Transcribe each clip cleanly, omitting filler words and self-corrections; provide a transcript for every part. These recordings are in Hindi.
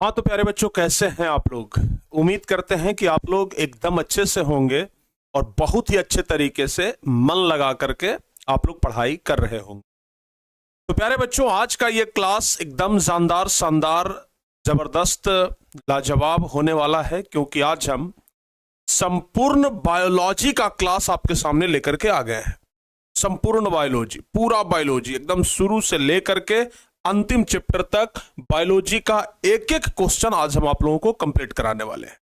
हाँ तो प्यारे बच्चों, कैसे हैं आप लोग। उम्मीद करते हैं कि आप लोग एकदम अच्छे से होंगे और बहुत ही अच्छे तरीके से मन लगा करके आप लोग पढ़ाई कर रहे होंगे। तो प्यारे बच्चों, आज का ये क्लास एकदम जानदार, शानदार, जबरदस्त, लाजवाब होने वाला है, क्योंकि आज हम संपूर्ण बायोलॉजी का क्लास आपके सामने लेकर के आ गए हैं। संपूर्ण बायोलॉजी, पूरा बायोलॉजी, एकदम शुरू से लेकर के अंतिम चैप्टर तक बायोलॉजी का एक एक क्वेश्चन आज हम आप लोगों को कंप्लीट कराने वाले हैं।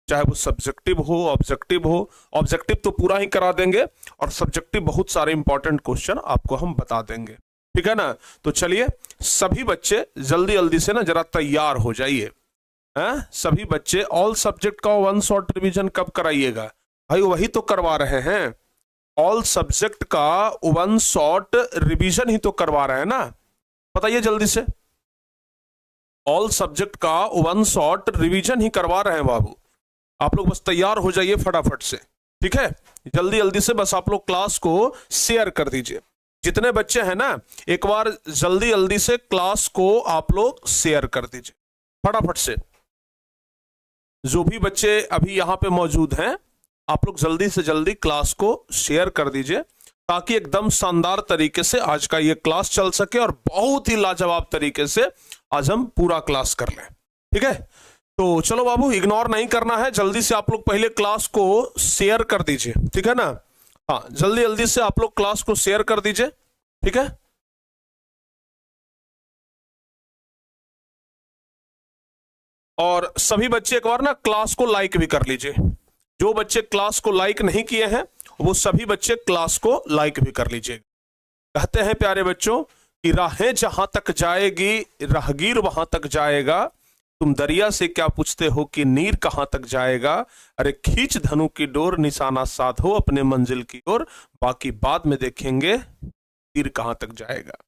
चाहे वो सब्जेक्टिव हो, ऑब्जेक्टिव हो। ऑब्जेक्टिव तो पूरा ही करा देंगे और सब्जेक्टिव बहुत सारे इंपॉर्टेंट क्वेश्चन आपको हम बता देंगे, ठीक है ना। तो चलिए सभी बच्चे जल्दी जल्दी से ना जरा तैयार हो जाइए। सभी बच्चे ऑल सब्जेक्ट का वन शॉट रिवीजन कब कराइएगा भाई? वही तो करवा रहे हैं, ऑल सब्जेक्ट का वन शॉट रिवीजन ही तो करवा रहे हैं ना। बताइए जल्दी से, ऑल सब्जेक्ट का वन शॉट रिवीजन ही करवा रहे हैं बाबू। आप लोग बस तैयार हो जाइए फटाफट से, ठीक है। जल्दी जल्दी से बस आप लोग क्लास को शेयर कर दीजिए। जितने बच्चे हैं ना, एक बार जल्दी जल्दी से क्लास को आप लोग शेयर कर दीजिए फटाफट से। जो भी बच्चे अभी यहां पे मौजूद हैं, आप लोग जल्दी से जल्दी क्लास को शेयर कर दीजिए, ताकि एकदम शानदार तरीके से आज का ये क्लास चल सके और बहुत ही लाजवाब तरीके से आज हम पूरा क्लास कर लें, ठीक है। तो चलो बाबू, इग्नोर नहीं करना है, जल्दी से आप लोग पहले क्लास को शेयर कर दीजिए, ठीक है ना। हाँ, जल्दी जल्दी से आप लोग क्लास को शेयर कर दीजिए, ठीक है। और सभी बच्चे एक बार ना क्लास को लाइक भी कर लीजिए। जो बच्चे क्लास को लाइक नहीं किए हैं वो सभी बच्चे क्लास को लाइक भी कर लीजिए। कहते हैं प्यारे बच्चों कि राहें जहां तक जाएगी राहगीर वहां तक जाएगा, तुम दरिया से क्या पूछते हो कि नीर कहां तक जाएगा। अरे खींच धनु की डोर, निशाना साधो अपने मंजिल की ओर, बाकी बाद में देखेंगे तीर कहां तक जाएगा,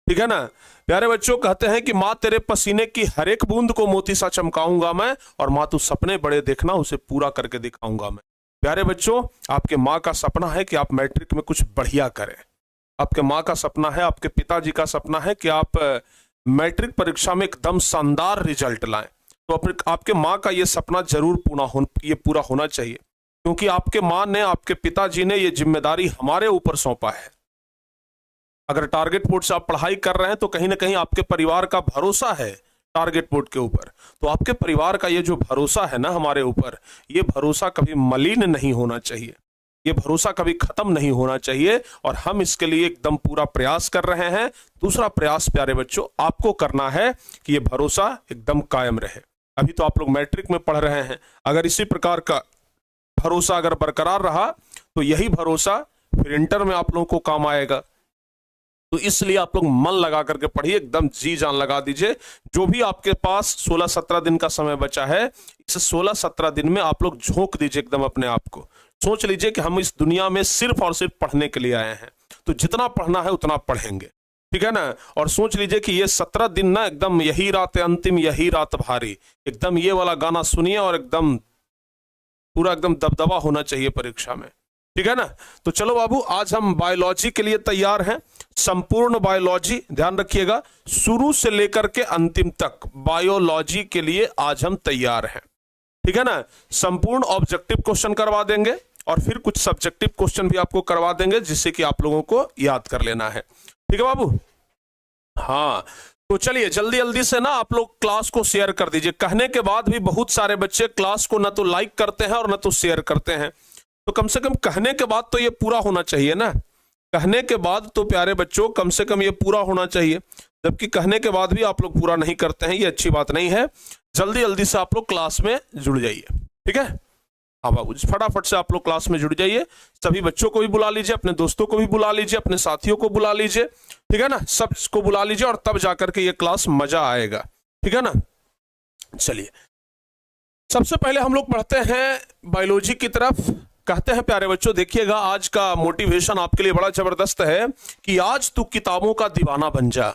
ठीक है ना। प्यारे बच्चों, कहते हैं कि माँ तेरे पसीने की हर एक बूंद को मोती सा चमकाऊंगा मैं, और माँ तू सपने बड़े देखना उसे पूरा करके दिखाऊंगा मैं। प्यारे बच्चों, आपके माँ का सपना है कि आप मैट्रिक में कुछ बढ़िया करें। आपके माँ का सपना है, आपके पिताजी का सपना है कि आप मैट्रिक परीक्षा में एकदम शानदार रिजल्ट लाएं। तो अपने आपके माँ का ये सपना जरूर पूरा होना चाहिए, क्योंकि आपके माँ ने, आपके पिताजी ने ये जिम्मेदारी हमारे ऊपर सौंपा है। अगर टारगेट बोर्ड से आप पढ़ाई कर रहे हैं तो कहीं ना कहीं आपके परिवार का भरोसा है टारगेट बोर्ड के ऊपर। तो आपके परिवार का ये जो भरोसा है ना हमारे ऊपर, ये भरोसा कभी मलिन नहीं होना चाहिए, ये भरोसा कभी खत्म नहीं होना चाहिए, और हम इसके लिए एकदम पूरा प्रयास कर रहे हैं। दूसरा प्रयास प्यारे बच्चों आपको करना है कि ये भरोसा एकदम कायम रहे। अभी तो आप लोग मैट्रिक में पढ़ रहे हैं, अगर इसी प्रकार का भरोसा अगर बरकरार रहा तो यही भरोसा फिर इंटर में आप लोगों को काम आएगा। तो इसलिए आप लोग मन लगा करके पढ़िए, एकदम जी जान लगा दीजिए। जो भी आपके पास 16-17 दिन का समय बचा है, इस 16-17 दिन में आप लोग झोंक दीजिए एकदम अपने आप को। सोच लीजिए कि हम इस दुनिया में सिर्फ और सिर्फ पढ़ने के लिए आए हैं, तो जितना पढ़ना है उतना पढ़ेंगे, ठीक है ना। और सोच लीजिए कि ये 17 दिन ना एकदम यही रात अंतिम, यही रात भारी, एकदम ये वाला गाना सुनिए और एकदम पूरा एकदम दबदबा होना चाहिए परीक्षा में, ठीक है ना। तो चलो बाबू, आज हम बायोलॉजी के लिए तैयार हैं। संपूर्ण बायोलॉजी, ध्यान रखिएगा, शुरू से लेकर के अंतिम तक बायोलॉजी के लिए आज हम तैयार हैं, ठीक है ना। संपूर्ण ऑब्जेक्टिव क्वेश्चन करवा देंगे और फिर कुछ सब्जेक्टिव क्वेश्चन भी आपको करवा देंगे, जिससे कि आप लोगों को याद कर लेना है, ठीक है बाबू। हाँ, तो चलिए जल्दी जल्दी से ना आप लोग क्लास को शेयर कर दीजिए। कहने के बाद भी बहुत सारे बच्चे क्लास को ना तो लाइक करते हैं और ना तो शेयर करते हैं। तो कम से कम कहने के बाद तो ये पूरा होना चाहिए ना। कहने के बाद तो प्यारे बच्चों कम से कम ये पूरा होना चाहिए, जबकि कहने के बाद भी आप लोग पूरा नहीं करते हैं, ये अच्छी बात नहीं है। जल्दी जल्दी से आप लोग क्लास में जुड़ जाइए, ठीक है। हाँ बाबू, फटाफट से आप लोग क्लास में जुड़ जाइए। सभी बच्चों को भी बुला लीजिए, अपने दोस्तों को भी बुला लीजिए, अपने साथियों को बुला लीजिए, ठीक है ना। सबको बुला लीजिए और तब जाकर के ये क्लास मजा आएगा, ठीक है ना। चलिए सबसे पहले हम लोग पढ़ते हैं बायोलॉजी की तरफ। कहते हैं प्यारे बच्चों, देखिएगा आज का मोटिवेशन आपके लिए बड़ा जबरदस्त है कि आज तू किताबों का दीवाना बन जा।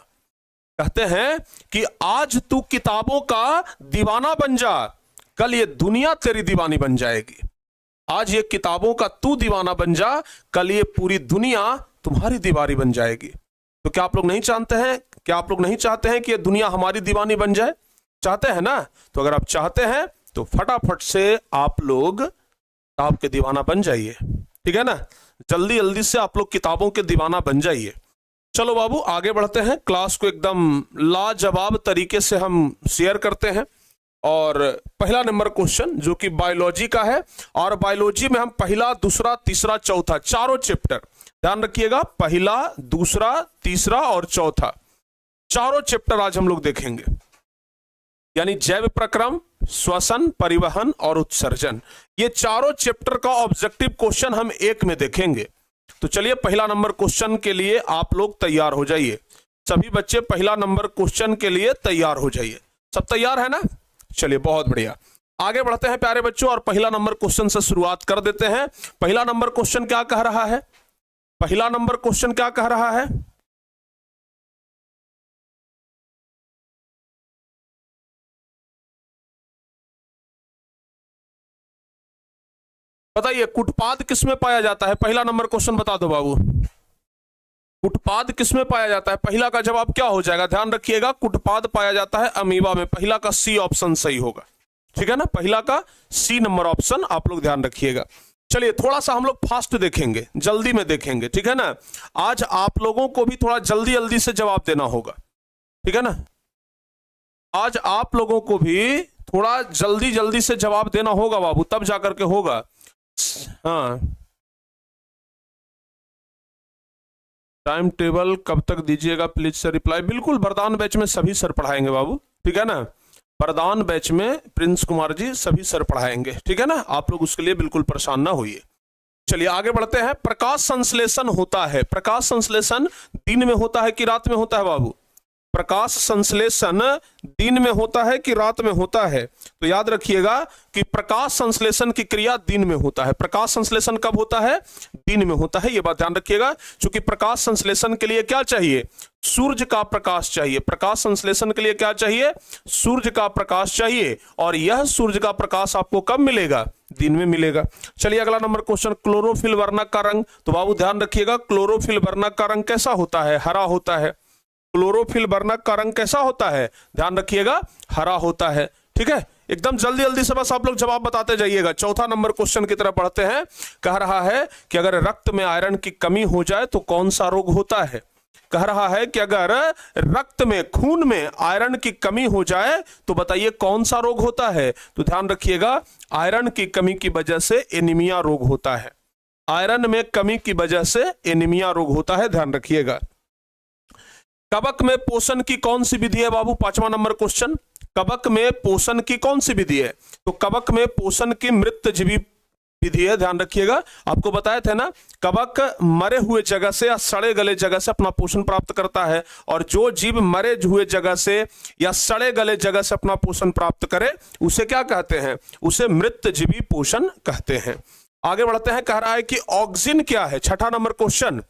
कहते हैं कि आज तू किताबों का दीवाना बन जा, कल ये दुनिया तेरी दीवानी बन जाएगी। आज ये किताबों का तू दीवाना बन जा, कल ये पूरी दुनिया तुम्हारी दीवानी बन जाएगी। तो क्या आप लोग नहीं चाहते हैं कि ये दुनिया हमारी दीवानी बन जाए? चाहते हैं ना? तो अगर आप चाहते हैं तो फटाफट से आप लोग किताब के दीवाना बन जाइए, ठीक है ना? जल्दी जल्दी से आप लोग किताबों के दीवाना बन जाइए। चलो बाबू आगे बढ़ते हैं, क्लास को एकदम लाजवाब तरीके से हम शेयर करते हैं। और पहला नंबर क्वेश्चन जो कि बायोलॉजी का है, और बायोलॉजी में हम पहला, दूसरा, तीसरा, चौथा, चारों चैप्टर, ध्यान रखिएगा, पहला, दूसरा, तीसरा और चौथा, चारों चैप्टर आज हम लोग देखेंगे। यानी जैव प्रक्रम, श्वसन, परिवहन और उत्सर्जन, ये चारों चैप्टर का ऑब्जेक्टिव क्वेश्चन हम एक में देखेंगे। तो चलिए पहला नंबर क्वेश्चन के लिए आप लोग तैयार हो जाइए। सभी बच्चे पहला नंबर क्वेश्चन के लिए तैयार हो जाइए। सब तैयार है ना? चलिए बहुत बढ़िया, आगे बढ़ते हैं प्यारे बच्चों और पहला नंबर क्वेश्चन से शुरुआत कर देते हैं। पहला नंबर क्वेश्चन क्या कह रहा है? पहला नंबर क्वेश्चन क्या कह रहा है? बताइए, कुटपाद किसमें पाया जाता है? पहला नंबर क्वेश्चन बता दो बाबू, कुटपाद किसमें पाया जाता है? पहला का जवाब क्या हो जाएगा? ध्यान रखिएगा, कुटपाद पाया जाता है अमीबा में। पहला का सी ऑप्शन सही होगा, ठीक है ना? पहला का सी नंबर ऑप्शन आप लोग ध्यान रखिएगा। चलिए थोड़ा सा हम लोग फास्ट देखेंगे, जल्दी में देखेंगे, ठीक है ना? आज आप लोगों को भी थोड़ा जल्दी जल्दी से जवाब देना होगा, ठीक है ना? आज आप लोगों को भी थोड़ा जल्दी जल्दी से जवाब देना होगा बाबू, तब जाकर के होगा। हाँ, टाइम टेबल कब तक दीजिएगा प्लीज सर रिप्लाई? बिल्कुल, वरदान बैच में सभी सर पढ़ाएंगे बाबू, ठीक है ना? वरदान बैच में प्रिंस कुमार जी सभी सर पढ़ाएंगे, ठीक है ना? आप लोग उसके लिए बिल्कुल परेशान ना होइए। चलिए आगे बढ़ते हैं। प्रकाश संश्लेषण होता है, प्रकाश संश्लेषण दिन में होता है कि रात में होता है बाबू? प्रकाश संश्लेषण दिन में होता है कि रात में होता है? तो याद रखिएगा कि प्रकाश संश्लेषण की क्रिया दिन में होता है। प्रकाश संश्लेषण कब होता है? दिन में होता है, यह बात ध्यान रखिएगा। क्योंकि प्रकाश संश्लेषण के लिए क्या चाहिए? सूर्य का प्रकाश चाहिए। प्रकाश संश्लेषण के लिए क्या चाहिए? सूर्य का प्रकाश चाहिए, और यह सूर्य का प्रकाश आपको कब मिलेगा? दिन में मिलेगा। चलिए अगला नंबर क्वेश्चन, क्लोरोफिल वर्णक का रंग। तो बाबू ध्यान रखिएगा, क्लोरोफिल वर्णक का रंग कैसा होता है? हरा होता है। क्लोरोफिल वर्णक का रंग कैसा होता है? ध्यान रखिएगा, हरा होता है, ठीक है? एकदम जल्दी जल्दी से बस आप लोग जवाब बताते जाइएगा। चौथा नंबर क्वेश्चन की तरफ बढ़ते हैं। कह रहा है कि अगर रक्त में आयरन की कमी हो जाए तो कौन सा रोग होता है? कह रहा है कि अगर रक्त में, खून में आयरन की कमी हो जाए तो बताइए कौन सा रोग होता है? तो ध्यान रखिएगा, आयरन की कमी की वजह से एनीमिया रोग होता है। आयरन में कमी की वजह से एनीमिया रोग होता है, ध्यान रखिएगा। कवक में पोषण की कौन सी विधि है बाबू? पांचवा नंबर क्वेश्चन, कवक में पोषण की कौन सी विधि है? तो कवक में पोषण की मृतजीवी विधि है, ध्यान रखिएगा। आपको बताया था ना, कवक मरे हुए जगह से या सड़े गले जगह से अपना पोषण प्राप्त करता है, और जो जीव मरे हुए जगह से या सड़े गले जगह से अपना पोषण प्राप्त करे उसे क्या कहते हैं? उसे मृतजीवी पोषण कहते हैं। आगे बढ़ते हैं। कह रहा है कि ऑक्सीजन क्या है? छठा नंबर क्वेश्चन,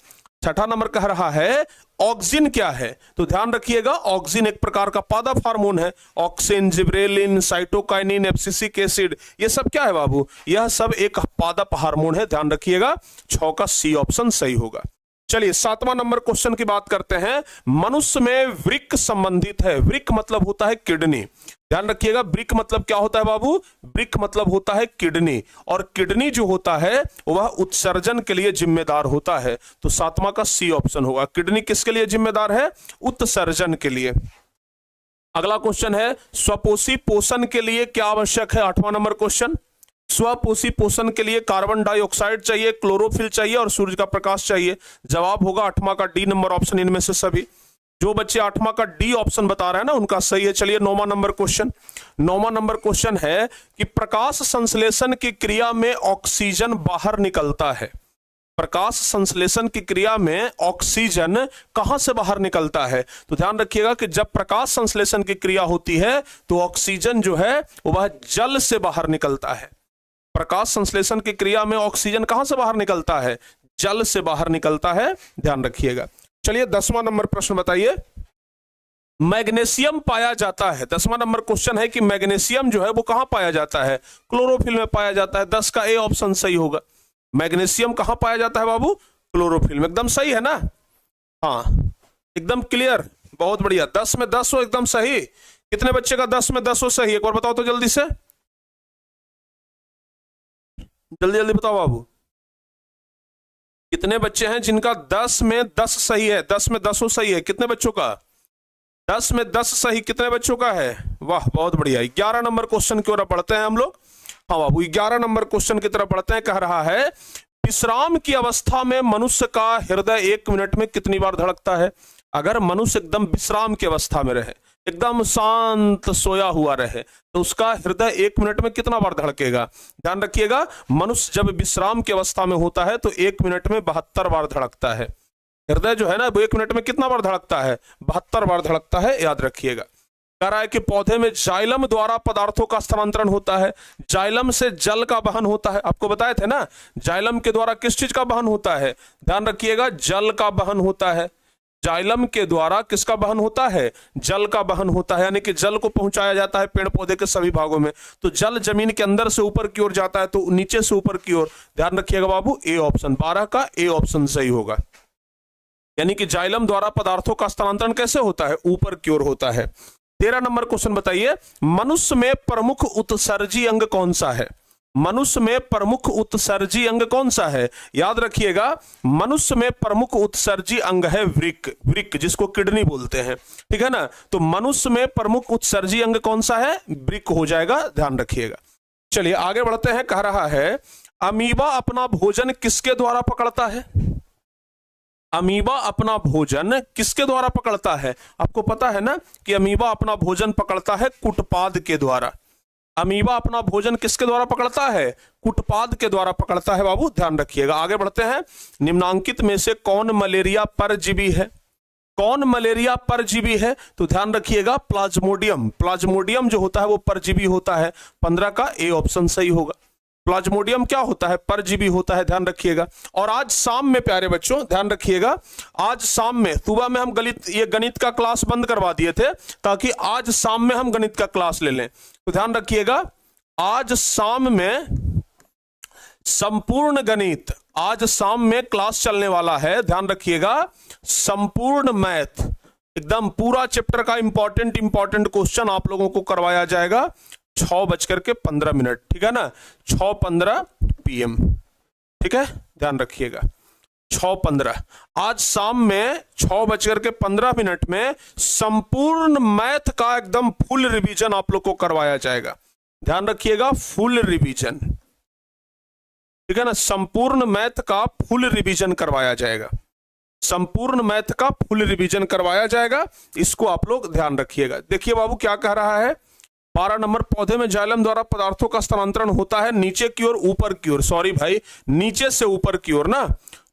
छठा नंबर कह रहा है ऑक्सीजन क्या है? तो ध्यान रखिएगा, ऑक्सीजन एक प्रकार का पादप हार्मोन है। Auxin, gibberellin, cytokinin, abscisic acid, ये सब क्या है बाबू? यह सब एक पादप हार्मोन है, ध्यान रखिएगा। 6 का सी ऑप्शन सही होगा। चलिए 7वां नंबर क्वेश्चन की बात करते हैं। मनुष्य में वृक्क संबंधित है। वृक्क मतलब होता है किडनी, ध्यान रखिएगा। वृक्क मतलब क्या होता है बाबू? वृक्क मतलब होता है किडनी, और किडनी जो होता है वह उत्सर्जन के लिए जिम्मेदार होता है। तो 7वां का सी ऑप्शन होगा। किडनी किसके लिए जिम्मेदार है? उत्सर्जन के लिए। अगला क्वेश्चन है, स्वपोषी पोषण के लिए क्या आवश्यक है? 8वां नंबर क्वेश्चन, स्वपोषी पोषण के लिए कार्बन डाइऑक्साइड चाहिए, क्लोरोफिल चाहिए और सूर्य का प्रकाश चाहिए। जवाब होगा 8वां का डी नंबर ऑप्शन। इनमें से सभी जो बच्चे 8वां का डी ऑप्शन बता रहे हैं ना, उनका सही है। चलिए 9वां नंबर क्वेश्चन, 9वां नंबर क्वेश्चन है कि प्रकाश संश्लेषण की क्रिया में ऑक्सीजन बाहर निकलता है। प्रकाश संश्लेषण की क्रिया में ऑक्सीजन कहां से बाहर निकलता है? तो ध्यान रखिएगा कि जब प्रकाश संश्लेषण की क्रिया होती है तो ऑक्सीजन जो है वह जल से बाहर निकलता है। प्रकाश संश्लेषण की क्रिया में ऑक्सीजन कहां से बाहर निकलता है? जल से बाहर निकलता है, ध्यान रखिएगा। चलिए 10वां नंबर प्रश्न बताइए। मैग्नीशियम पाया जाता है, 10वां नंबर क्वेश्चन है कि मैग्नीशियम जो है वो कहां पाया जाता है? क्लोरोफिल में पाया जाता है। 10 का ए ऑप्शन सही होगा। मैग्नीशियम कहां पाया जाता है बाबू? क्लोरोफिल में। एकदम सही है ना? हाँ एकदम क्लियर, बहुत बढ़िया। 10 में 10 हो, एकदम सही। कितने बच्चे का 10 में 10 सही? एक बार बताओ तो जल्दी से, जल्दी जल्दी बताओ बाबू। कितने बच्चे हैं जिनका 10 में 10 सही है? 10 में 10 सही है। कितने बच्चों का? 10 में 10 सही कितने बच्चों का है? वाह, बहुत बढ़िया। 11 नंबर क्वेश्चन की ओर बढ़ते हैं हम लोग। हाँ बाबू, 11 नंबर क्वेश्चन की तरफ बढ़ते हैं। कह रहा है विश्राम की अवस्था में मनुष्य का हृदय 1 मिनट में कितनी बार धड़कता है? अगर मनुष्य एकदम विश्राम की अवस्था में रहे, एकदम शांत सोया हुआ रहे, तो उसका हृदय 1 मिनट में कितना बार धड़केगा? ध्यान रखिएगा, मनुष्य जब विश्राम की अवस्था में होता है तो 1 मिनट में 72 बार धड़कता है। हृदय जो है ना, वो 1 मिनट में कितना बार धड़कता है? 72 बार धड़कता है, याद रखिएगा। कह रहा है कि पौधे में जाइलम द्वारा पदार्थों का स्थानांतरण होता है। जाइलम से जल का वहन होता है। आपको बताए थे ना, जाइलम के द्वारा किस चीज का वहन होता है? ध्यान रखिएगा, जल का वहन होता है। जाइलम के द्वारा किसका वहन होता है? जल का वहन होता है, यानी कि जल को पहुंचाया जाता है पेड़ पौधे के सभी भागों में। तो जल जमीन के अंदर से ऊपर की ओर जाता है, तो नीचे से ऊपर की ओर। ध्यान रखिएगा बाबू, ए ऑप्शन, 12 का ए ऑप्शन सही होगा। यानी कि जाइलम द्वारा पदार्थों का स्थानांतरण कैसे होता है? ऊपर की ओर होता है। 13 नंबर क्वेश्चन बताइए, मनुष्य में प्रमुख उत्सर्जी अंग कौन सा है? मनुष्य में प्रमुख उत्सर्जी अंग कौन सा है? याद रखिएगा, मनुष्य में प्रमुख उत्सर्जी अंग है वृक्क। वृक्क जिसको किडनी बोलते हैं, ठीक है ना। तो मनुष्य में प्रमुख उत्सर्जी अंग कौन सा है? वृक्क हो जाएगा, ध्यान रखिएगा। चलिए आगे बढ़ते हैं। कह रहा है अमीबा अपना भोजन किसके द्वारा पकड़ता है? अमीबा अपना भोजन किसके द्वारा पकड़ता है? आपको पता है ना कि अमीबा अपना भोजन पकड़ता है कुटपाद के द्वारा। अमीबा अपना भोजन किसके द्वारा पकड़ता है? कुटपाद के द्वारा पकड़ता है बाबू, ध्यान रखिएगा। आगे बढ़ते हैं। निम्नांकित में से कौन मलेरिया परजीवी है? कौन मलेरिया परजीवी है? तो ध्यान रखिएगा, प्लाज्मोडियम। प्लाज्मोडियम जो होता है वो परजीवी होता है। 15 का ए ऑप्शन सही होगा। प्लाज्मोडियम क्या होता है? परजीवी होता है, ध्यान रखिएगा। और आज शाम में प्यारे बच्चों ध्यान रखिएगा, आज शाम में, सुबह में हम गणित का क्लास बंद करवा दिए थे ताकि आज शाम में हम गणित का क्लास ले लें। तो ध्यान रखिएगा, आज शाम में संपूर्ण गणित, आज शाम में क्लास चलने वाला है। ध्यान रखिएगा, संपूर्ण मैथ, एकदम पूरा चैप्टर का इंपॉर्टेंट क्वेश्चन आप लोगों को करवाया जाएगा 6:15, ठीक है ना। 6:15 PM, ठीक है, ध्यान रखिएगा। 6:15 आज शाम में 6:15 में संपूर्ण मैथ का एकदम फुल रिवीजन आप लोग को करवाया जाएगा। ध्यान रखिएगा, फुल रिवीजन, ठीक है ना। संपूर्ण मैथ का फुल रिवीजन करवाया जाएगा। संपूर्ण मैथ का फुल रिवीजन करवाया जाएगा, इसको आप लोग ध्यान रखिएगा। देखिए बाबू क्या कह रहा है। 12 नंबर, पौधे में जाइलम द्वारा पदार्थों का स्थानांतरण होता है नीचे की ओर ऊपर की ओर। सॉरी भाई, नीचे से ऊपर की ओर ना,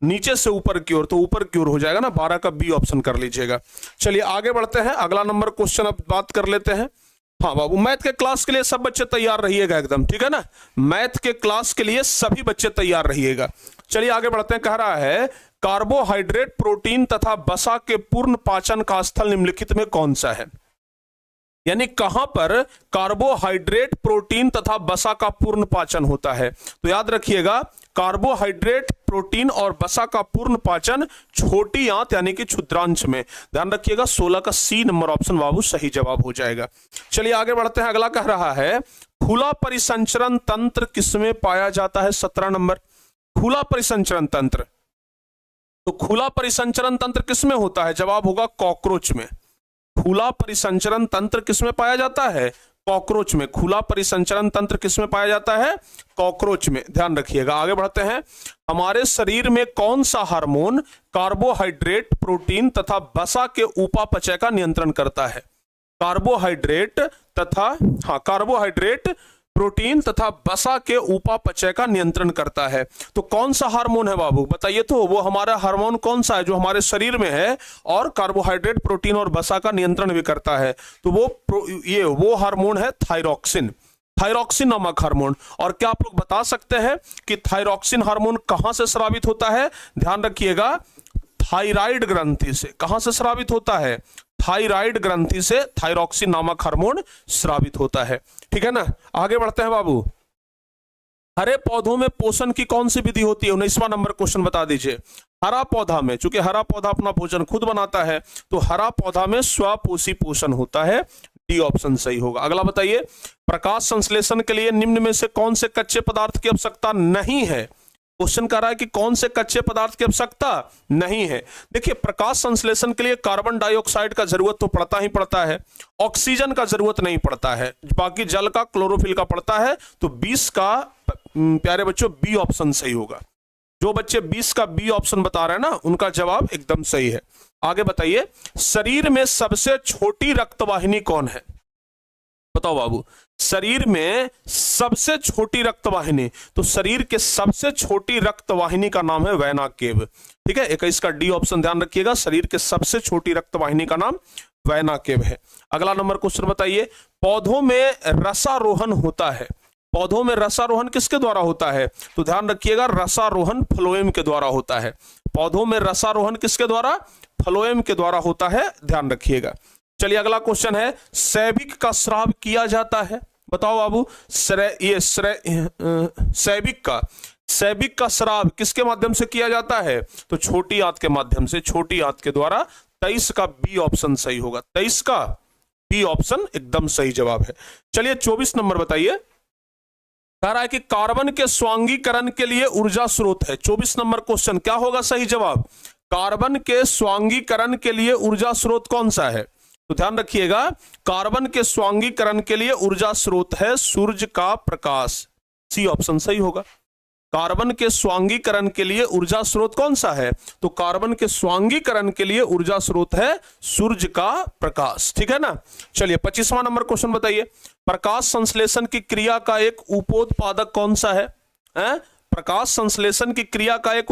नीचे से ऊपर की ओर, तो ऊपर की ओर हो जाएगा ना। 12 का बी ऑप्शन कर लीजिएगा। चलिए आगे बढ़ते हैं, अगला नंबर क्वेश्चन अब बात कर लेते हैं। हाँ बाबू, मैथ के क्लास के लिए सब बच्चे तैयार रहिएगा एकदम, ठीक है ना। मैथ के क्लास के लिए सभी बच्चे तैयार रहिएगा। चलिए आगे बढ़ते हैं। कह रहा है कार्बोहाइड्रेट, प्रोटीन तथा वसा के पूर्ण पाचन का स्थल निम्नलिखित में कौन सा है? यानी कहां पर कार्बोहाइड्रेट, प्रोटीन तथा वसा का पूर्ण पाचन होता है? तो याद रखिएगा, कार्बोहाइड्रेट, प्रोटीन और वसा का पूर्ण पाचन छोटी आंत यानी कि क्षुद्रांश में। ध्यान रखिएगा, 16 का सी नंबर ऑप्शन बाबू सही जवाब हो जाएगा। चलिए आगे बढ़ते हैं। अगला कह रहा है खुला परिसंचरण तंत्र किसमें पाया जाता है? 17 नंबर, खुला परिसंचरण तंत्र। तो खुला परिसंचरण तंत्र किसमें होता है? जवाब होगा कॉकरोच में। खुला परिसंचरण तंत्र किसमें पाया जाता है? कॉकरोच में। खुला परिसंचरण तंत्र किसमें पाया जाता है? कॉकरोच में। ध्यान रखिएगा। आगे बढ़ते हैं। हमारे शरीर में कौन सा हार्मोन कार्बोहाइड्रेट, प्रोटीन तथा वसा के उपापचय का नियंत्रण करता है? कार्बोहाइड्रेट तथा कार्बोहाइड्रेट, प्रोटीन तथा वसा के उपापचय का नियंत्रण करता है। तो कौन सा हार्मोन है बाबू बताइए? तो वो हमारा हार्मोन कौन सा है जो हमारे शरीर में है और कार्बोहाइड्रेट, प्रोटीन और वसा का नियंत्रण भी करता है? तो वो हार्मोन है थायरॉक्सिन। थायरॉक्सिन नामक हार्मोन। और क्या आप लोग बता सकते हैं कि थायरॉक्सिन हार्मोन कहां से स्रावित होता है? ध्यान रखिएगा, थायराइड ग्रंथि से। कहां से स्रावित होता है? थायराइड ग्रंथि से थायरॉक्सिन नामक हार्मोन स्रावित होता है, ठीक है ना। आगे बढ़ते हैं बाबू। हरे पौधों में पोषण की कौन सी विधि होती है? 19वां नंबर क्वेश्चन बता दीजिए। हरा पौधा में, चूंकि हरा पौधा अपना भोजन खुद बनाता है, तो हरा पौधा में स्वपोषी पोषण होता है। डी ऑप्शन सही होगा। अगला बताइए, प्रकाश संश्लेषण के लिए निम्न में से कौन से कच्चे पदार्थ की आवश्यकता नहीं है। क्वेश्चन कर रहा है कि कौन से कच्चे पदार्थ की आवश्यकता नहीं है। देखिए, प्रकाश संश्लेषण के लिए कार्बन डाइऑक्साइड का जरूरत तो पड़ता ही पड़ता है, ऑक्सीजन का जरूरत नहीं पड़ता है, बाकी जल का, क्लोरोफिल का पड़ता है। तो 20 का प्यारे बच्चों बी ऑप्शन सही होगा। जो बच्चे 20 का बी ऑप्शन बता रहे हैं ना, उनका जवाब एकदम सही है। आगे बताइए, शरीर में सबसे छोटी रक्तवाहिनी कौन है। बताओ बाबू, शरीर में सबसे छोटी रक्तवाहिनी, तो शरीर के सबसे छोटी रक्तवाहिनी का नाम है वेना केव। ठीक है, 21 का डी ऑप्शन ध्यान रखिएगा, शरीर के सबसे छोटी रक्तवाहिनी का नाम वेना केव है। अगला नंबर क्वेश्चन बताइए, पौधों में रसारोहण होता है। पौधों में रसारोहण किसके द्वारा होता है। तो ध्यान रखिएगा, रसारोहण फ्लोएम के द्वारा होता है। पौधों में रसारोहण किसके द्वारा, फ्लोएम के द्वारा होता है, ध्यान रखिएगा। चलिए अगला क्वेश्चन है, सैविक का स्राव किया जाता है। बताओ बाबू, सैविक का स्राव किसके माध्यम से किया जाता है। तो छोटी आंत के माध्यम से, छोटी आंत के द्वारा। 23 का बी ऑप्शन सही होगा, 23 का बी ऑप्शन एकदम सही जवाब है। चलिए 24 नंबर बताइए, कह रहा है कि कार्बन के स्वांगीकरण के लिए ऊर्जा स्रोत है। 24 नंबर क्वेश्चन क्या होगा सही जवाब, कार्बन के स्वांगीकरण के लिए ऊर्जा स्रोत कौन सा है। तो ध्यान रखिएगा, कार्बन के स्वांगीकरण के लिए ऊर्जा स्रोत है सूर्य का प्रकाश। सी ऑप्शन सही होगा। कार्बन के स्वांगीकरण के लिए ऊर्जा स्रोत कौन सा है। तो कार्बन के स्वांगीकरण के लिए ऊर्जा स्रोत है सूर्य का प्रकाश। ठीक है ना। चलिए 25वां नंबर क्वेश्चन बताइए, प्रकाश संश्लेषण की क्रिया का एक उपोत्पादक कौन सा है। प्रकाश संश्लेषण की क्रिया का एक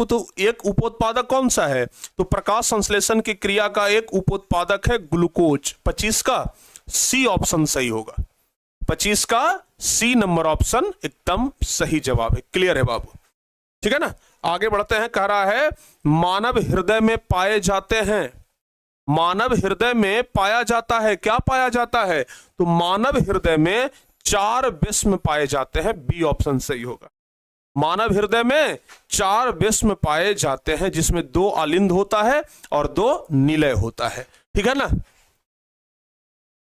उपोत्पादक कौन सा है। तो प्रकाश संश्लेषण की क्रिया का एक उपोत्पादक है ग्लूकोज। 25 का सी ऑप्शन सही होगा। 25 का सी नंबर ऑप्शन एकदम सही जवाब है। क्लियर है बाबू, ठीक है ना। आगे बढ़ते हैं, कह रहा है मानव हृदय में पाए जाते हैं। मानव हृदय में पाया जाता है, क्या पाया जाता है। तो मानव हृदय में 4 विषम पाए जाते हैं। बी ऑप्शन सही होगा। मानव हृदय में 4 विषम पाए जाते हैं, जिसमें 2 आलिंद होता है और 2 निलय होता है। ठीक है ना।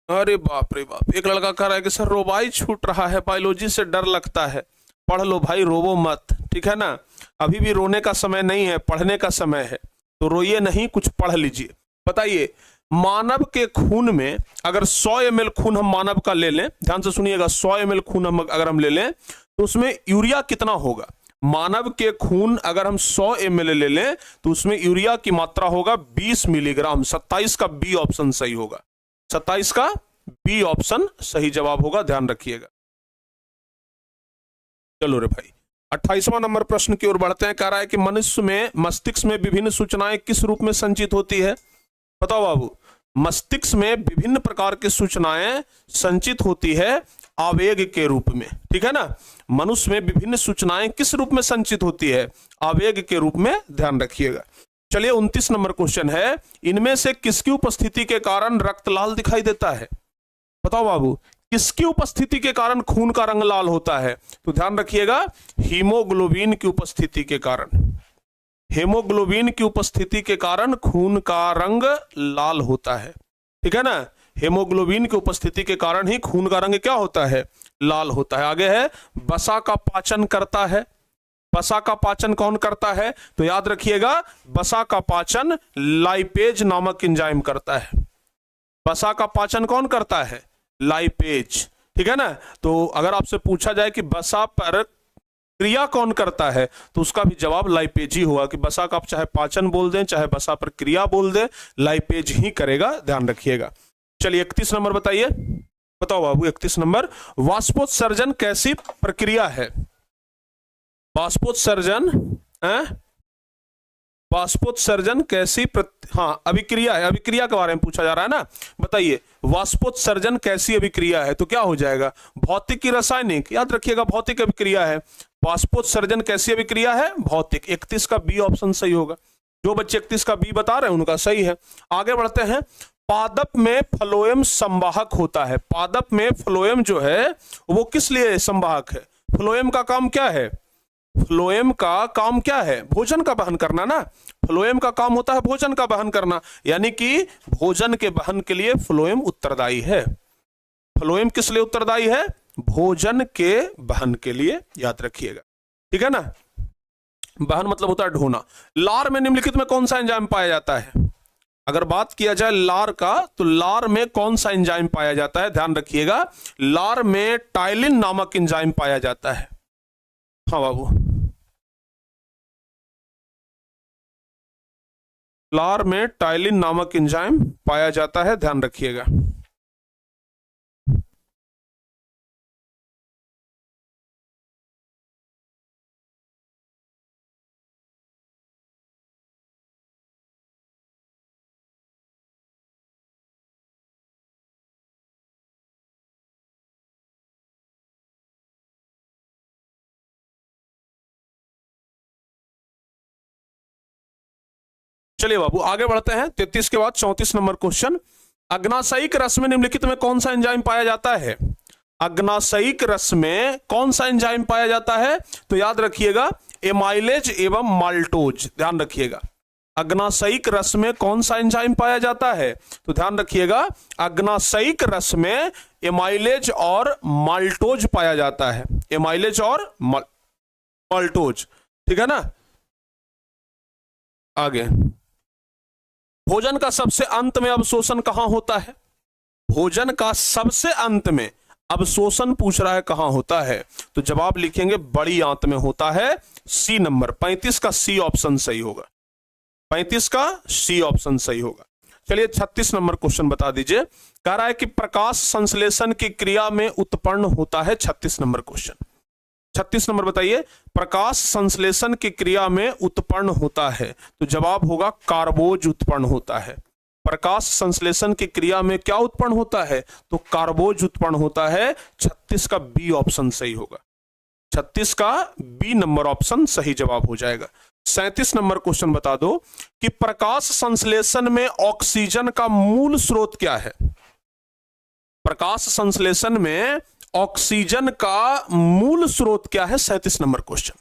अरे बाप रे बाप, एक लड़का कह रहा है कि सर रोबाई छूट रहा है, बायोलॉजी से डर लगता है। पढ़ लो भाई, रोवो मत, ठीक है ना। अभी भी रोने का समय नहीं है, पढ़ने का समय है। तो रोइए नहीं, कुछ पढ़ लीजिए। बताइए, मानव के खून में अगर 100 ml खून हम मानव का ले लें, ध्यान से सुनिएगा, 100 ml खून अगर हम ले लें तो उसमें यूरिया कितना होगा। मानव के खून अगर हम 100 ml ले लें तो उसमें यूरिया की मात्रा होगा 20 मिलीग्राम। 27 का बी ऑप्शन सही होगा। 27 का बी ऑप्शन सही जवाब होगा, ध्यान रखिएगा। चलो रे भाई, 28वां नंबर प्रश्न की ओर बढ़ते हैं। कह रहा है कि मनुष्य में मस्तिष्क में विभिन्न सूचनाएं किस रूप में संचित होती है। बताओ बाबू, मस्तिष्क में विभिन्न प्रकार की सूचनाएं संचित होती है आवेग के रूप में। ठीक है ना। मनुष्य में विभिन्न सूचनाएं किस रूप में संचित होती है, आवेग के रूप में, ध्यान रखिएगा। चलिए 29 नंबर क्वेश्चन है, इनमें से किसकी उपस्थिति के कारण रक्त लाल दिखाई देता है। बताओ बाबू, किसकी उपस्थिति के कारण खून का रंग लाल होता है। तो ध्यान रखिएगा, हीमोग्लोबिन की उपस्थिति के कारण। हेमोग्लोबिन की उपस्थिति के कारण खून का रंग लाल होता है। ठीक है ना। हेमोग्लोबिन की उपस्थिति के कारण ही खून का रंग क्या होता है, लाल होता है। आगे है, वसा का पाचन करता है। वसा का पाचन कौन करता है। तो याद रखिएगा, वसा का पाचन लाइपेज नामक एंजाइम करता है। वसा का पाचन कौन करता है, लाइपेज। ठीक है ना। तो अगर आपसे पूछा जाए कि वसा पर क्रिया कौन करता है, तो उसका भी जवाब लाइपेज ही होगा। कि वसा का आप चाहे पाचन बोल दें, चाहे वसा पर क्रिया बोल दें, लाइपेज ही करेगा, ध्यान रखिएगा। चलिए 31 नंबर बताइए। बताओ बाबू 31 नंबर, वाष्पोत्सर्जन कैसी प्रक्रिया है। वाष्पोत्सर्जन वाष्पोत्सर्जन कैसी अभिक्रिया है। अभिक्रिया के बारे में पूछा जा रहा है ना। बताइए, वाष्पोत्सर्जन कैसी अभिक्रिया है। तो क्या हो जाएगा, भौतिक की रासायनिक। याद रखिएगा, भौतिक अभिक्रिया है। वाष्पोत्सर्जन कैसी अभिक्रिया है, भौतिक। 31 का बी ऑप्शन सही होगा। जो बच्चे 31 का बी बता रहे हैं उनका सही है। आगे बढ़ते हैं, पादप में फ्लोएम संवाहक होता है। पादप में फ्लोएम जो है वो किस लिए संवाहक है। फ्लोएम का काम क्या है, फ्लोएम का काम क्या है, भोजन का वहन करना ना। फ्लोएम का काम होता है भोजन का वहन करना, यानी कि भोजन के वहन के लिए फ्लोएम उत्तरदायी है। फ्लोएम किस लिए उत्तरदायी है? भोजन के वहन के लिए, याद रखिएगा, ठीक है ना। वहन मतलब होता है ढोना। लार में निम्नलिखित में कौन सा एंजाइम पाया जाता है? अगर बात किया जाए लार का, तो लार में कौन सा एंजाइम पाया जाता है? ध्यान रखिएगा, लार में टाइलिन नामक एंजाइम पाया जाता है। हाँ बाबू, लार में टाइलिन नामक एंजाइम पाया जाता है, ध्यान रखिएगा। चलिए बाबू आगे बढ़ते हैं। 33 के बाद 34 नंबर क्वेश्चन, अग्नाशयिक रस में निम्नलिखित में कौन सा एंजाइम पाया जाता है? अग्नाशयिक रस में कौन सा एंजाइम पाया जाता है? तो याद रखिएगा एमाइलेज एवं माल्टोज, ध्यान रखिएगा। अग्नाशयिक रस में कौन सा एंजाइम पाया जाता है? तो ध्यान रखिएगा अग्नाशयिक रस में एमाइलेज और माल्टोज पाया जाता है, एमाइलेज और माल्टोज, ठीक है ना। आगे, भोजन का सबसे अंत में अवशोषण कहां होता है? भोजन का सबसे अंत में अवशोषण पूछ रहा है, कहां होता है? तो जवाब लिखेंगे बड़ी आंत में होता है, सी नंबर 35 का सी ऑप्शन सही होगा, 35 का सी ऑप्शन सही होगा। चलिए 36 नंबर क्वेश्चन बता दीजिए, कह रहा है कि प्रकाश संश्लेषण की क्रिया में उत्पन्न होता है, 36 नंबर क्वेश्चन, 36 नंबर बताइए, प्रकाश संश्लेषण की क्रिया में उत्पन्न होता है, तो जवाब होगा कार्बोज उत्पन्न होता है। प्रकाश संश्लेषण की क्रिया में क्या उत्पन्न होता है? तो कार्बोज उत्पन्न होता है, 36 का बी ऑप्शन सही होगा, 36 का बी नंबर ऑप्शन सही जवाब हो जाएगा। 37 नंबर क्वेश्चन बता दो कि प्रकाश संश्लेषण में ऑक्सीजन का मूल स्रोत क्या है? प्रकाश संश्लेषण में ऑक्सीजन का मूल स्रोत क्या है? 37 नंबर क्वेश्चन।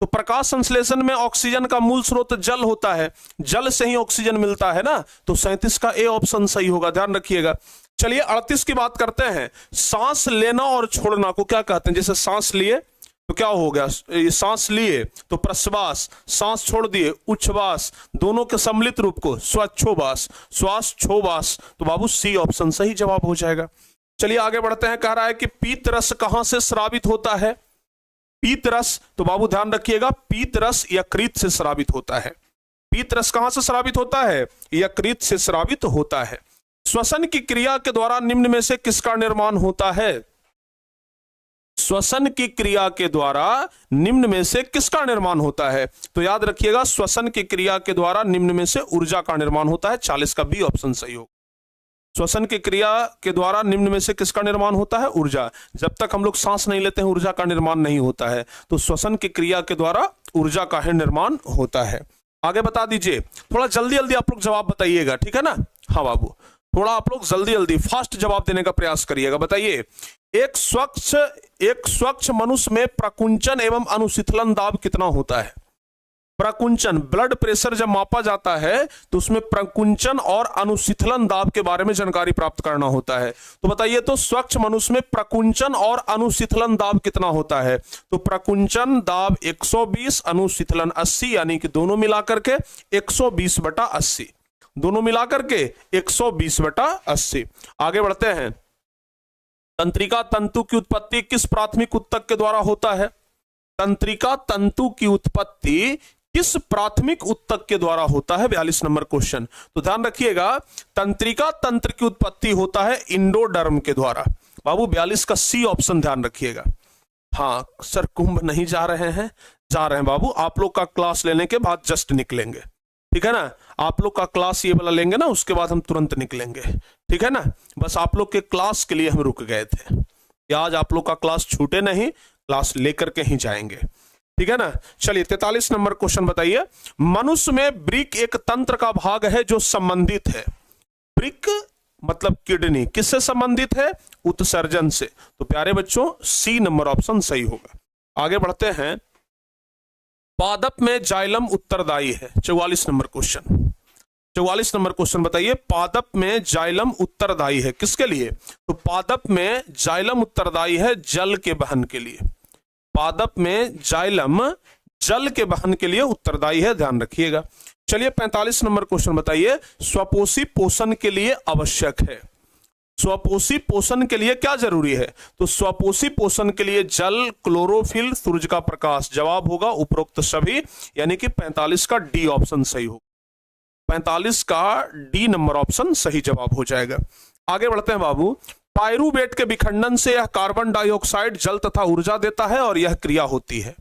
तो प्रकाश संश्लेषण में ऑक्सीजन का मूल स्रोत जल होता है, जल से ही ऑक्सीजन मिलता है ना, तो 37 का ए ऑप्शन सही होगा, ध्यान रखिएगा। चलिए 38 की बात करते हैं, सांस लेना और छोड़ना को क्या कहते हैं? जैसे सांस लिए तो क्या हो गया, सांस लिए तो प्रश्वास, सांस छोड़ दिए उच्छ्वास, दोनों के सम्मिलित रूप को स्वच्छोवास, श्वास छोवास, तो बाबू सी ऑप्शन सही जवाब हो जाएगा। चलिए आगे बढ़ते हैं, कह रहा है कि पीत रस कहां से स्रावित होता है? पीत रस, तो बाबू ध्यान रखिएगा पीत रस यकृत से स्रावित होता है। पीत रस कहां से स्रावित होता है? यकृत से स्रावित होता है। श्वसन की क्रिया के द्वारा निम्न में से किसका निर्माण होता है? श्वसन की क्रिया के द्वारा निम्न में से किसका निर्माण होता है? तो याद रखिएगा श्वसन की क्रिया के द्वारा निम्न में से ऊर्जा का निर्माण होता है, 40 का बी ऑप्शन सही होगा। श्वसन की क्रिया के द्वारा निम्न में से किसका निर्माण होता है? ऊर्जा। जब तक हम लोग सांस नहीं लेते हैं ऊर्जा का निर्माण नहीं होता है, तो श्वसन की क्रिया के द्वारा ऊर्जा का ही निर्माण होता है। आगे बता दीजिए, थोड़ा जल्दी जल्दी आप लोग जवाब बताइएगा, ठीक है ना। हाँ बाबू, थोड़ा आप लोग जल्दी जल्दी फास्ट जवाब देने का प्रयास करिएगा। बताइए, एक स्वच्छ मनुष्य में प्रकुंचन एवं अनुशीतलन दाब कितना होता है? प्रकुंचन, ब्लड प्रेशर जब मापा जाता है तो उसमें प्रकुंचन और अनुशीतलन दाब के बारे में जानकारी प्राप्त करना होता है। तो बताइए, तो स्वच्छ मनुष्य में प्रकुंचन और अनुशीतलन दाब कितना होता है? तो प्रकुंचन दाब 120, अनुशीतलन 80, यानी कि दोनों मिलाकर के 120/80, दोनों मिलाकर के 120/80। आगे बढ़ते हैं, तंत्रिका तंतु की उत्पत्ति किस प्राथमिक ऊतक के द्वारा होता है? तंत्रिका तंतु की उत्पत्ति किस प्राथमिक ऊतक के द्वारा होता है? 42 नंबर क्वेश्चन। तो ध्यान रखिएगा, तंत्रिका तंत्र की उत्पत्ति होता है इंडोडर्म के द्वारा। बाबू 42 का सी ऑप्शन ध्यान रखिएगा। हाँ सर, कुंभ नहीं जा रहे हैं? जा रहे हैं बाबू, आप लोग का क्लास लेने के बाद जस्ट निकलेंगे, ठीक है ना। आप लोग का क्लास ये वाला लेंगे ना, उसके बाद हम तुरंत निकलेंगे, ठीक है ना। बस आप लोग के क्लास के लिए हम रुक गए थे, आज आप लोग का क्लास छूटे नहीं, क्लास लेकर के ही जाएंगे, ठीक है ना। चलिए 43 नंबर क्वेश्चन बताइए, मनुष्य में ब्रिक एक तंत्र का भाग है जो संबंधित है। ब्रिक मतलब किडनी, किससे संबंधित है? उत्सर्जन से। तो प्यारे बच्चों सी नंबर ऑप्शन सही होगा। आगे बढ़ते हैं, पादप में जाइलम उत्तरदायी है, 44 नंबर क्वेश्चन। 44 नंबर क्वेश्चन बताइए, पादप में जाइलम उत्तरदायी है किसके लिए? तो पादप में जाइलम उत्तरदायी है जल के वहन के लिए। पादप में जाइलम जल के वहन के लिए उत्तरदायी है, ध्यान रखिएगा। चलिए 45 नंबर क्वेश्चन बताइए, स्वपोषी पोषण के लिए आवश्यक है। स्वपोषी पोषण के लिए क्या जरूरी है? तो स्वपोषी पोषण के लिए जल, क्लोरोफिल, सूरज का प्रकाश। जवाब होगा उपरोक्त सभी, यानी कि 45 का डी ऑप्शन सही होगा। 45 का डी नंबर ऑप्शन सही जवाब हो जाएगा। आगे बढ़ते हैं बाबू। पायरुवेट के विखंडन से यह कार्बन डाइऑक्साइड, जल तथा ऊर्जा देता है और यह क्रिया होती है।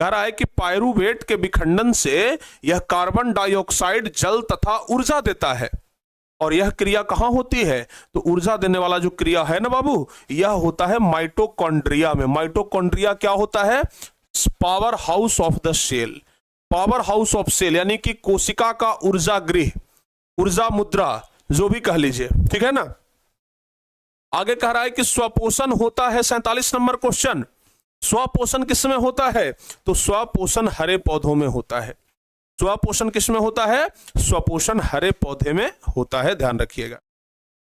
कह रहा है कि पायरुवेट के विखंडन से यह कार्बन डाइऑक्साइड, जल तथा ऊर्जा देता है और यह क्रिया कहां होती है? तो ऊर्जा देने वाला जो क्रिया है ना बाबू, यह होता है माइटोकॉन्ड्रिया में। माइटोकॉन्ड्रिया क्या होता है? Power house of the cell. Power house of cell यानी कि कोशिका का ऊर्जा गृह, ऊर्जा मुद्रा, जो भी कह लीजिए, ठीक है ना। आगे कह रहा है कि स्वपोषण होता है, 47 नंबर क्वेश्चन, स्वपोषण किसमें होता है? तो स्वपोषण हरे पौधों में होता है। स्वपोषण किसमें होता है? स्वपोषण हरे पौधे में होता है, ध्यान रखिएगा।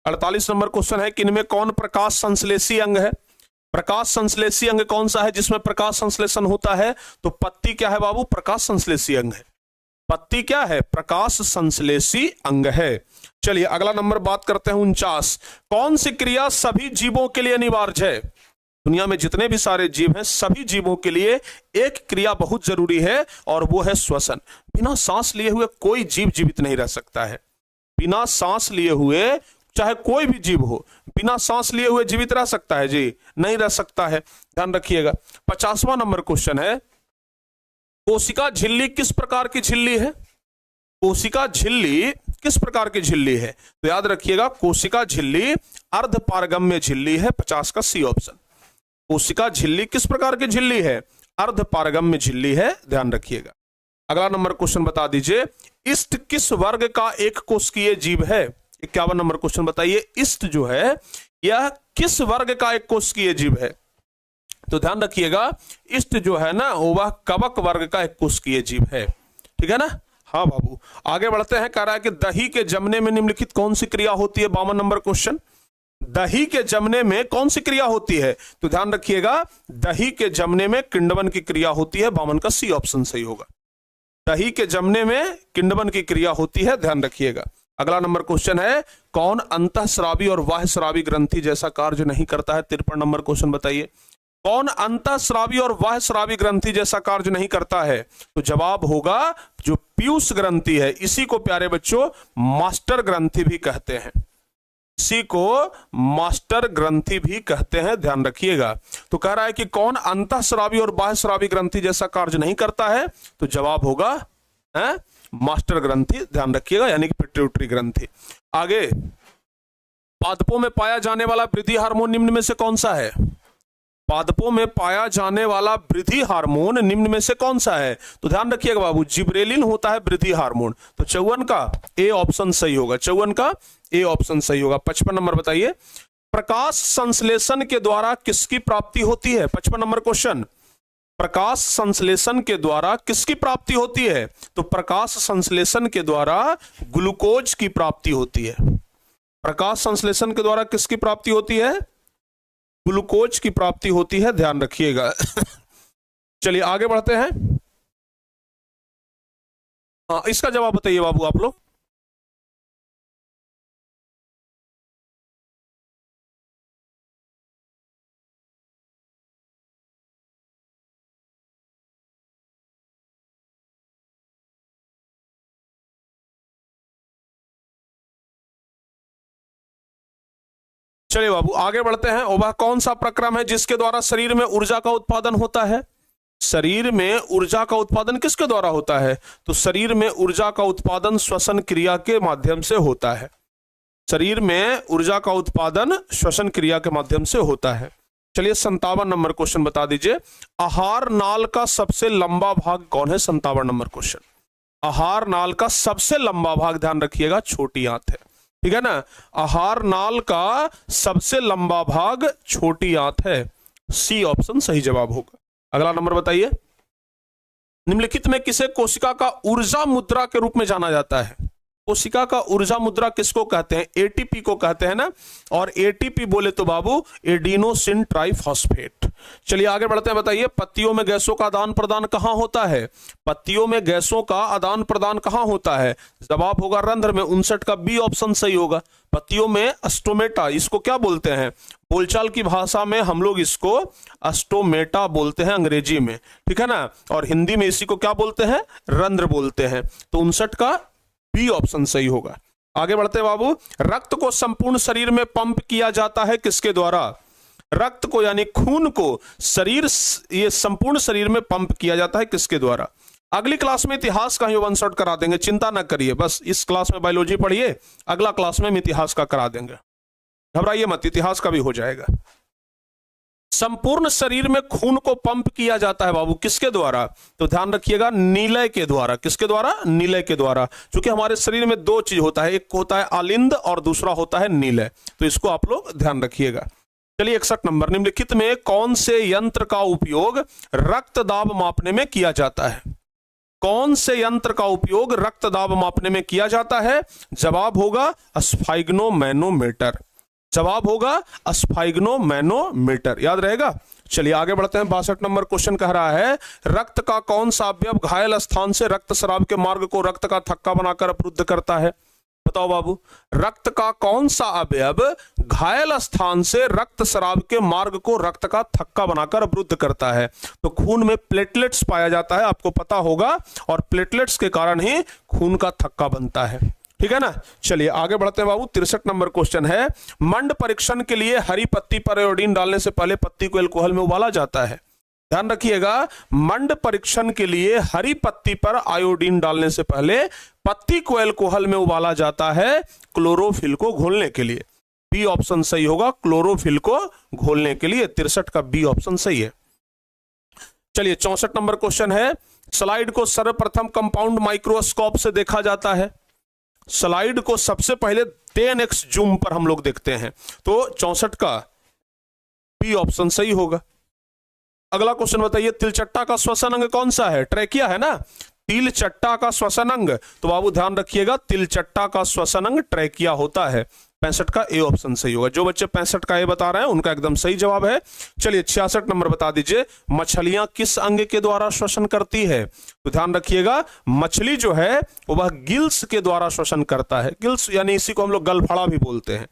48 नंबर क्वेश्चन है कि इनमें कौन प्रकाश संश्लेषी अंग है? प्रकाश संश्लेषी अंग कौन सा है जिसमें प्रकाश संश्लेषण होता है? तो पत्ती क्या है बाबू? प्रकाश संश्लेषी अंग है। पत्ती क्या है? प्रकाश संश्लेषी अंग है। चलिए अगला नंबर बात करते हैं 49। कौन सी क्रिया सभी जीवों के लिए अनिवार्य है? दुनिया में जितने भी सारे जीव हैं, सभी जीवों के लिए एक क्रिया बहुत जरूरी है और वो है श्वसन। बिना सांस लिए हुए कोई जीव जीवित नहीं रह सकता है। बिना सांस लिए हुए चाहे कोई भी जीव हो, बिना सांस लिए हुए जीवित रह सकता है? जी नहीं रह सकता है, ध्यान रखिएगा। 50वां नंबर क्वेश्चन है, कोशिका झिल्ली किस प्रकार की झिल्ली है? कोशिका झिल्ली किस प्रकार की झिल्ली है? तो याद रखिएगा, कोशिका झिल्ली अर्धपारगम्य झिल्ली है। 50 का सी ऑप्शन। कोशिका झिल्ली किस प्रकार की झिल्ली है? अर्धपारगम्य झिल्ली है, ध्यान रखिएगा। अगला नंबर क्वेश्चन बता दीजिए, इष्ट किस वर्ग का एक कोशिकीय जीव है? 51 नंबर क्वेश्चन बताइए, इष्ट जो है यह किस वर्ग का एक कोशिकीय जीव है? तो ध्यान रखिएगा, इष्ट जो है ना वह कवक वर्ग का एक कोशिकीय जीव है, ठीक है ना। हाँ बाबू, आगे बढ़ते हैं। कह रहा है कि दही के जमने में निम्नलिखित कौन सी क्रिया होती है? 52 नंबर क्वेश्चन, दही के जमने में कौन सी क्रिया होती है? तो ध्यान रखिएगा, दही के जमने में किण्वन की क्रिया होती है। 52 का सी ऑप्शन सही होगा। दही के जमने में किण्वन की क्रिया होती है, ध्यान रखिएगा। अगला नंबर क्वेश्चन है, कौन अंतःस्रावी और बाह्यस्रावी ग्रंथि जैसा कार्य नहीं करता है? 53 नंबर क्वेश्चन बताइए, कौन अंतःस्रावी और बाह्यस्रावी ग्रंथि जैसा कार्य नहीं करता है? तो जवाब होगा जो पीयूष ग्रंथि है। इसी को प्यारे बच्चों मास्टर ग्रंथि भी कहते हैं। इसी को मास्टर ग्रंथि भी कहते हैं, ध्यान रखिएगा। तो कह रहा है कि कौन अंतःस्रावी और बाह्यस्रावी ग्रंथि जैसा कार्य नहीं करता है? तो जवाब होगा मास्टर ग्रंथि, ध्यान रखिएगा, यानी कि पिट्यूटरी ग्रंथि। आगे, पादपों में पाया जाने वाला वृद्धि हार्मोन निम्न में से कौन सा है? पादपों में पाया जाने वाला वृद्धि हार्मोन निम्न में से कौन सा है? तो ध्यान रखिएगा बाबू, जिब्रेलिन होता है वृद्धि हार्मोन। तो 54 का ए ऑप्शन सही होगा। 54 का ए ऑप्शन सही होगा। 55 नंबर बताइए, प्रकाश संश्लेषण के द्वारा किसकी प्राप्ति होती है? 55 नंबर क्वेश्चन, प्रकाश संश्लेषण के द्वारा किसकी प्राप्ति होती है? तो प्रकाश संश्लेषण के द्वारा ग्लूकोज की प्राप्ति होती है। प्रकाश संश्लेषण के द्वारा किसकी प्राप्ति होती है? ग्लूकोज की प्राप्ति होती है, ध्यान रखिएगा। चलिए आगे बढ़ते हैं। हाँ, इसका जवाब बताइए बाबू आप लोग। चलिए बाबू आगे बढ़ते हैं। वह कौन सा प्रक्रम है जिसके द्वारा शरीर में ऊर्जा का उत्पादन होता है? शरीर में ऊर्जा का उत्पादन किसके द्वारा होता है? तो शरीर में ऊर्जा का उत्पादन श्वसन क्रिया के माध्यम से होता है। शरीर में ऊर्जा का उत्पादन श्वसन क्रिया के माध्यम से होता है। चलिए 57 नंबर क्वेश्चन बता दीजिए, आहार नाल का सबसे लंबा भाग कौन है? 57 नंबर क्वेश्चन, आहार नाल का सबसे लंबा भाग, ध्यान रखिएगा, छोटी आंत है, ठीक है ना। आहार नाल का सबसे लंबा भाग छोटी आंत है। सी ऑप्शन सही जवाब होगा। अगला नंबर बताइए, निम्नलिखित में किसे कोशिका का ऊर्जा मुद्रा के रूप में जाना जाता है? कोशिका का ऊर्जा मुद्रा किसको कहते हैं? एटीपी को कहते हैं ना, और एटीपी बोले तो बाबू एडिनोसिन ट्राइफॉस्फेट। चलिए आगे बढ़ते हैं, बताइए पत्तियों में गैसों का आदान प्रदान कहां होता है? पत्तियों में गैसों का आदान प्रदान कहां होता है? जवाब होगा रंध्र में। 59 का बी ऑप्शन सही होगा। पत्तियों में अस्टोमेटा, इसको क्या बोलते हैं? बोलचाल की भाषा में हम लोग इसको अस्टोमेटा बोलते हैं अंग्रेजी में, ठीक है ना, और हिंदी में इसी को क्या बोलते हैं? रंध्र बोलते हैं। तो 59 का बी ऑप्शन सही होगा। आगे बढ़ते हैं बाबू, रक्त को संपूर्ण शरीर में पंप किया जाता है किसके द्वारा? रक्त को यानी खून को ये संपूर्ण शरीर में पंप किया जाता है किसके द्वारा? अगली क्लास में इतिहास का ही वन शॉट करा देंगे, चिंता ना करिए, बस इस क्लास में बायोलॉजी पढ़िए, अगला क्लास में हम इतिहास का करा देंगे, घबराइए मत, इतिहास का भी हो जाएगा। संपूर्ण शरीर में खून को पंप किया जाता है बाबू किसके द्वारा? तो ध्यान रखिएगा नीलय के द्वारा। किसके द्वारा? नीलय के द्वारा। क्योंकि हमारे शरीर में दो चीज होता है, एक होता है आलिंद और दूसरा होता है नीलय, तो इसको आप लोग ध्यान रखिएगा। चलिए 61 नंबर, निम्नलिखित में कौन से यंत्र का उपयोग रक्त दाब मापने में किया जाता है? कौन से यंत्र का उपयोग रक्त दाब मापने में किया जाता है? जवाब होगा स्फाइग्नोमैनोमीटर। जवाब होगा स्फाइग्नोमैनोमीटर, याद रहेगा। चलिए आगे बढ़ते हैं, 62 नंबर क्वेश्चन कह रहा है रक्त का कौन सा अवयव घायल स्थान से रक्त स्राव के मार्ग को रक्त का थक्का बनाकर अवरुद्ध करता है? बताओ बाबू, रक्त का कौन सा अवयव घायल स्थान से रक्त स्राव के मार्ग को रक्त का थक्का बनाकर अवरुद्ध करता है? तो खून में प्लेटलेट्स पाया जाता है, आपको पता होगा, और प्लेटलेट्स के कारण ही खून का थक्का बनता है, ठीक है ना। चलिए आगे बढ़ते हैं बाबू, 63 नंबर क्वेश्चन है मंड परीक्षण के लिए हरी पत्ती पर आयोडीन डालने से पहले पत्ती को अल्कोहल में उबाला जाता है। ध्यान रखिएगा, मंड परीक्षण के लिए हरी पत्ती पर आयोडीन डालने से पहले पत्ती को अल्कोहल में उबाला जाता है क्लोरोफिल को घोलने के लिए। बी ऑप्शन सही होगा, क्लोरोफिल को घोलने के लिए। 63 का बी ऑप्शन सही है। चलिए 64 नंबर क्वेश्चन है स्लाइड को सर्वप्रथम कंपाउंड माइक्रोस्कोप से देखा जाता है। स्लाइड को सबसे पहले 10x जूम पर हम लोग देखते हैं, तो 64 का बी ऑप्शन सही होगा। अगला क्वेश्चन बताइए तिलचट्टा का श्वसन अंग कौन सा है? ट्रैकिया है ना, तिलचट्टा का श्वसन अंग, तो बाबू ध्यान रखिएगा तिलचट्टा का श्वसन अंग ट्रैकिया होता है। 65 का ए ऑप्शन सही होगा। जो बच्चे 65 का ए बता रहे हैं उनका एकदम सही जवाब है। चलिए 66 नंबर बता दीजिए मछलियां किस अंग के द्वारा श्वसन करती है? तो ध्यान रखिएगा मछली जो है वह गिल्स के द्वारा श्वसन करता है। गिल्स यानी इसी को हम लोग गलफड़ा भी बोलते हैं,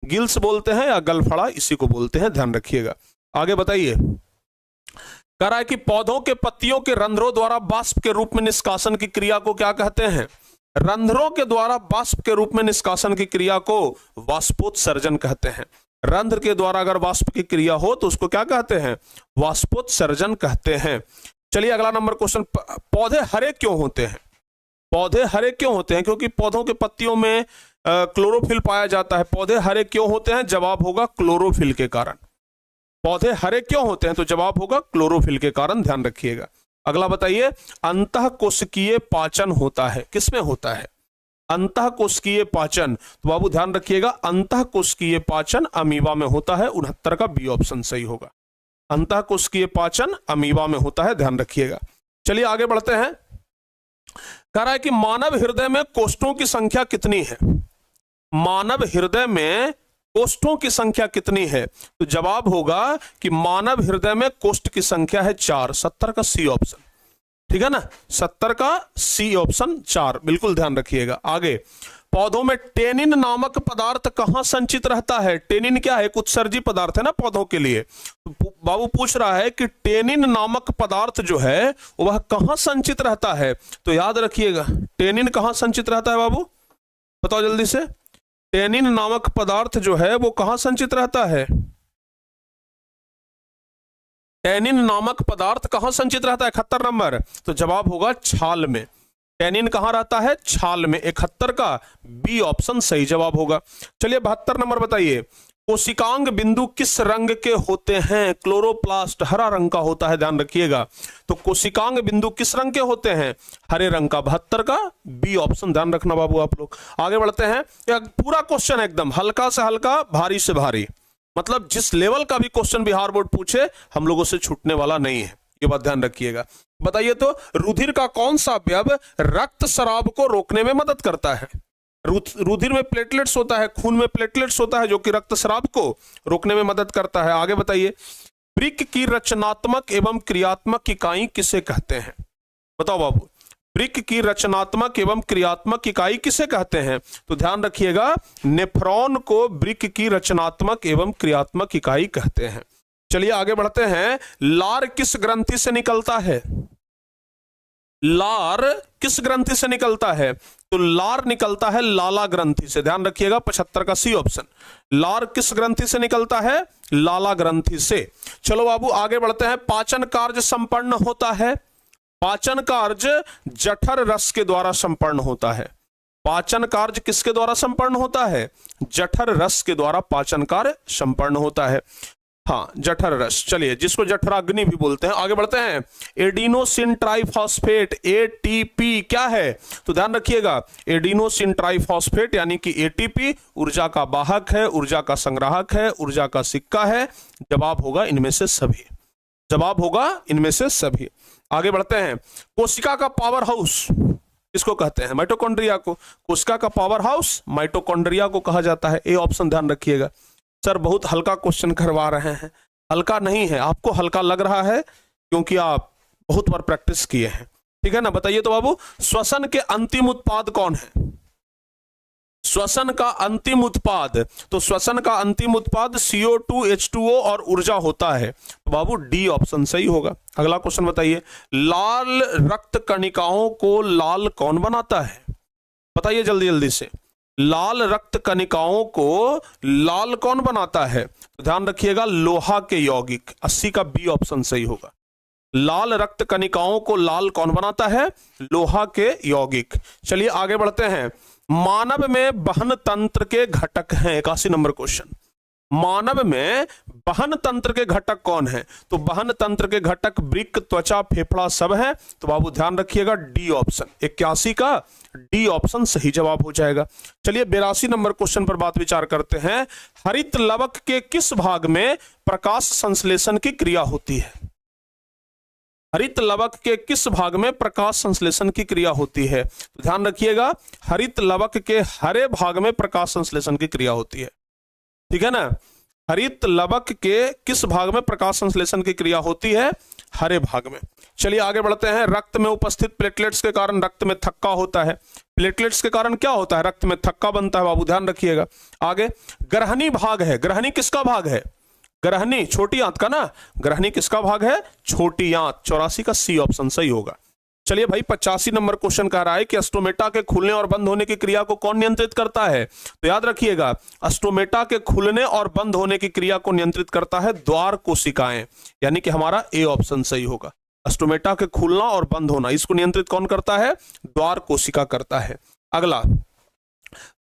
गिल्स बोलते हैं या गलफड़ा इसी को बोलते हैं, ध्यान रखिएगा। आगे बताइए, कह रहा है कि पौधों के पत्तियों के रंध्रों द्वारा वाष्प के रूप में निष्कासन की क्रिया को क्या कहते हैं? रंध्रों के द्वारा वाष्प के रूप में निष्कासन की क्रिया को वाष्पोत्सर्जन कहते हैं। रंध्र के द्वारा अगर वाष्प की क्रिया हो तो उसको क्या कहते हैं? वाष्पोत्सर्जन कहते हैं। चलिए अगला नंबर क्वेश्चन, पौधे हरे क्यों होते हैं? पौधे हरे क्यों होते हैं? क्योंकि पौधों के पत्तियों में क्लोरोफिल पाया जाता है। पौधे हरे क्यों होते हैं? जवाब होगा क्लोरोफिल के कारण। पौधे हरे क्यों होते हैं? तो जवाब होगा क्लोरोफिल के कारण, ध्यान रखिएगा। अगला बताइए अंतःकोशिकीय पाचन होता है, किसमें होता है? अंतःकोशिकीय पाचन, तो बाबू ध्यान रखिएगा अंतःकोशिकीय पाचन अमीबा में होता है। 69 का बी ऑप्शन सही होगा। अंतःकोशिकीय पाचन अमीबा में होता है, ध्यान रखिएगा। चलिए आगे बढ़ते हैं, कह रहा है कि मानव हृदय में कोष्ठों की संख्या कितनी है? मानव हृदय में कोष्ठों की संख्या कितनी है? तो जवाब होगा कि मानव हृदय में कोष्ठ की संख्या है 4। 70 का सी ऑप्शन, ठीक है ना, 70 का सी ऑप्शन 4, बिल्कुल ध्यान रखिएगा। आगे, पौधों में टेनिन नामक पदार्थ कहां संचित रहता है? टेनिन क्या है? उत्सर्जी पदार्थ है ना पौधों के लिए। तो बाबू पूछ रहा है कि टेनिन नामक पदार्थ जो है वह कहां संचित रहता है? तो याद रखिएगा टेनिन कहां संचित रहता है बाबू, बताओ जल्दी से। टेनिन नामक पदार्थ जो है वो कहां संचित रहता है? टेनिन नामक पदार्थ कहां संचित रहता है? 71 नंबर, तो जवाब होगा छाल में। टेनिन कहां रहता है? छाल में। 71 का बी ऑप्शन सही जवाब होगा। चलिए 72 नंबर बताइए कोशिकांग बिंदु किस रंग के होते हैं? क्लोरोप्लास्ट हरा रंग का होता है, ध्यान रखिएगा। तो कोशिकांग बिंदु किस रंग के होते हैं? हरे रंग का। 72 का बी ऑप्शन, ध्यान रखना बाबू आप लोग। आगे बढ़ते हैं, पूरा क्वेश्चन एकदम हल्का से हल्का भारी से भारी, मतलब जिस लेवल का भी क्वेश्चन बिहार बोर्ड पूछे हम लोगों से छूटने वाला नहीं है, ये बात ध्यान रखिएगा। बताइए तो रुधिर का कौन सा अवयव रक्त स्राव को रोकने में मदद करता है? रुधिर में प्लेटलेट्स होता है, खून में प्लेटलेट्स होता है जो कि रक्तस्राव को रोकने में मदद करता है। आगे बताइए, वृक्क की रचनात्मक एवं क्रियात्मक इकाई किसे कहते हैं? बताओ बाबू, वृक्क की रचनात्मक एवं क्रियात्मक इकाई किसे कहते हैं? तो ध्यान रखिएगा, नेफ्रॉन को वृक्क की रचनात्मक एवं क्रियात्मक इकाई कहते हैं। चलिए आगे बढ़ते हैं। लार किस ग्रंथि से निकलता है? लार किस ग्रंथि से निकलता है? तो लार निकलता है लाला ग्रंथि से। ध्यान रखिएगा, 75 का सी ऑप्शन। लार किस ग्रंथि से निकलता है? लाला ग्रंथि से। चलो बाबू आगे बढ़ते हैं। पाचन कार्य संपन्न होता है। पाचन कार्य जठर रस के द्वारा संपन्न होता है। पाचन कार्य किसके द्वारा संपन्न होता है? जठर रस के द्वारा पाचन कार्य संपन्न होता है। हाँ, जठर रस। चलिए, जिसको जठराग्नि भी बोलते हैं। आगे बढ़ते हैं। एडिनोसिन ट्राइफॉस्फेट एटीपी क्या है? तो ध्यान रखिएगा, एडिनोसिन ट्राइफॉस्फेट यानी कि एटीपी ऊर्जा का वाहक है, ऊर्जा का संग्राहक है, ऊर्जा का सिक्का है। जवाब होगा इनमें से सभी। जवाब होगा इनमें से सभी। आगे बढ़ते हैं। कोशिका का पावर हाउस किसको कहते हैं? माइटोकॉन्ड्रिया को। कोशिका का पावर हाउस माइटोकॉन्ड्रिया को कहा जाता है। ए ऑप्शन ध्यान रखिएगा। सर बहुत हल्का क्वेश्चन करवा रहे हैं। हल्का नहीं है, आपको हल्का लग रहा है क्योंकि आप बहुत बार प्रैक्टिस किए हैं, ठीक है ना। बताइए तो बाबू, श्वसन के अंतिम उत्पाद कौन है? श्वसन का अंतिम उत्पाद, तो श्वसन का अंतिम उत्पाद CO2 H2O और ऊर्जा होता है। तो बाबू डी ऑप्शन सही होगा। अगला क्वेश्चन बताइए, लाल रक्त कणिकाओं को लाल कौन बनाता है? बताइए जल्दी जल्दी से, लाल रक्त कणिकाओं को लाल कौन बनाता है? तो ध्यान रखिएगा, लोहा के यौगिक। 80 का बी ऑप्शन सही होगा। लाल रक्त कणिकाओं को लाल कौन बनाता है? लोहा के यौगिक। चलिए आगे बढ़ते हैं। मानव में वहन तंत्र के घटक हैं। 81 नंबर क्वेश्चन। मानव में वहन तंत्र के घटक कौन है? तो वहन तंत्र के घटक वृक्क, त्वचा, फेफड़ा सब है। तो बाबू ध्यान रखिएगा, डी ऑप्शन। 81 का डी ऑप्शन सही जवाब हो जाएगा। चलिए 82 नंबर क्वेश्चन पर बात विचार करते हैं। हरित लवक के किस भाग में प्रकाश संश्लेषण की क्रिया होती है? हरित लवक के किस भाग में प्रकाश संश्लेषण की क्रिया होती है? तो ध्यान रखिएगा, हरित लवक के हरे भाग में प्रकाश संश्लेषण की क्रिया होती है, ठीक है ना। हरित लवक के किस भाग में प्रकाश संश्लेषण की क्रिया होती है? हरे भाग में। चलिए आगे बढ़ते हैं। रक्त में उपस्थित प्लेटलेट्स के कारण रक्त में थक्का होता है। प्लेटलेट्स के कारण क्या होता है? रक्त में थक्का बनता है। बाबू ध्यान रखिएगा। आगे, ग्रहणी भाग है। ग्रहणी किसका भाग है? ग्रहणी छोटी आंत का ना। ग्रहणी किसका भाग है? छोटी आंत। 84 का सी ऑप्शन सही होगा। चलिए भाई 85 नंबर क्वेश्चन कह रहा है कि अस्टोमेटा के खुलने और बंद होने की क्रिया को कौन नियंत्रित करता है? तो याद रखिएगा, अस्टोमेटा के खुलने और बंद होने की क्रिया को नियंत्रित करता है द्वार कोशिकाएं, यानी कि हमारा ए ऑप्शन सही होगा। अस्टोमेटा के खुलना और बंद होना, इसको नियंत्रित कौन करता है? द्वार कोशिका करता है। अगला,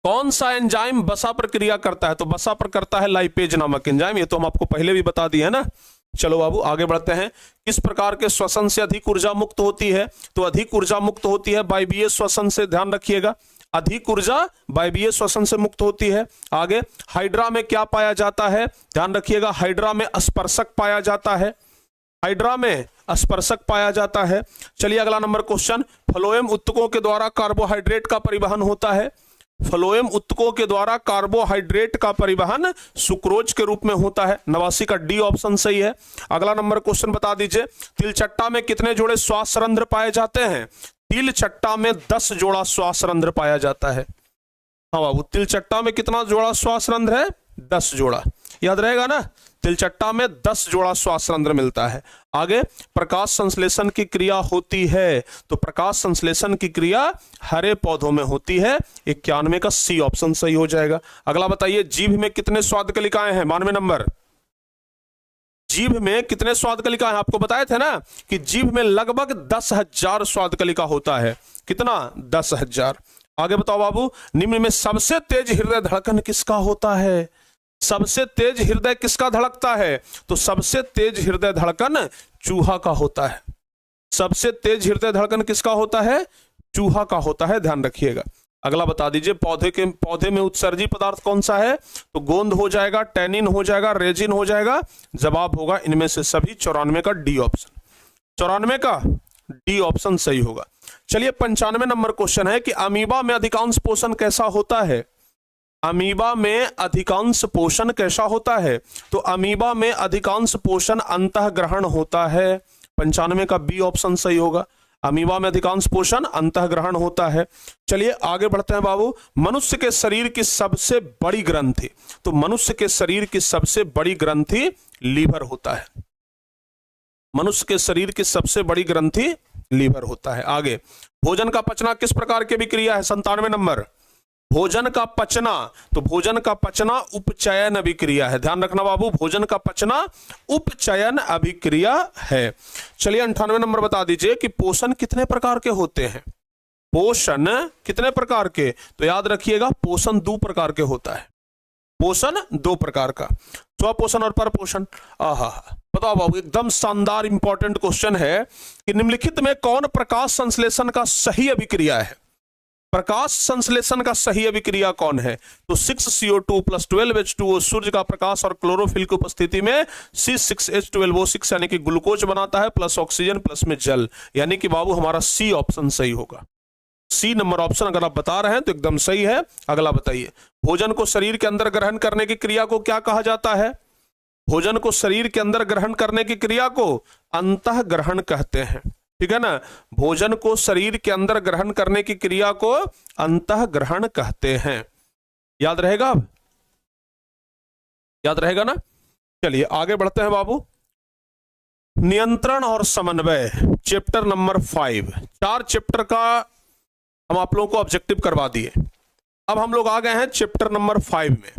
कौन सा एंजाइम वसा पर क्रिया करता है? तो वसा पर करता है लाइपेज नामक एंजाइम। ये तो हम आपको पहले भी बता दिए है ना। चलो बाबू आगे बढ़ते हैं। किस प्रकार के श्वसन से अधिक ऊर्जा मुक्त होती है? तो अधिक ऊर्जा मुक्त होती है वायवीय श्वसन से। ध्यान रखिएगा, अधिक ऊर्जा वायवीय श्वसन से मुक्त होती है। आगे, हाइड्रा में क्या पाया जाता है? ध्यान रखिएगा, हाइड्रा में स्पर्शक पाया जाता है। हाइड्रा में स्पर्शक पाया जाता है। चलिए अगला नंबर क्वेश्चन। फ्लोएम उत्तकों के द्वारा कार्बोहाइड्रेट का परिवहन होता है। फ्लोएम उत्तकों के द्वारा कार्बोहाइड्रेट का परिवहन सुक्रोज के रूप में होता है। 89 का डी ऑप्शन सही है। अगला नंबर क्वेश्चन बता दीजिए, तिलचट्टा में कितने जोड़े श्वास रंध्र पाए जाते हैं? तिलचट्टा में 10 जोड़ा श्वास रंध्र पाया जाता है। हाँ बाबू, तिलचट्टा में कितना जोड़ा श्वास रंध्र है? 10 जोड़ा। याद रहेगा ना, तिलचट्टा में 10 जोड़ा श्वास रंध्र मिलता है। आगे, प्रकाश संश्लेषण की क्रिया होती है। तो प्रकाश संश्लेषण की क्रिया हरे पौधों में होती है। 91 का सी ऑप्शन सही हो जाएगा। अगला बताइए, जीभ में कितने स्वाद कलिकाएं हैं? 92 नंबर। जीभ में कितने स्वाद कलिकाएं? आपको बताए थे ना कि जीभ में लगभग 10,000 स्वाद कलिका होता है। कितना? 10,000। आगे बताओ बाबू, निम्न में सबसे तेज हृदय धड़कन किसका होता है? सबसे तेज हृदय किसका धड़कता है? तो सबसे तेज हृदय धड़कन चूहा का होता है। सबसे तेज हृदय धड़कन किसका होता है? चूहा का होता है। ध्यान रखिएगा। अगला बता दीजिए, पौधे में उत्सर्जी पदार्थ कौन सा है? तो गोंद हो जाएगा, टैनिन हो जाएगा, रेजिन हो जाएगा। जवाब होगा इनमें से सभी। 94 का डी ऑप्शन। 94 का डी ऑप्शन सही होगा। चलिए 95 नंबर क्वेश्चन है कि अमीबा में अधिकांश पोषण कैसा होता है। अमीबा में अधिकांश पोषण कैसा होता है? तो अमीबा में अधिकांश पोषण अंतःग्रहण होता है। 95 का बी ऑप्शन सही होगा। अमीबा में अधिकांश पोषण अंतःग्रहण होता है। चलिए आगे बढ़ते हैं बाबू। मनुष्य के शरीर की सबसे बड़ी ग्रंथि, तो मनुष्य के शरीर की सबसे बड़ी ग्रंथि लीवर होता है। मनुष्य के शरीर की सबसे बड़ी ग्रंथि लीवर होता है। आगे, भोजन का पचना किस प्रकार की अभिक्रिया है? 97 नंबर। भोजन का पचना, तो भोजन का पचना उपचयन अभिक्रिया है। ध्यान रखना बाबू, भोजन का पचना उपचयन अभिक्रिया है। चलिए 98 नंबर बता दीजिए कि पोषण कितने प्रकार के होते हैं। पोषण कितने प्रकार के? तो याद रखिएगा पोषण 2 प्रकार के होता है। पोषण 2 प्रकार का, स्वपोषण और परपोषण। आहा, बताओ बाबू, एकदम शानदार इंपॉर्टेंट क्वेश्चन है कि निम्नलिखित में कौन प्रकाश संश्लेषण का सही अभिक्रिया है? प्रकाश संश्लेषण का सही अभिक्रिया कौन है? तो 6CO2 + 12H2O सूर्य का प्रकाश और क्लोरोफिल की उपस्थिति में C6H12O6 यानी कि ग्लूकोज बनाता है, प्लस ऑक्सीजन प्लस में जल, यानी कि बाबू हमारा सी ऑप्शन सही होगा। सी नंबर ऑप्शन अगर आप बता रहे हैं तो एकदम सही है। अगला बताइए, भोजन को शरीर के अंदर ग्रहण करने की क्रिया को क्या कहा जाता है? भोजन को शरीर के अंदर ग्रहण करने की क्रिया को अंतःग्रहण कहते हैं। ठीक है ना, भोजन को शरीर के अंदर ग्रहण करने की क्रिया को अंतःग्रहण कहते हैं। याद रहेगा? याद रहेगा ना? चलिए आगे बढ़ते हैं बाबू। नियंत्रण और समन्वय, चैप्टर नंबर 5। 4 चैप्टर का हम आप लोगों को ऑब्जेक्टिव करवा दिए। अब हम लोग आ गए हैं चैप्टर नंबर 5 में।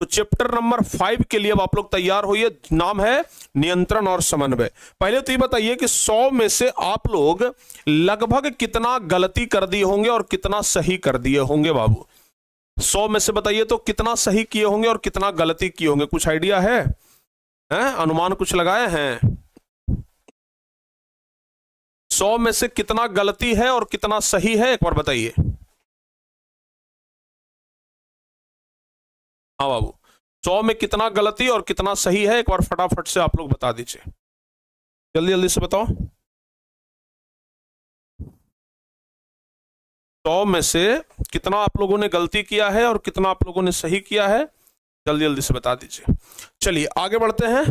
तो चैप्टर नंबर 5 के लिए अब आप लोग तैयार होइए। नाम है नियंत्रण और समन्वय। पहले तो ये बताइए कि 100 में से आप लोग लगभग कितना गलती कर दिए होंगे और कितना सही कर दिए होंगे बाबू? 100 में से बताइए तो कितना सही किए होंगे और कितना गलती किए होंगे? कुछ आइडिया है? अनुमान कुछ लगाए हैं? 100 में से कितना गलती है और कितना सही है, एक बार बताइए। हाँ बाबू, 100 में कितना गलती और कितना सही है, एक बार फटाफट से आप लोग बता दीजिए, जल्दी जल्दी से बताओ। 100 में से कितना आप लोगों ने गलती किया है और कितना आप लोगों ने सही किया है, जल्दी जल्दी से बता दीजिए। चलिए आगे बढ़ते हैं।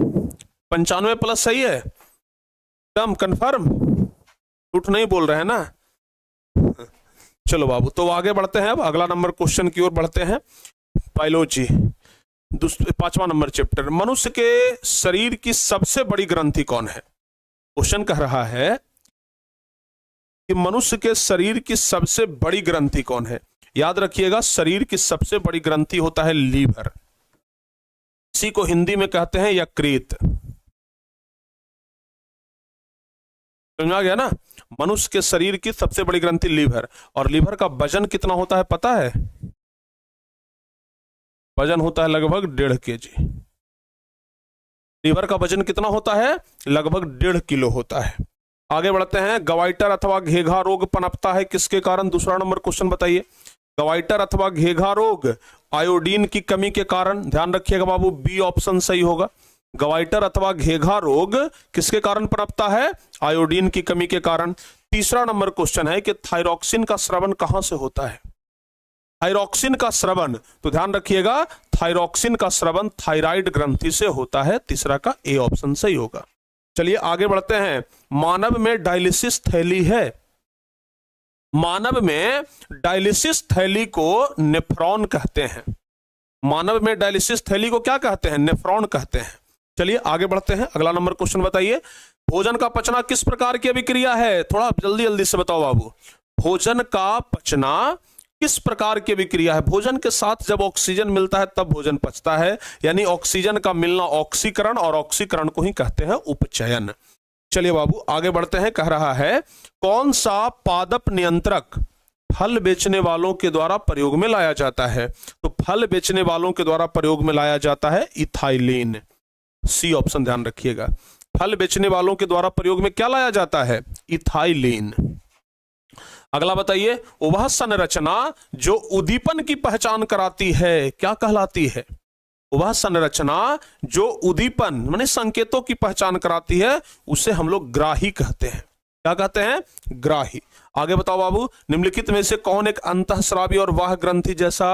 95 प्लस सही है, एकदम कंफर्म, झूठ नहीं बोल रहे हैं ना? चलो बाबू, तो आगे बढ़ते हैं। अब अगला नंबर क्वेश्चन की ओर बढ़ते हैं। बायोलॉजी 5वां नंबर चैप्टर। मनुष्य के शरीर की सबसे बड़ी ग्रंथि कौन है? क्वेश्चन कह रहा है कि मनुष्य के शरीर की सबसे बड़ी ग्रंथि कौन है? याद रखिएगा, शरीर की सबसे बड़ी ग्रंथि होता है लीवर। इसी को हिंदी में कहते हैं यकृत। समझ आ गया ना? मनुष्य के शरीर की सबसे बड़ी ग्रंथि लीवर। और लीवर का वजन कितना होता है पता है? वजन होता है लगभग 1.5 kg। लीवर का वजन कितना होता है? लगभग 1.5 किलो होता है। आगे बढ़ते हैं। गवाइटर अथवा घेघा रोग पनपता है किसके कारण? दूसरा नंबर क्वेश्चन बताइए। गवाइटर अथवा घेघा रोग आयोडीन की कमी के कारण। ध्यान रखिएगा बाबू, बी ऑप्शन सही होगा। गवाइटर अथवा घेघा रोग किसके कारण पनपता है? आयोडीन की कमी के कारण। तीसरा नंबर क्वेश्चन है कि थायरॉक्सिन का स्रवण कहां से होता है? थायरॉक्सिन का स्रवण, तो ध्यान रखिएगा, थायरॉक्सिन का स्रवण थायराइड ग्रंथि से होता है। तीसरा का ए ऑप्शन सही होगा। चलिए आगे बढ़ते हैं। मानव में डायलिसिस थैली है। मानव में डायलिसिस थैली को नेफ्रॉन कहते हैं। मानव में डायलिसिस थैली को क्या कहते हैं? नेफ्रॉन कहते हैं। चलिए आगे बढ़ते हैं। अगला नंबर क्वेश्चन बताइए। भोजन का पचना किस प्रकार की अभिक्रिया है? थोड़ा जल्दी जल्दी से बताओ बाबू। भोजन का पचना किस प्रकार की अभिक्रिया है? भोजन के साथ जब ऑक्सीजन मिलता है तब भोजन पचता है, यानी ऑक्सीजन का मिलना ऑक्सीकरण, और ऑक्सीकरण को ही कहते हैं उपचयन। चलिए बाबू आगे बढ़ते हैं। कह रहा है कौन सा पादप नियंत्रक फल बेचने वालों के द्वारा प्रयोग में लाया जाता है? तो फल बेचने वालों के द्वारा प्रयोग में लाया जाता है इथाइलिन। सी ऑप्शन ध्यान रखिएगा। फल बेचने वालों के द्वारा प्रयोग में क्या लाया जाता है? इथाइलिन। अगला बताइए। वह संरचना जो उद्दीपन की पहचान कराती है क्या कहलाती है? वह संरचना जो उद्दीपन माने संकेतों की पहचान कराती है उसे हम लोग ग्राही कहते हैं। क्या कहते हैं? ग्राही। आगे बताओ बाबू, निम्नलिखित में से कौन एक अंतःस्रावी और बाह्य ग्रंथि जैसा,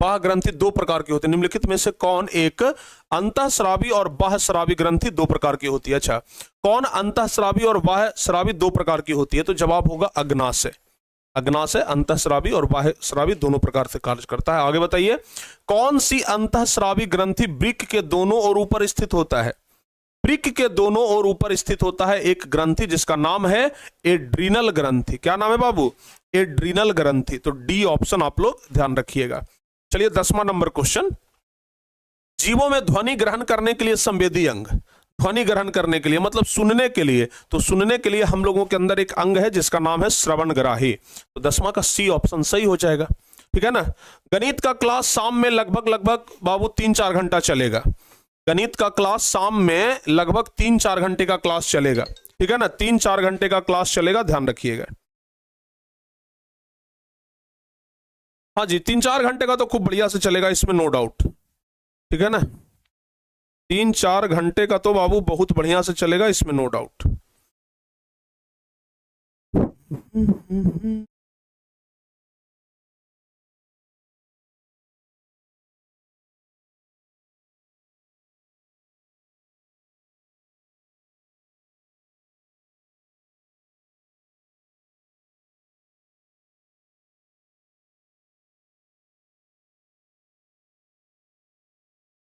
बाह्य ग्रंथि दो प्रकार की होती है, निम्नलिखित में से कौन एक अंतःस्रावी और बाह्य स्रावी ग्रंथि दो प्रकार की होती है? अच्छा, कौन अंतःस्रावी और बाह्य स्रावी दो प्रकार की होती है? तो जवाब होगा अग्नाशय। अग्नाशय अंतःस्रावी और बाह्य स्रावी दोनों प्रकार से कार्य करता है। आगे बताइए, कौन सी अंतःस्रावी ग्रंथि वृक्क के दोनों ओर ऊपर स्थित होता है? वृक्क के दोनों ओर ऊपर स्थित होता है एक ग्रंथि जिसका नाम है एड्रीनल ग्रंथि। क्या नाम है बाबू? एड्रीनल ग्रंथि। तो डी ऑप्शन आप लोग ध्यान रखिएगा। चलिए 10वां नंबर क्वेश्चन, जीवों में ध्वनि ग्रहण करने के लिए संवेदी अंग, ध्वनि ग्रहण करने के लिए मतलब सुनने के लिए, तो सुनने के लिए हम लोगों के अंदर एक अंग है जिसका नाम है श्रवणग्राही। तो 10वां का सी ऑप्शन सही हो जाएगा, ठीक है ना। गणित का क्लास शाम में लगभग बाबू 3-4 घंटा चलेगा। गणित का क्लास शाम में लगभग 3-4 घंटे का क्लास चलेगा, ठीक है ना, 3-4 घंटे का क्लास चलेगा, ध्यान रखिएगा। हाँ जी, 3-4 घंटे का तो खूब बढ़िया से चलेगा, इसमें नो डाउट, ठीक है ना। 3-4 घंटे का तो बाबू बहुत बढ़िया से चलेगा, इसमें नो डाउट।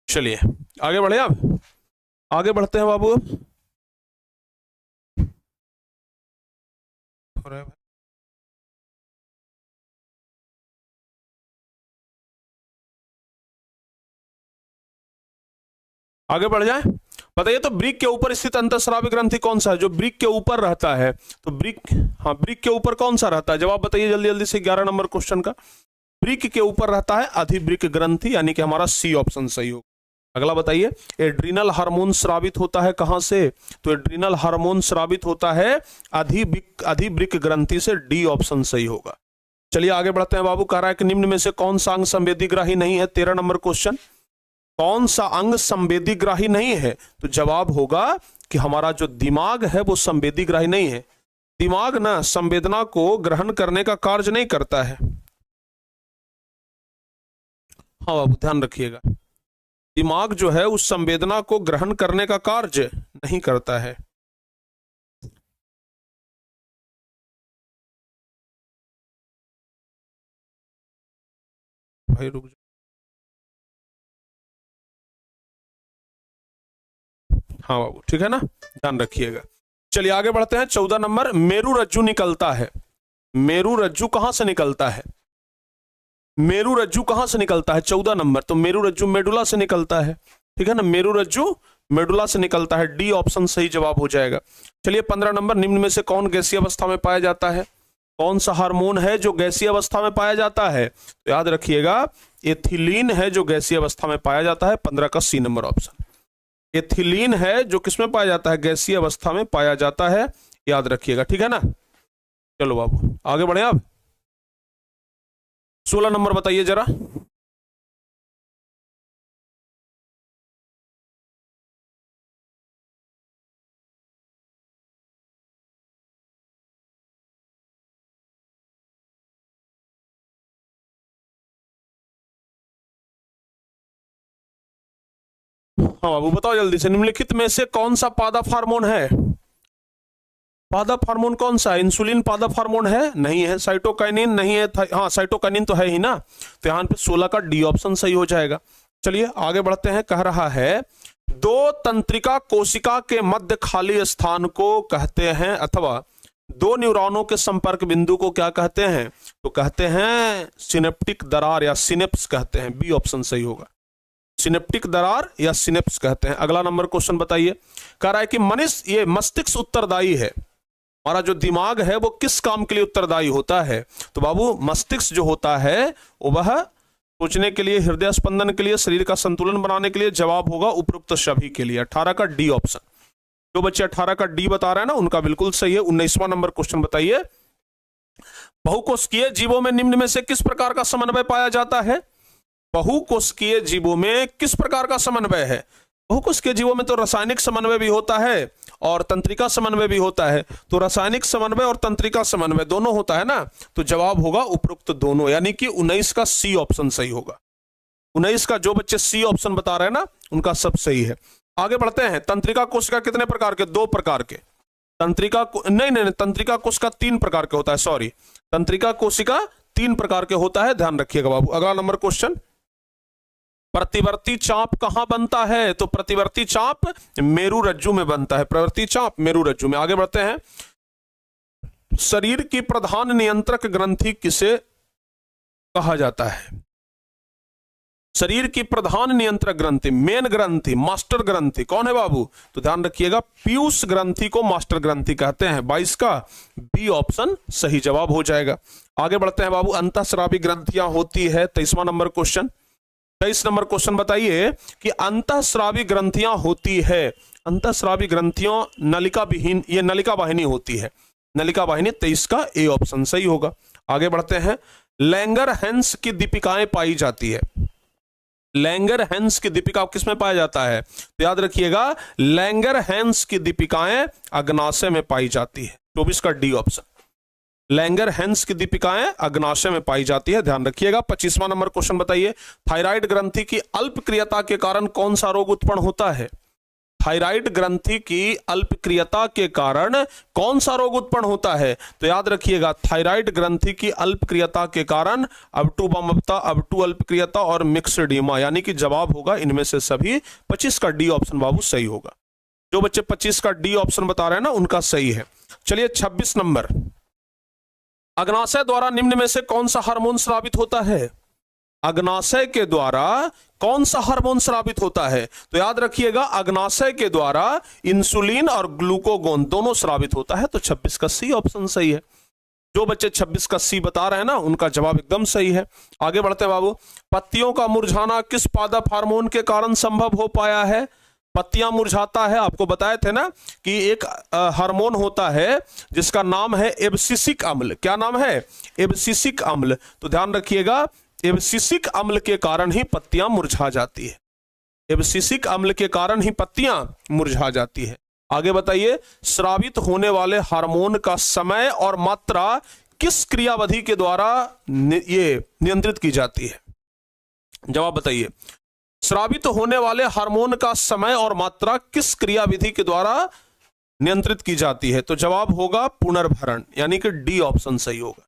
चलिए आगे बढ़े, अब आगे बढ़ते हैं बाबू। आगे बढ़ जाए, बताइए तो ब्रिक के ऊपर स्थित अंतःस्रावी ग्रंथि कौन सा है जो ब्रिक के ऊपर रहता है? तो ब्रिक, हाँ ब्रिक के ऊपर कौन सा रहता है? जवाब बताइए जल्दी जल्दी से 11 नंबर क्वेश्चन का। ब्रिक के ऊपर रहता है अधिब्रिक ग्रंथि, यानी कि हमारा सी ऑप्शन सही होगा। अगला बताइए, एड्रीनल हार्मोन स्रावित होता है कहां से? तो एड्रीनल हार्मोन स्रावित होता है अधिब्रिक ग्रंथि से, डी ऑप्शन सही होगा। चलिए आगे बढ़ते हैं बाबू। कह रहा है कि निम्न में से कौन सा अंग संवेदीग्राही नहीं है? 13 नंबर क्वेश्चन, कौन सा अंग संवेदीग्राही नहीं है? तो जवाब होगा कि हमारा जो दिमाग है वो संवेदीग्राही नहीं है। दिमाग ना संवेदना को ग्रहण करने का कार्य नहीं करता है। हाँ बाबू ध्यान रखिएगा, दिमाग जो है उस संवेदना को ग्रहण करने का कार्य नहीं करता है। भाई रुक जाओ, हाँ बाबू ठीक है ना, ध्यान रखिएगा। चलिए आगे बढ़ते हैं। 14 नंबर, मेरु रज्जु निकलता है। मेरु रज्जु कहां से निकलता है? मेरु रज्जु कहां से निकलता है? 14 नंबर, तो मेरु रज्जु मेडुला से निकलता है, ठीक है ना, मेरु रज्जु मेडुला से निकलता है, डी ऑप्शन सही जवाब हो जाएगा। चलिए 15 नंबर, निम्न में से कौन गैसीय अवस्था में पाया जाता है? कौन सा हार्मोन है जो गैसीय अवस्था में पाया जाता है? तो याद रखिएगा एथिलीन है जो गैसीय अवस्था में पाया जाता है, 15 का सी नंबर ऑप्शन। एथिलीन है जो किसमें पाया जाता है? गैसीय अवस्था में पाया जाता है, याद रखिएगा, ठीक है ना। चलो बाबू आगे बढ़े। अब 16 नंबर बताइए जरा। हाँ बाबू बताओ जल्दी से, निम्नलिखित में से कौन सा पादप हार्मोन है? पादप हार्मोन कौन सा है? इंसुलिन पादप हार्मोन है? नहीं है। साइटोकाइनिन नहीं है? हाँ साइटोकाइनिन तो है ही ना, तो यहाँ पे 16 का डी ऑप्शन सही हो जाएगा। चलिए आगे बढ़ते हैं। कह रहा है दो तंत्रिका कोशिका के मध्य खाली स्थान को कहते हैं, अथवा दो न्यूरॉनों के संपर्क बिंदु को क्या कहते हैं? तो कहते हैं सिनेप्टिक दरार या सिनेप्स कहते हैं, बी ऑप्शन सही होगा। सिनेप्टिक दरार या सिनेप्स कहते हैं। अगला नंबर क्वेश्चन बताइए। कह रहा है कि मनुष्य, ये मस्तिष्क उत्तरदायी है, हमारा जो दिमाग है वो किस काम के लिए उत्तरदायी होता है? तो बाबू मस्तिष्क जो होता है वह सोचने के लिए, हृदय स्पंदन के लिए, शरीर का संतुलन बनाने के लिए, जवाब होगा उपरोक्त सभी के लिए, 18 का डी ऑप्शन। जो बच्चे 18 का डी बता रहे हैं ना उनका बिल्कुल सही है। 19वां नंबर क्वेश्चन बताइए। बहुकोशिकीय जीवों में निम्न में से किस प्रकार का समन्वय पाया जाता है? बहुकोशिकीय जीवों में किस प्रकार का समन्वय है? बहुकोशिकीय जीवों में तो रासायनिक समन्वय भी होता है और तंत्रिका समन्वय भी होता है, तो रासायनिक समन्वय और तंत्रिका समन्वय दोनों होता है ना, तो जवाब होगा उपरोक्त दोनों, यानी कि 19 का सी ऑप्शन सही होगा। 19 का जो बच्चे सी ऑप्शन बता रहे हैं ना, उनका सब सही है। आगे बढ़ते हैं। तंत्रिका कोशिका कितने प्रकार के? 2 प्रकार के। तंत्रिका नहीं, तंत्रिका कोशिका 3 प्रकार के होता है, सॉरी, तंत्रिका कोशिका 3 प्रकार के होता है, ध्यान रखिएगा बाबू। अगला नंबर क्वेश्चन, प्रतिवर्ती चाप कहां बनता है? तो प्रतिवर्ती चाप मेरु रज्जु में बनता है, प्रतिवर्ती चाप मेरु रज्जु में। आगे बढ़ते हैं। शरीर की प्रधान नियंत्रक ग्रंथि किसे कहा जाता है? शरीर की प्रधान नियंत्रक ग्रंथि, मेन ग्रंथि, मास्टर ग्रंथि कौन है बाबू? तो ध्यान रखिएगा, पीयूष ग्रंथि को मास्टर ग्रंथि कहते हैं। 22 का बी ऑप्शन सही जवाब हो जाएगा। आगे बढ़ते हैं बाबू। अंतःस्रावी ग्रंथियां होती है, 23वां नंबर क्वेश्चन। 23 नंबर क्वेश्चन बताइए कि अंतःस्रावी ग्रंथियां होती है, अंतःस्रावी ग्रंथियों नलिका विहीन, ये नलिका वाहिनी होती है, नलिका वाहिनी। 23 का ए ऑप्शन सही होगा। आगे बढ़ते हैं। लैंगर-हैंस की दीपिकाएं पाई जाती है, लैंगर-हैंस की दीपिका किसमें पाया जाता है? तो याद रखिएगा, लैंगर-हैंस की दीपिकाएं अग्नाशय में पाई जाती है। 24 का डी ऑप्शन, लैंगर-हैंस की दीपिकाएं अग्नाशय में पाई जाती है, ध्यान रखिएगा। 25वां नंबर क्वेश्चन बताइए, थायराइड ग्रंथि की अल्पक्रियता के कारण कौन सा रोग उत्पन्न होता है? थायराइड ग्रंथि की अल्पक्रियता के कारण कौन सा रोग उत्पन्न होता है? तो याद रखिएगा, थायराइड ग्रंथि की अल्पक्रियता के कारण अबटूबमता, अबटू अल्पक्रियता और मिक्सडीमा, यानी कि जवाब होगा इनमें से सभी। 25 का डी ऑप्शन बाबू सही होगा। जो बच्चे 25 का डी ऑप्शन बता रहे हैं ना, उनका सही है। चलिए 26 नंबर, अग्नाशय द्वारा निम्न में से कौन सा हार्मोन स्रावित होता है? अग्नाशय के द्वारा कौन सा हार्मोन स्रावित होता है? तो याद रखिएगा, अग्नाशय के द्वारा इंसुलिन और ग्लूकोगोन दोनों स्रावित होता है, तो 26 का सी ऑप्शन सही है। जो बच्चे 26 का सी बता रहे हैं ना, उनका जवाब एकदम सही है। आगे बढ़ते हैं बाबू। पत्तियों का मुरझाना किस पादप हार्मोन के कारण संभव हो पाया है? पत्तियां मुरझाता है, आपको बताए थे ना कि एक हार्मोन होता है जिसका नाम है एब्सिसिक अम्ल। क्या नाम है? एब्सिसिक अम्ल। तो ध्यान रखिएगा, एब्सिसिक अम्ल के कारण ही पत्तियां मुरझा जाती है, एब्सिसिक अम्ल के कारण ही पत्तियां मुरझा जाती है। आगे बताइए, स्रावित होने वाले हार्मोन का समय और मात्रा किस क्रियाविधि के द्वारा ये नियंत्रित की जाती है? जवाब बताइए, स्रावित होने वाले हार्मोन का समय और मात्रा किस क्रियाविधि के द्वारा नियंत्रित की जाती है? तो जवाब होगा पुनर्भरण, यानी कि डी ऑप्शन सही होगा।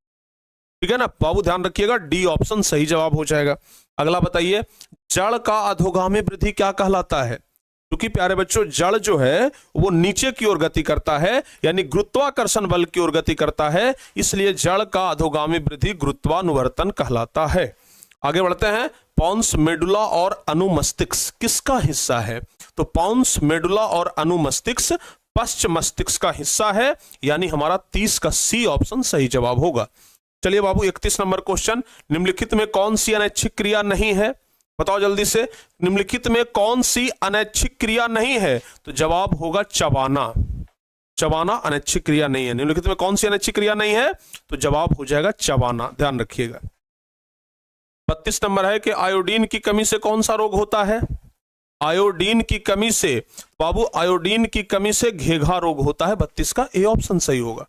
ठीक है ना बाबू, ध्यान रखिएगा, डी ऑप्शन सही जवाब हो जाएगा। अगला बताइए, जड़ का अधोगामी वृद्धि क्या कहलाता है? क्योंकि प्यारे बच्चों, जड़ जो है वो नीचे की ओर गति करता है, यानी गुरुत्वाकर्षण बल की ओर गति करता है, इसलिए जड़ का अधोगामी वृद्धि गुरुत्वानुवर्तन कहलाता है। आगे बढ़ते हैं। पॉन्स मेडुला और अनुमस्तिष्क किसका हिस्सा है? तो पॉन्स मेडुला और अनुमस्तिष्क पश्च मस्तिष्क का हिस्सा है, यानी हमारा 30 का सी ऑप्शन सही जवाब होगा। चलिए बाबू 31 नंबर क्वेश्चन, निम्नलिखित में कौन सी अनैच्छिक क्रिया नहीं है? बताओ जल्दी से, निम्नलिखित में कौन सी अनैच्छिक क्रिया नहीं है? तो जवाब होगा चबाना। चबाना अनैच्छिक क्रिया नहीं है। निम्नलिखित में कौन सी अनैच्छिक क्रिया नहीं है? तो जवाब हो जाएगा चबाना, ध्यान रखिएगा। 32 नंबर है कि आयोडीन की कमी से कौन सा रोग होता है? आयोडीन की कमी से बाबू, आयोडीन की कमी से घेघा रोग होता है। 32 का ए ऑप्शन सही होगा।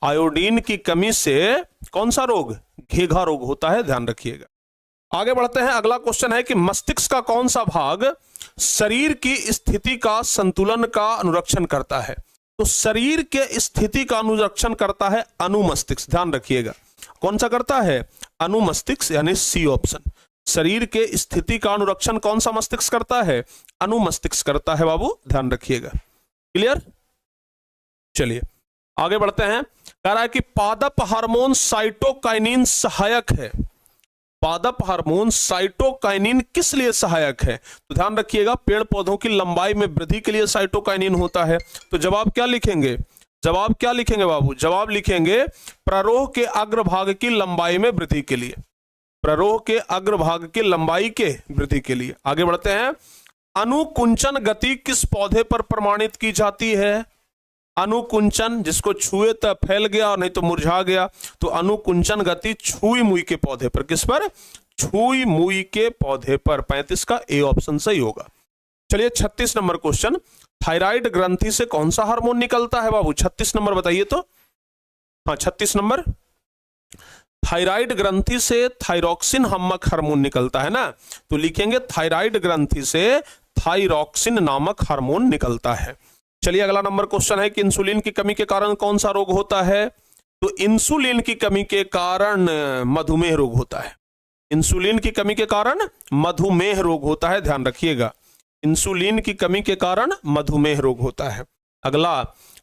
आयोडीन की कमी से कौन सा रोग? घेघा रोग होता है, ध्यान रखिएगा। आगे बढ़ते हैं। अगला क्वेश्चन है कि मस्तिष्क का कौन सा भाग शरीर की स्थिति का संतुलन का अनुरक्षण करता है? तो शरीर के स्थिति का अनुरक्षण करता है अनुमस्तिष्क, ध्यान रखिएगा। कौन सा करता है? अनुमस्तिष्क, यानी सी ऑप्शन। शरीर के स्थिति का अनुरक्षण कौन सा मस्तिष्क करता है? अनुमस्तिष्क करता है बाबू, ध्यान रखिएगा। क्लियर? चलिए आगे बढ़ते हैं। कह रहा है कि पादप हार्मोन साइटोकाइनिन सहायक है। पादप हार्मोन साइटोकाइनिन किस लिए सहायक है? तो ध्यान रखिएगा, पेड़ पौधों की लंबाई में वृद्धि के लिए साइटोकाइनिन होता है। तो जवाब क्या लिखेंगे? जवाब क्या लिखेंगे बाबू? जवाब लिखेंगे प्ररोह के अग्रभाग की लंबाई में वृद्धि के लिए, प्ररोह के अग्रभाग की लंबाई के वृद्धि के लिए। आगे बढ़ते हैं। अनुकुंचन गति किस पौधे पर प्रमाणित की जाती है? अनुकुंचन, जिसको छुए तो फैल गया और नहीं तो मुरझा गया, तो अनुकुंचन गति छुई मुई के पौधे पर। किस पर? छुई मुई के पौधे पर। 35 का ए ऑप्शन सही होगा। चलिए 36 नंबर क्वेश्चन, थायराइड ग्रंथि से कौन सा हार्मोन निकलता है बाबू? 36 नंबर बताइए तो। हाँ 36 नंबर, थायराइड ग्रंथि से थायरॉक्सिन नामक हार्मोन निकलता है ना, तो लिखेंगे थायराइड ग्रंथि से थायरॉक्सिन नामक हार्मोन निकलता है। चलिए अगला नंबर क्वेश्चन है कि इंसुलिन की कमी के कारण कौन सा रोग होता है? तो इंसुलिन की कमी के कारण मधुमेह रोग होता है। इंसुलिन की कमी के कारण मधुमेह रोग होता है, ध्यान रखिएगा, इंसुलिन की कमी के कारण मधुमेह रोग होता है। अगला,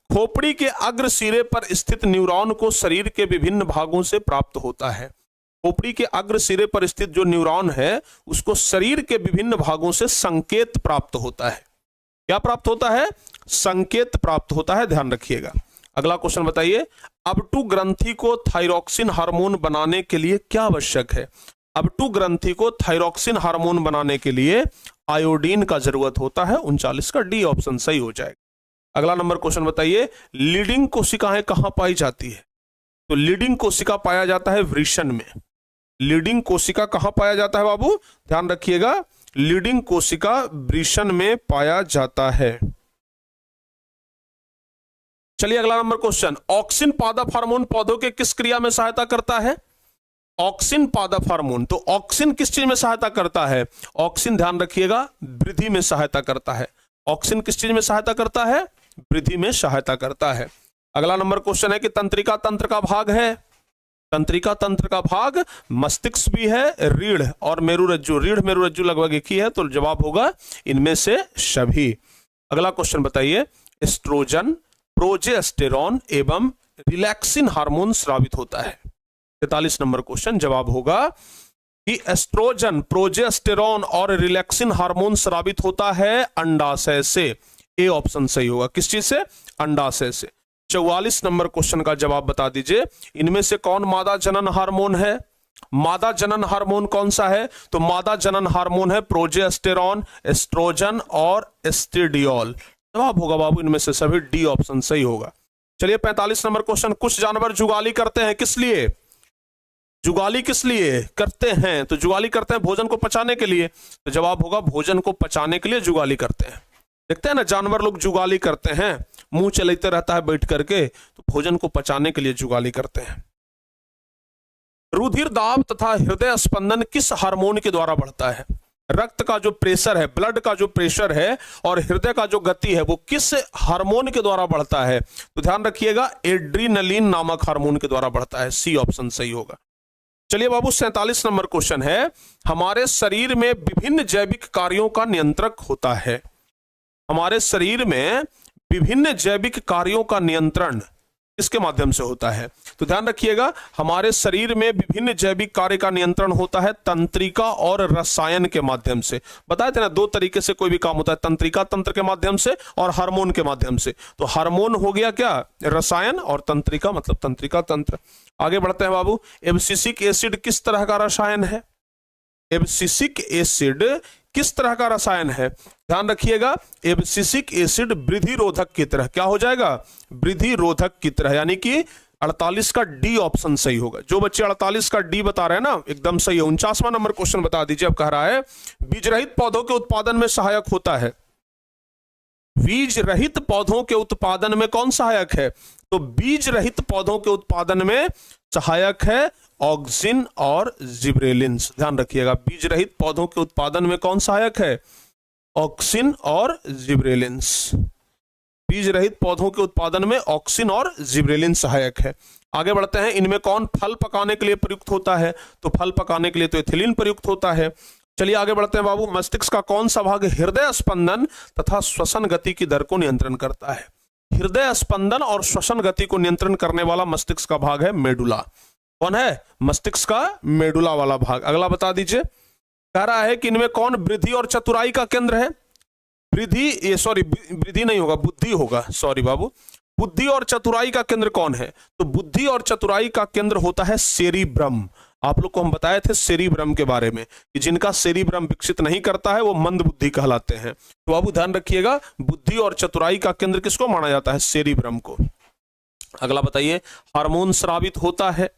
खोपड़ी के अग्र सिरे पर स्थित न्यूरॉन को शरीर के विभिन्न भागों से प्राप्त होता है। खोपड़ी के अग्र सिरे पर स्थित जो न्यूरॉन है उसको शरीर के विभिन्न भागों से संकेत प्राप्त होता है। क्या प्राप्त होता है? संकेत प्राप्त होता है, ध्यान रखिएगा। अगला क्वेश्चन बताइए, अब2 ग्रंथि को थायरॉक्सिन हार्मोन बनाने के लिए क्या आवश्यक है? अब2 ग्रंथि को थायरॉक्सिन हार्मोन बनाने के लिए आयोडीन का जरूरत होता है। 39 का डी ऑप्शन सही हो जाएगा। अगला नंबर क्वेश्चन बताइए, लीडिंग कोशिकाएं कहां पाई जाती है? तो लीडिंग कोशिका पाया जाता है वृषण में। लीडिंग कोशिका कहां पाया जाता है बाबू? ध्यान रखिएगा, लीडिंग कोशिका वृषण में पाया जाता है। चलिए अगला नंबर क्वेश्चन, ऑक्सिन पादप हार्मोन पौधों के किस क्रिया में सहायता करता है? ऑक्सिन पादप हार्मोन, तो ऑक्सिन किस चीज में सहायता करता है? ऑक्सिन ध्यान रखिएगा वृद्धि में सहायता करता है। ऑक्सिन किस चीज में सहायता करता है? वृद्धि में सहायता करता है। अगला नंबर क्वेश्चन है कि तंत्रिका तंत्र का भाग है, तंत्रिका तंत्र का भाग मस्तिष्क भी है, रीढ़ और मेरुरज्जु, रीढ़ मेरुरज्जु लगभग एक ही है, तो जवाब होगा इनमें से सभी। अगला क्वेश्चन बताइए, एस्ट्रोजन, प्रोजेस्टेरॉन एवं रिलैक्सिन हार्मोन स्रावित होता है। 43 नंबर क्वेश्चन, जवाब होगा कि एस्ट्रोजन, प्रोजेस्टेरॉन और रिलैक्सिन हार्मोन स्रावित होता है अंडाशय से। ए ऑप्शन सही होगा। किस चीज से? अंडाशय से। 44 नंबर क्वेश्चन का जवाब बता दीजिए, इनमें से कौन मादा जनन हार्मोन है? मादा जनन हार्मोन कौन सा है? तो मादा जनन हार्मोन है प्रोजेस्टेरॉन, एस्ट्रोजन और एस्ट्रेडियोल। जवाब होगा बाबू इनमें से सभी, डी ऑप्शन सही होगा। चलिए 45 नंबर क्वेश्चन, कुछ जानवर जुगाली करते हैं, किस लिए? जुगाली किस लिए करते हैं? तो जुगाली करते हैं भोजन को पचाने के लिए, तो जवाब होगा भोजन को पचाने के लिए जुगाली करते हैं। देखते हैं ना जानवर लोग जुगाली करते हैं, मुंह चलाते रहता है बैठ करके, तो भोजन को पचाने के लिए जुगाली करते हैं। रुधिर दाब तथा हृदय स्पंदन किस हार्मोन के द्वारा बढ़ता है? रक्त का जो प्रेशर है, ब्लड का जो प्रेशर है और हृदय का जो गति है वो किस हार्मोन के द्वारा बढ़ता है? तो ध्यान रखिएगा एड्रीनलिन नामक हार्मोन के द्वारा बढ़ता है। सी ऑप्शन सही होगा। चलिए बाबू 47 नंबर क्वेश्चन है, हमारे शरीर में विभिन्न जैविक कार्यों का नियंत्रक होता है। हमारे शरीर में विभिन्न जैविक कार्यों का नियंत्रण किसके माध्यम से होता है? तो ध्यान रखिएगा हमारे शरीर में विभिन्न जैविक कार्य का नियंत्रण होता है तंत्रिका और रसायन के माध्यम से। बताए थे ना, दो तरीके से कोई भी काम होता है, तंत्रिका तंत्र के माध्यम से और हार्मोन के माध्यम से। तो हार्मोन हो गया क्या? रसायन, और तंत्रिका मतलब तंत्रिका तंत्र। आगे बढ़ते हैं बाबू, एब्सिसिक एसिड किस तरह का रसायन है? एब्सिसिक एसिड किस तरह का रसायन है? ध्यान रखिएगा एब्सिसिक एसिड वृद्धि रोधक की तरह, क्या हो जाएगा? वृद्धि रोधक की तरह, यानी कि 48 का डी ऑप्शन सही होगा। जो बच्चे 48 का डी बता रहे हैं ना एकदम सही है। 49वां नंबर क्वेश्चन बता दीजिए। अब कह रहा है बीज रहित पौधों के उत्पादन में सहायक होता है। बीज रहित पौधों के उत्पादन में कौन सहायक है? तो बीज रहित पौधों के उत्पादन में सहायक है ऑक्सिन और जिब्रेलिन्स। ध्यान रखिएगा बीज रहित पौधों के उत्पादन में कौन सहायक है? ऑक्सिन और जिब्रेलिन्स। बीज रहित पौधों के उत्पादन में ऑक्सिन और जिब्रेलिन सहायक है। आगे बढ़ते हैं, इनमें कौन फल पकाने के लिए प्रयुक्त होता है? तो फल पकाने के लिए तो एथिलीन प्रयुक्त होता है। चलिए आगे बढ़ते हैं बाबू, मस्तिष्क का कौन सा भाग हृदय स्पंदन तथा श्वसन गति की दर को नियंत्रण करता है? हृदय स्पंदन और श्वसन गति को नियंत्रण करने वाला मस्तिष्क का भाग है मेडुला। कौन है? मस्तिष्क का मेडुला वाला भाग। अगला बता दीजिए, कह रहा है कि इनमें कौन वृद्धि और चतुराई का केंद्र है? वृद्धि नहीं होगा, बुद्धि होगा, सॉरी बाबू। बुद्धि और चतुराई का केंद्र कौन है? तो बुद्धि और चतुराई का केंद्र होता है सेरिब्रम। आप लोग को हम बताए थे सेरिब्रम के बारे में कि जिनका सेरिब्रम विकसित नहीं करता है वो मंद बुद्धि कहलाते हैं। तो बाबू ध्यान रखिएगा बुद्धि और चतुराई का केंद्र किसको माना जाता है? सेरिब्रम को। अगला बताइए, हार्मोन स्रावित होता है।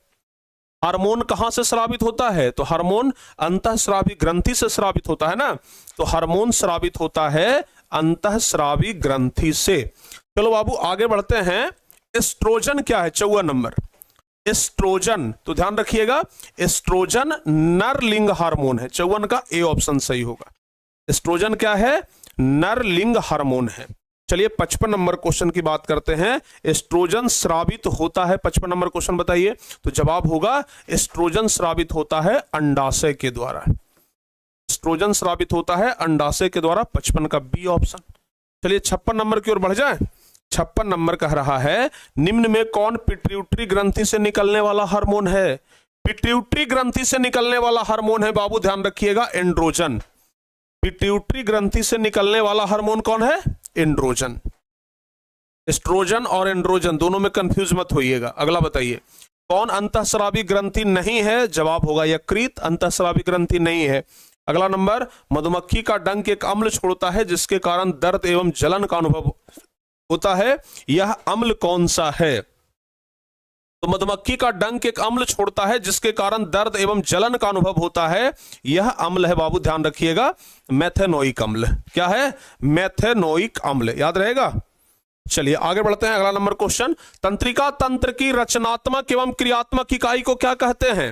हार्मोन कहां से स्रावित होता है? तो हार्मोन अंतःस्रावी ग्रंथि से स्रावित होता है ना, तो हार्मोन स्रावित होता है अंतःस्रावी ग्रंथि से। चलो बाबू आगे बढ़ते हैं। एस्ट्रोजन क्या है? 54 नंबर एस्ट्रोजन, तो ध्यान रखिएगा एस्ट्रोजन नरलिंग हार्मोन है। 54 का ए ऑप्शन सही होगा। एस्ट्रोजन क्या है? नरलिंग हार्मोन है। चलिए 55 नंबर क्वेश्चन की बात करते हैं। एस्ट्रोजन स्रावित होता है, 55 नंबर क्वेश्चन बताइए। तो जवाब होगा एस्ट्रोजन स्रावित होता है अंडाशय के द्वारा। एस्ट्रोजन स्रावित होता है अंडाशय के द्वारा, 55 का बी ऑप्शन। चलिए 56 नंबर की ओर बढ़ जाए। 56 नंबर कह रहा है निम्न में कौन पिट्यूटरी ग्रंथि से निकलने वाला हार्मोन है? पिट्यूटरी ग्रंथि से निकलने वाला हार्मोन है बाबू, ध्यान रखिएगा एंड्रोजन। पिट्यूटरी ग्रंथि से निकलने वाला हार्मोन कौन है? एंड्रोजन। एस्ट्रोजन और एंड्रोजन दोनों में कंफ्यूज मत होइएगा। अगला बताइए कौन अंतःस्रावी ग्रंथि नहीं है? जवाब होगा यकृत अंतःस्रावी ग्रंथि नहीं है। अगला नंबर, मधुमक्खी का डंक एक अम्ल छोड़ता है जिसके कारण दर्द एवं जलन का अनुभव होता है, यह अम्ल कौन सा है? तो मधुमक्खी का डंक एक अम्ल छोड़ता है जिसके कारण दर्द एवं जलन का अनुभव होता है, यह अम्ल है बाबू, ध्यान रखिएगा मेथेनोइक अम्ल। क्या है? मेथेनोइक अम्ल, याद रहेगा। चलिए आगे बढ़ते हैं। अगला नंबर क्वेश्चन, तंत्रिका तंत्र की रचनात्मक एवं क्रियात्मक इकाई को क्या कहते हैं?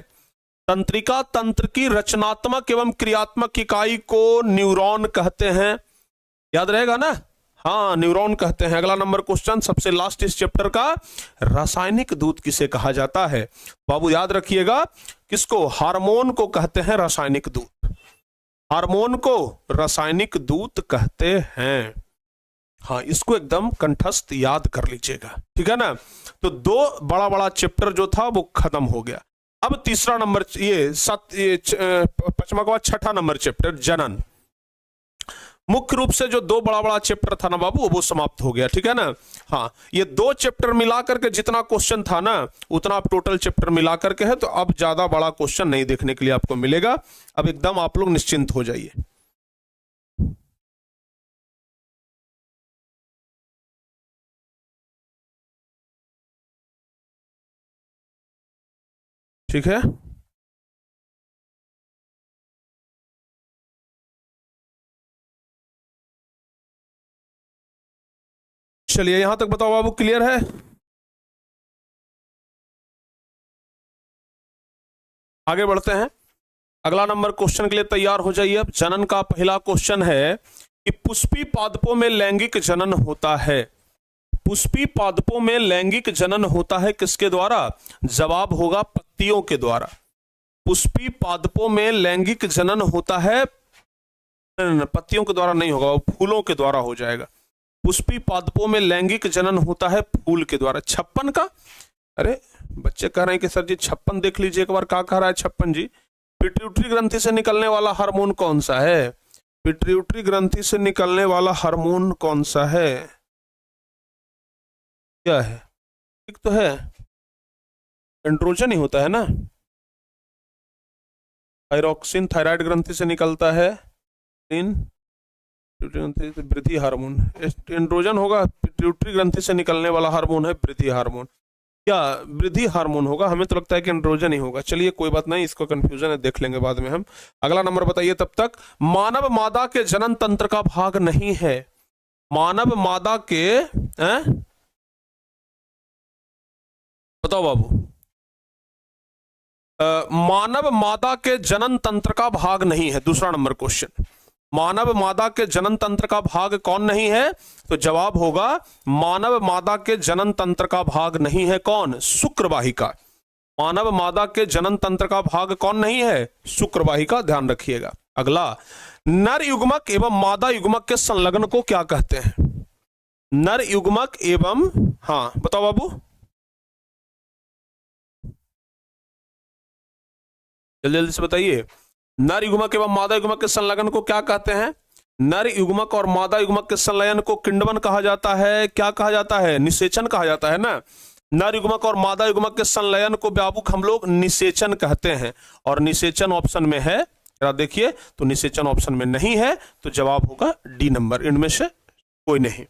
तंत्रिका तंत्र की रचनात्मक एवं क्रियात्मक इकाई को न्यूरॉन कहते हैं, याद रहेगा ना। हाँ न्यूरॉन कहते हैं। अगला नंबर क्वेश्चन, सबसे लास्ट इस चैप्टर का, रासायनिक दूत किसे कहा जाता है? बाबू याद रखिएगा किसको? हार्मोन को कहते हैं रासायनिक दूत। हार्मोन को रासायनिक दूत कहते हैं। हाँ इसको एकदम कंठस्थ याद कर लीजिएगा, ठीक है ना। तो दो बड़ा बड़ा चैप्टर जो था वो खत्म हो गया। अब तीसरा नंबर, ये 55वां का 6ठा नंबर चैप्टर जनन। मुख्य रूप से जो दो बड़ा बड़ा चैप्टर था ना बाबू वो समाप्त हो गया, ठीक है ना। हाँ ये दो चैप्टर मिलाकर के जितना क्वेश्चन था ना उतना आप टोटल चैप्टर मिलाकर के है, तो अब ज्यादा बड़ा क्वेश्चन नहीं देखने के लिए आपको मिलेगा। अब एकदम आप लोग निश्चिंत हो जाइए। ठीक है, चलिए यहां तक बताओ बाबू, क्लियर है? आगे बढ़ते हैं। अगला नंबर क्वेश्चन के लिए तैयार हो जाइए। अब जनन का पहला क्वेश्चन है कि पुष्पी पादपों में लैंगिक जनन होता है। पुष्पी पादपों में लैंगिक जनन होता है किसके द्वारा? जवाब होगा पत्तियों के द्वारा। पुष्पी पादपों में लैंगिक जनन होता है, पत्तियों के द्वारा नहीं होगा, फूलों के द्वारा हो जाएगा। पुष्पी पादपों में लैंगिक जनन होता है फूल के द्वारा। 56 का, अरे बच्चे कह रहे हैं कि सर जी 56 देख लीजिए एक बार, क्या कह रहा है 56 जी? पिट्यूटरी ग्रंथि से निकलने वाला हार्मोन कौन सा है? पिट्यूटरी ग्रंथि से निकलने वाला हार्मोन कौन सा है? क्या है? ठीक तो है, एंड्रोजन ही होता है ना। थायरॉक्सिन थायराइड ग्रंथि से निकलता है, वृद्धि हार्मोन एंड्रोजन होगा। पिट्यूटरी ग्रंथि से निकलने वाला हार्मोन है वृद्धि हार्मोन। क्या वृद्धि हार्मोन होगा? हमें तो लगता है कि एंड्रोजन ही होगा। चलिए कोई बात नहीं, इसको कंफ्यूजन है, देख लेंगे बाद में हम। अगला नंबर बताइए तब तक। मानव मादा के जनन तंत्र का भाग नहीं है। मानव मादा के बताओ बाबू, मानव मादा के जनन तंत्र का भाग नहीं है। दूसरा नंबर क्वेश्चन, मानव मादा के जनन तंत्र का भाग कौन नहीं है? तो जवाब होगा मानव मादा के जनन तंत्र का भाग नहीं है कौन? शुक्रवाहिका। मानव मादा के जनन तंत्र का भाग कौन नहीं है? शुक्रवाहिका, ध्यान रखिएगा। अगला, नर युग्मक एवं मादा युग्मक के संलग्न को क्या कहते हैं? नर युग्मक एवं, हाँ बताओ बाबू, जल्दी जल्दी से बताइए। नर युग्मक एवं मादा युग्मक के संलग्न को क्या कहते हैं? नर युग्मक और मादा युग्मक के संलयन को किंडवन कहा जाता है। क्या कहा जाता है? निषेचन कहा जाता है ना। नर युग्मक और मादा युग्मक के संलयन को बाबू हम लोग निषेचन कहते हैं, और निषेचन ऑप्शन में है। देखिए तो निषेचन ऑप्शन में नहीं है, तो जवाब होगा डी नंबर, इनमें से कोई नहीं।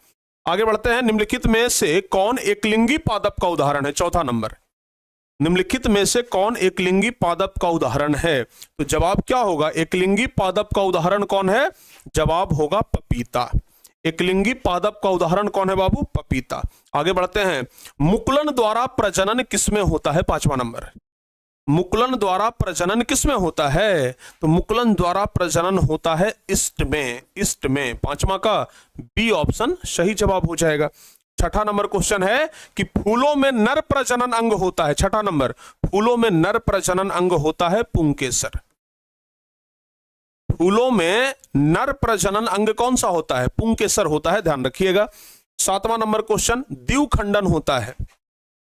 आगे बढ़ते हैं। निम्नलिखित में से कौन एकलिंगी पादप का उदाहरण है? चौथा नंबर, निम्नलिखित में से कौन एकलिंगी पादप का उदाहरण है? तो जवाब क्या होगा? एकलिंगी पादप का उदाहरण कौन है? जवाब होगा पपीता। एकलिंगी पादप का उदाहरण कौन है बाबू? पपीता। आगे बढ़ते हैं। मुकुलन द्वारा प्रजनन किसमें होता है? 5वां नंबर। मुकुलन द्वारा प्रजनन किसमें होता है? तो मुकुलन द्वारा प्रजनन होता है इष्ट में। इष्ट में 5वां का बी ऑप्शन सही जवाब हो जाएगा। 6ठा नंबर क्वेश्चन है कि फूलों में नर प्रजनन अंग होता है। 6ठा नंबर, फूलों में नर प्रजनन अंग होता है पुंकेसर। फूलों में नर प्रजनन अंग कौन सा होता है? पुंकेसर होता है, ध्यान रखिएगा। 7वां नंबर क्वेश्चन, द्विखंडन होता है।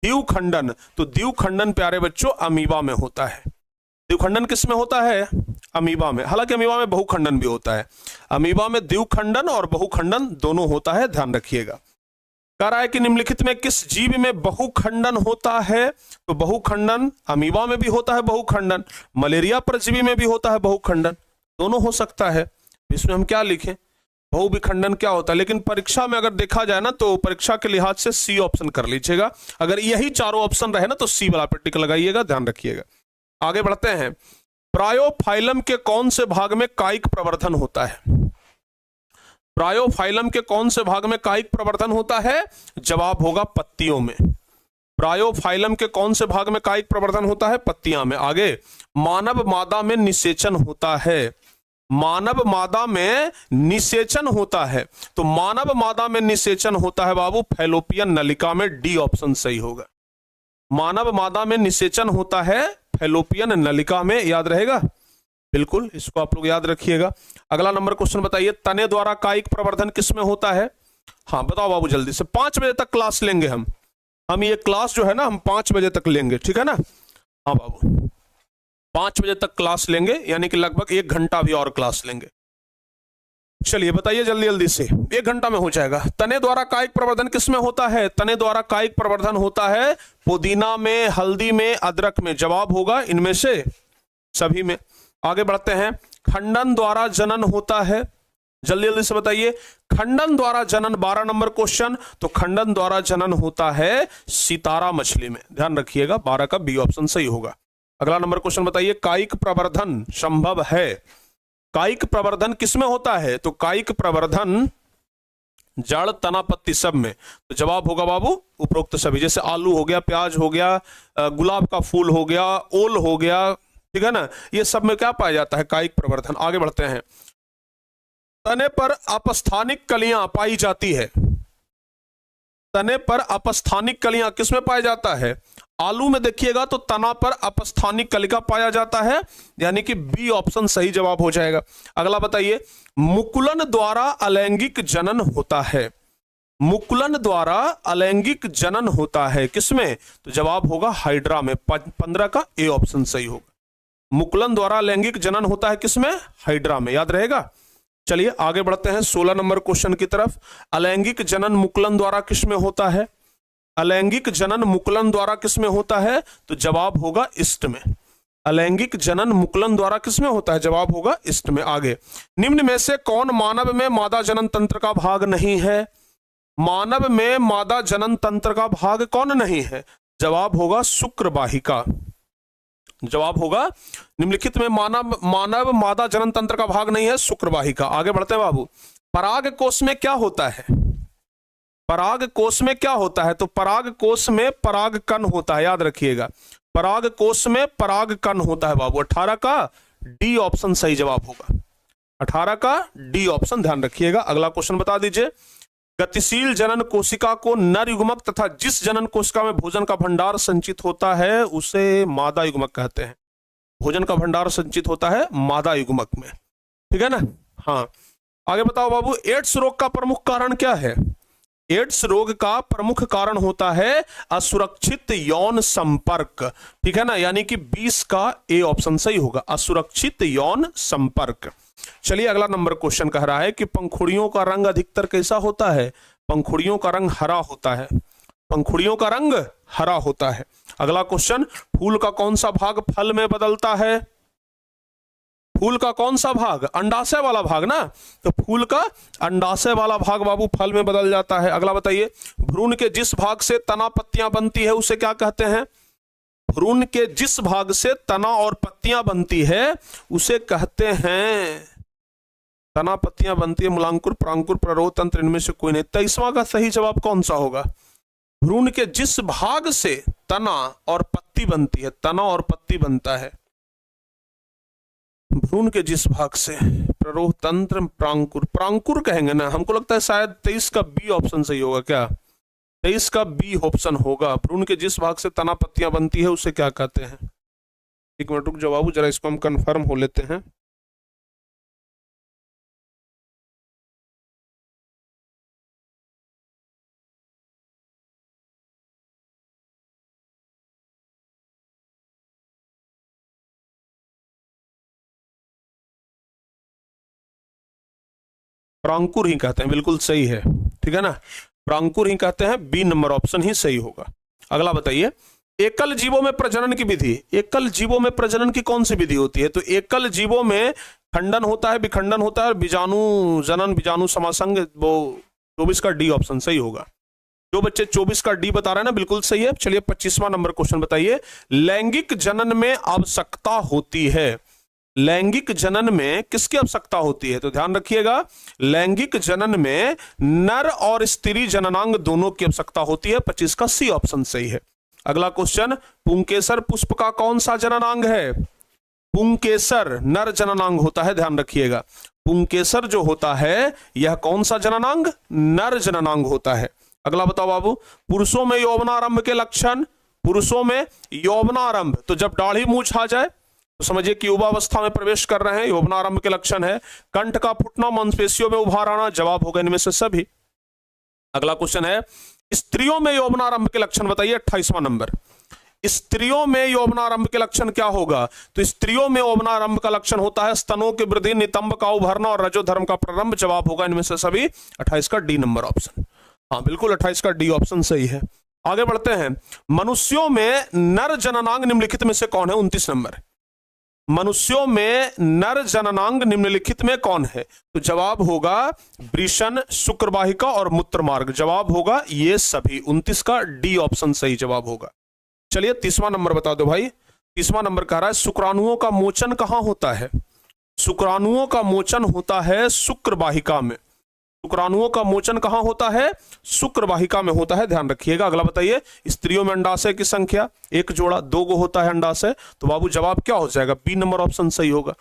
द्विखंडन, तो द्विखंडन प्यारे बच्चों अमीबा में होता है। द्विखंडन किस में होता है? अमीबा में। हालांकि अमीबा में बहुखंडन भी होता है। अमीबा में द्विखंडन और बहुखंडन दोनों होता है, ध्यान रखिएगा। कह रहा है कि निम्नलिखित में किस जीव में बहुखंडन होता है? तो बहुखंडन अमीबा में भी होता है बहुखंडन, मलेरिया परजीवी में भी होता है बहुखंडन, दोनों हो सकता है। इसमें हम क्या लिखें? बहुविखंडन क्या होता है? लेकिन परीक्षा में अगर देखा जाए ना तो परीक्षा के लिहाज से सी ऑप्शन कर लीजिएगा। अगर यही चारों ऑप्शन रहे ना तो सी वाला पे टिक लगाइएगा, ध्यान रखिएगा। आगे बढ़ते हैं। ब्रायोफाइलम के कौन से भाग में कायिक प्रवर्धन होता है? ब्रायोफाइलम के कौन से भाग में कायिक प्रवर्धन होता है? जवाब होगा पत्तियों में। ब्रायोफाइलम के कौन से भाग में कायिक प्रवर्धन होता है? पत्तियां में। आगे, मानव मादा में निषेचन होता है। मानव मादा में निषेचन होता है, तो मानव मादा में निषेचन होता है बाबू फैलोपियन नलिका में। डी ऑप्शन सही होगा। मानव मादा में निषेचन होता है फैलोपियन नलिका में, याद रहेगा? बिल्कुल, इसको आप लोग याद रखिएगा। अगला नंबर क्वेश्चन बताइए, तने द्वारा कायिक प्रवर्धन किसमें होता है? हाँ बताओ बाबू जल्दी से। 5 बजे तक क्लास लेंगे हम ये क्लास जो है ना हम 5 बजे तक लेंगे, ठीक है ना? हाँ बाबू, 5 बजे तक क्लास लेंगे, यानी कि लगभग 1 घंटा भी और क्लास लेंगे। चलिए बताइए जल्दी जल्दी से, 1 घंटा में हो जाएगा। तने द्वारा कायिक प्रवर्धन किसमें होता है? तने द्वारा कायिक प्रवर्धन होता है पुदीना में, हल्दी में, अदरक में। जवाब होगा इनमें से सभी में। आगे बढ़ते हैं। खंडन द्वारा जनन होता है, जल्दी जल्दी से बताइए। खंडन द्वारा जनन 12 नंबर क्वेश्चन, तो खंडन द्वारा जनन होता है सितारा मछली में, ध्यान रखिएगा। 12 का बी ऑप्शन सही होगा। अगला नंबर क्वेश्चन बताइए, कायिक प्रवर्धन संभव है? कायिक प्रवर्धन किसमें होता है? तो कायिक प्रवर्धन जड़, तना, पत्ती सब में। तो जवाब होगा बाबू उपरोक्त सभी। जैसे आलू हो गया, प्याज हो गया, गुलाब का फूल हो गया, ओल हो गया, ठीक है ना? ये सब में क्या पाया जाता है? कायिक प्रवर्धन। आगे बढ़ते हैं। तने पर अपस्थानिक कलियां पाई जाती है। तने पर अपस्थानिक कलियां किसमें पाया जाता है? आलू में देखिएगा तो तना पर अपस्थानिक कलिका पाया जाता है, यानी कि बी ऑप्शन सही जवाब हो जाएगा। अगला बताइए, मुकुलन द्वारा अलैंगिक जनन होता है। मुकुलन द्वारा अलैंगिक जनन होता है किसमें? तो जवाब होगा हाइड्रा में। 15 का ए ऑप्शन सही होगा। मुकुलन द्वारा अलैंगिक जनन होता है किसमें? हाइड्रा में, याद रहेगा। चलिए आगे बढ़ते हैं 16 नंबर क्वेश्चन की तरफ। अलैंगिक जनन मुकुलन द्वारा किसमें होता है? अलैंगिक जनन मुकुलन द्वारा किसमें होता है? तो जवाब होगा इष्ट में। अलैंगिक जनन मुकुलन द्वारा किसमें होता है? जवाब होगा इष्ट में। आगे, निम्न में से कौन मानव में मादा जनन तंत्र का भाग नहीं है? मानव में मादा जनन तंत्र का भाग कौन नहीं है? जवाब होगा शुक्रवाहिका। जवाब होगा निम्नलिखित में मानव मादा जनन तंत्र का भाग नहीं है, शुक्रवाहिका। आगे बढ़ते हैं बाबू। पराग कोश में क्या होता है? पराग कोश में क्या होता है? तो पराग कोश में पराग कण होता है, याद रखिएगा। पराग कोश में पराग कण होता है बाबू। 18 का डी ऑप्शन सही जवाब होगा। 18 का डी ऑप्शन ध्यान रखिएगा। अगला क्वेश्चन बता दीजिए। गतिशील जनन कोशिका को नर युग्मक तथा जिस जनन कोशिका में भोजन का भंडार संचित होता है उसे मादा युग्मक कहते हैं। भोजन का भंडार संचित होता है मादा युग्मक में, ठीक है ना? हाँ, आगे बताओ बाबू। एड्स रोग का प्रमुख कारण क्या है? एड्स रोग का प्रमुख कारण होता है असुरक्षित यौन संपर्क, ठीक है ना? यानी कि 20 का ए ऑप्शन सही होगा, असुरक्षित यौन संपर्क। चलिए अगला नंबर क्वेश्चन कह रहा है कि पंखुड़ियों का रंग अधिकतर कैसा होता है? पंखुड़ियों का रंग हरा होता है। पंखुड़ियों का रंग हरा होता है। अगला क्वेश्चन, फूल का कौन सा भाग फल में बदलता है? फूल का कौन सा भाग? अंडाशय वाला भाग ना, तो फूल का अंडाशय वाला भाग बाबू फल में बदल जाता है। अगला बताइए, भ्रूण के जिस भाग से तना पत्तियां बनती है उसे क्या कहते हैं? भ्रूण के जिस भाग से तना और पत्तियां बनती है उसे कहते हैं, तना पत्तियां बनती है, मूलांकुर, प्रांकुर, प्ररोह तंत्र, इनमें से कोई नहीं। 23वां का सही जवाब कौन सा होगा? भ्रूण के जिस भाग से तना और पत्ती बनती है, तना और पत्ती बनता है, भ्रूण के जिस भाग से, प्ररोह तंत्र, प्रांकुर, प्रांकुर कहेंगे ना, हमको लगता है शायद 23 का बी ऑप्शन सही होगा। क्या 23 का बी ऑप्शन होगा? भ्रूण के जिस भाग से तना पत्तियां बनती है उसे क्या कहते हैं? एक मिनट रुक जाओ बाबू, जरा इसको हम कंफर्म हो लेते हैं। प्रांकुर ही कहते हैं, बिल्कुल सही है, ठीक है ना, प्रांकुर ही कहते हैं, बी नंबर ऑप्शन ही सही होगा। अगला बताइए, एकल जीवों में प्रजनन की विधि, एकल जीवों में प्रजनन की कौन सी विधि होती है? तो एकल जीवों में खंडन होता है, विखंडन होता है, बीजाणु जनन, बीजाणु समासंग, वो 24 का डी ऑप्शन सही होगा। जो बच्चे 24 का डी बता रहे हैं ना, बिल्कुल सही है। चलिए 25वां नंबर क्वेश्चन बताइए, लैंगिक जनन में आवश्यकता होती है, लैंगिक जनन में किसकी आवश्यकता होती है? तो ध्यान रखिएगा, लैंगिक जनन में नर और स्त्री जननांग दोनों की आवश्यकता होती है। 25 का सी ऑप्शन सही है। अगला क्वेश्चन, पुंकेसर पुष्प का कौन सा जननांग है? पुंकेसर नर जननांग होता है, ध्यान रखिएगा, पुंकेसर जो होता है यह कौन सा जननांग? नर जननांग होता है। अगला बताओ बाबू, पुरुषों में यौवनारंभ के लक्षण, पुरुषों में यौवनारंभ, तो जब दाढ़ी मूछ आ जाए तो समझिए कि युवावस्था में प्रवेश कर रहे हैं, यौवनारंभ के लक्षण है। कंठ का फूटना, मांसपेशियों में उभार आना, जवाब होगा इनमें से सभी। अगला क्वेश्चन है, स्त्रियों में यौवनारंभ के लक्षण बताइए। 28वां नंबर, स्त्रियों में यौवनारंभ के लक्षण क्या होगा? तो स्त्रियों में यौवनारंभ का लक्षण होता है स्तनों की वृद्धि, नितंब का उभरना और रजोधर्म का प्रारंभ, जवाब होगा इनमें से सभी। 28 का डी नंबर ऑप्शन, हाँ बिल्कुल 28 का डी ऑप्शन सही है। आगे बढ़ते हैं, मनुष्यों में नर जननांग निम्नलिखित में से कौन है? 29 नंबर, मनुष्यों में नर जननांग निम्नलिखित में कौन है? तो जवाब होगा वृषण, शुक्रवाहिका और मूत्रमार्ग, जवाब होगा ये सभी। 29 का डी ऑप्शन सही जवाब होगा। चलिए 30वां नंबर बता दो भाई। 30वां नंबर कह रहा है, शुक्राणुओं का मोचन कहां होता है? शुक्राणुओं का मोचन होता है शुक्रवाहिका में। शुक्राणुओं का मोचन कहां होता है? शुक्रवाहिका में होता है, ध्यान रखिएगा। अगला बताइए, स्त्रियों में अंडाशय की संख्या एक जोड़ा, 2 गो होता है अंडाशय, तो बाबू जवाब क्या हो जाएगा? बी नंबर ऑप्शन सही होगा।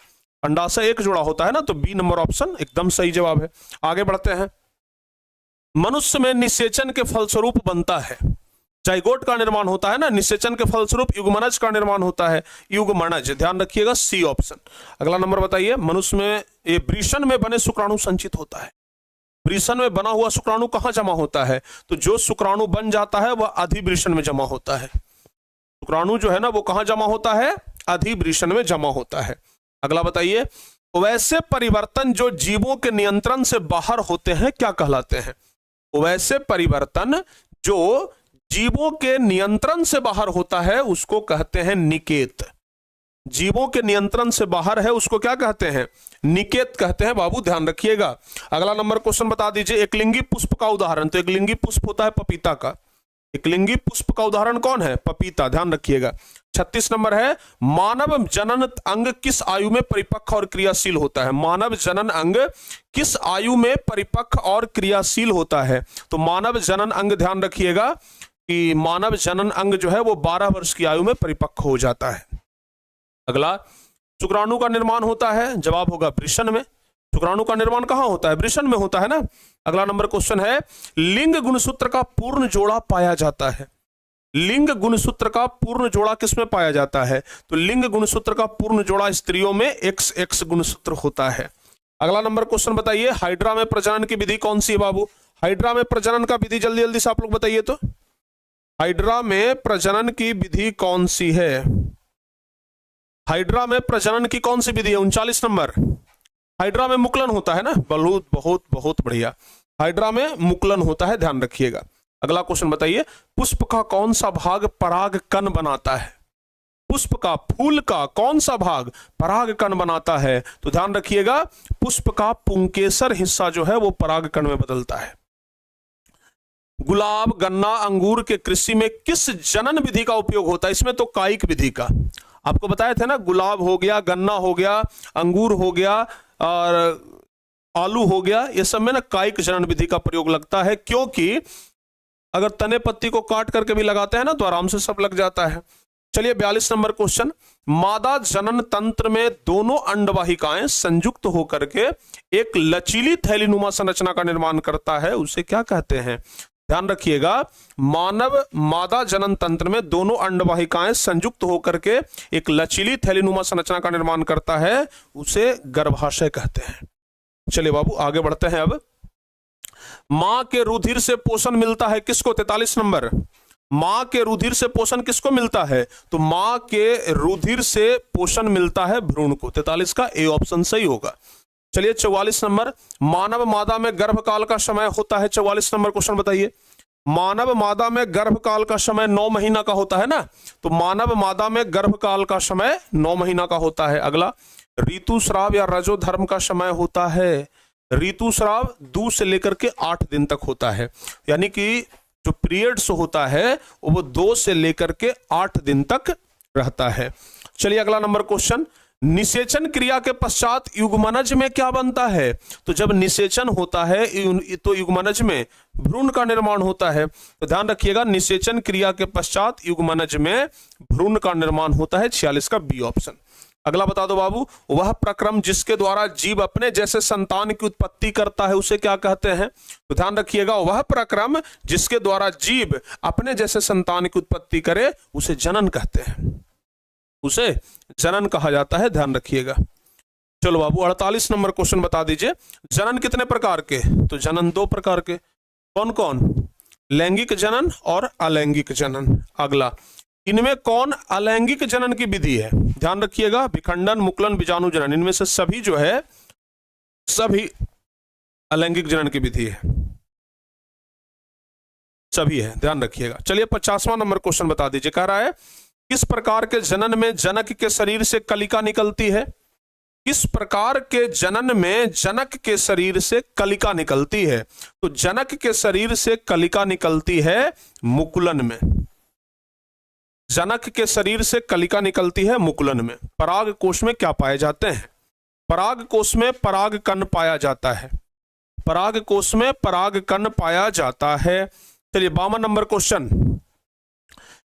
अंडाशय एक जोड़ा होता है ना, तो बी नंबर ऑप्शन एकदम सही जवाब है। आगे बढ़ते हैं, मनुष्य में निषेचन के फलस्वरूप बनता है, जाइगोट का निर्माण होता है ना, निषेचन के फलस्वरूप युग्मनज का निर्माण होता है, युग्मनज, ध्यान रखिएगा सी ऑप्शन। अगला नंबर बताइए, मनुष्य में ये वृषण में बने शुक्राणु संचित होता है। वृषण में बना हुआ शुक्राणु कहां जमा होता है? तो जो शुक्राणु बन जाता है वह अधिवृषण में जमा होता है। शुक्राणु जो है ना वो कहां जमा होता है? अधिवृषण में जमा होता है। अगला बताइए, वैसे परिवर्तन जो जीवों के नियंत्रण से बाहर होते हैं क्या कहलाते हैं? वैसे परिवर्तन जो जीवों के नियंत्रण से बाहर होता है उसको कहते हैं निकेत। जीवों के नियंत्रण से बाहर है उसको क्या कहते हैं? निकेत कहते हैं बाबू, ध्यान रखिएगा। अगला नंबर क्वेश्चन बता दीजिए, एकलिंगी पुष्प का उदाहरण। तो एकलिंगी पुष्प होता है पपीता का, एकलिंगी पुष्प का उदाहरण कौन है? पपीता, ध्यान रखिएगा। 36 नंबर है, मानव जनन अंग किस आयु में परिपक्व और क्रियाशील होता है? मानव जनन अंग किस आयु में परिपक्व और क्रियाशील होता है? तो मानव जनन अंग, ध्यान रखिएगा कि मानव जनन अंग जो है वो 12 वर्ष की आयु में परिपक्व हो जाता है। अगला, शुक्राणु का निर्माण होता है, जवाब होगा वृषण में। शुक्राणु का निर्माण कहां होता है? वृषण में होता है ना। अगला नंबर क्वेश्चन है, लिंग गुणसूत्र का पूर्ण जोड़ा पाया जाता है। लिंग गुणसूत्र का पूर्ण जोड़ा किसमें पाया जाता है? तो लिंग गुणसूत्र का पूर्ण जोड़ा स्त्रियों में XX गुणसूत्र होता है। अगला नंबर क्वेश्चन बताइए, हाइड्रा में प्रजनन की विधि कौन सी है बाबू? हाइड्रा में प्रजनन का विधि जल्दी जल्दी से आप लोग बताइए। तो हाइड्रा में प्रजनन की विधि कौन सी है? हाइड्रा में प्रजनन की कौन सी विधि है? 39 नंबर, हाइड्रा में मुकुलन होता है ना। बहुत बहुत बहुत बढ़िया, हाइड्रा में मुकुलन होता है, ध्यान रखिएगा। अगला क्वेश्चन बताइए, पुष्प का कौन सा भाग पराग कण बनाता है? पुष्प का, फूल का कौन सा भाग पराग कण बनाता है? तो ध्यान रखिएगा, पुष्प का पुंकेसर हिस्सा जो है वो पराग कण में बदलता है। गुलाब, गन्ना, अंगूर के कृषि में किस जनन विधि का उपयोग होता है? इसमें तो कायिक विधि का, आपको बताए थे ना, गुलाब हो गया, गन्ना हो गया, अंगूर हो गया और आलू हो गया, ये सब में ना कायिक जनन विधि का प्रयोग लगता है, क्योंकि अगर तने पत्ती को काट करके भी लगाते हैं ना तो आराम से सब लग जाता है। चलिए 42 नंबर क्वेश्चन, मादा जनन तंत्र में दोनों अंडवाहिकाएं संयुक्त होकर के एक लचीली थैलीनुमा संरचना का निर्माण करता है, उसे क्या कहते हैं? ध्यान रखिएगा, मानव मादा जनन तंत्र में दोनों अंडवाहिकाएं संयुक्त होकर के एक लचीली थैलीनुमा संरचना का निर्माण करता है, उसे गर्भाशय कहते हैं। चलिए बाबू आगे बढ़ते हैं। अब मां के रुधिर से पोषण मिलता है किसको? 43 नंबर, मां के रुधिर से पोषण किसको मिलता है? तो मां के रुधिर से पोषण मिलता है भ्रूण को। 43 का ए ऑप्शन सही होगा। चलिए 44 नंबर, मानव मादा में गर्भकाल का समय होता है। 44 नंबर क्वेश्चन बताइए, मानव मादा में गर्भकाल का समय 9 महीना का होता है ना, तो मानव मादा में गर्भकाल का समय 9 महीना का होता है। अगला, ऋतुस्राव या रजोधर्म का समय होता है। ऋतुस्राव 2 से लेकर के 8 दिन तक होता है, यानी कि जो पीरियड्स होता है वो 2 से लेकर के 8 दिन तक रहता है। चलिए अगला नंबर क्वेश्चन, निषेचन क्रिया के पश्चात युग्मनज में क्या बनता है? तो जब निषेचन होता है तो युग्मनज में भ्रूण का निर्माण होता है। तो ध्यान रखिएगा, निषेचन क्रिया के पश्चात युग्मनज में भ्रूण का निर्माण होता है। 46 का बी ऑप्शन। अगला बता दो बाबू, वह प्रक्रम जिसके द्वारा जीव अपने जैसे संतान की उत्पत्ति करता है उसे क्या कहते हैं? तो ध्यान रखिएगा, वह प्रक्रम जिसके द्वारा जीव अपने जैसे संतान की उत्पत्ति करे उसे जनन कहते हैं, उसे जनन कहा जाता है। ध्यान रखिएगा। चलो बाबू 48 नंबर क्वेश्चन बता दीजिए, जनन कितने प्रकार के? तो जनन 2 प्रकार के। कौन कौन? लैंगिक जनन और अलैंगिक जनन। अगला, इनमें कौन अलैंगिक जनन की विधि है? ध्यान रखिएगा, विखंडन, मुकुलन, बीजाणु जनन, इनमें से सभी जो है सभी अलैंगिक जनन की विधि है, सभी है, ध्यान रखिएगा। चलिए 50वां नंबर क्वेश्चन बता दीजिए, कह रहा है किस प्रकार के जनन में जनक के शरीर से कलिका निकलती है? किस प्रकार के जनन में जनक के शरीर से कलिका निकलती है? तो जनक के शरीर से कलिका निकलती है मुकुलन में, जनक के शरीर से कलिका निकलती है मुकुलन में। पराग कोश में क्या पाए जाते हैं? पराग कोश में पराग कण पाया जाता है, पराग कोश में पराग कण पाया जाता है। चलिए 52 नंबर क्वेश्चन,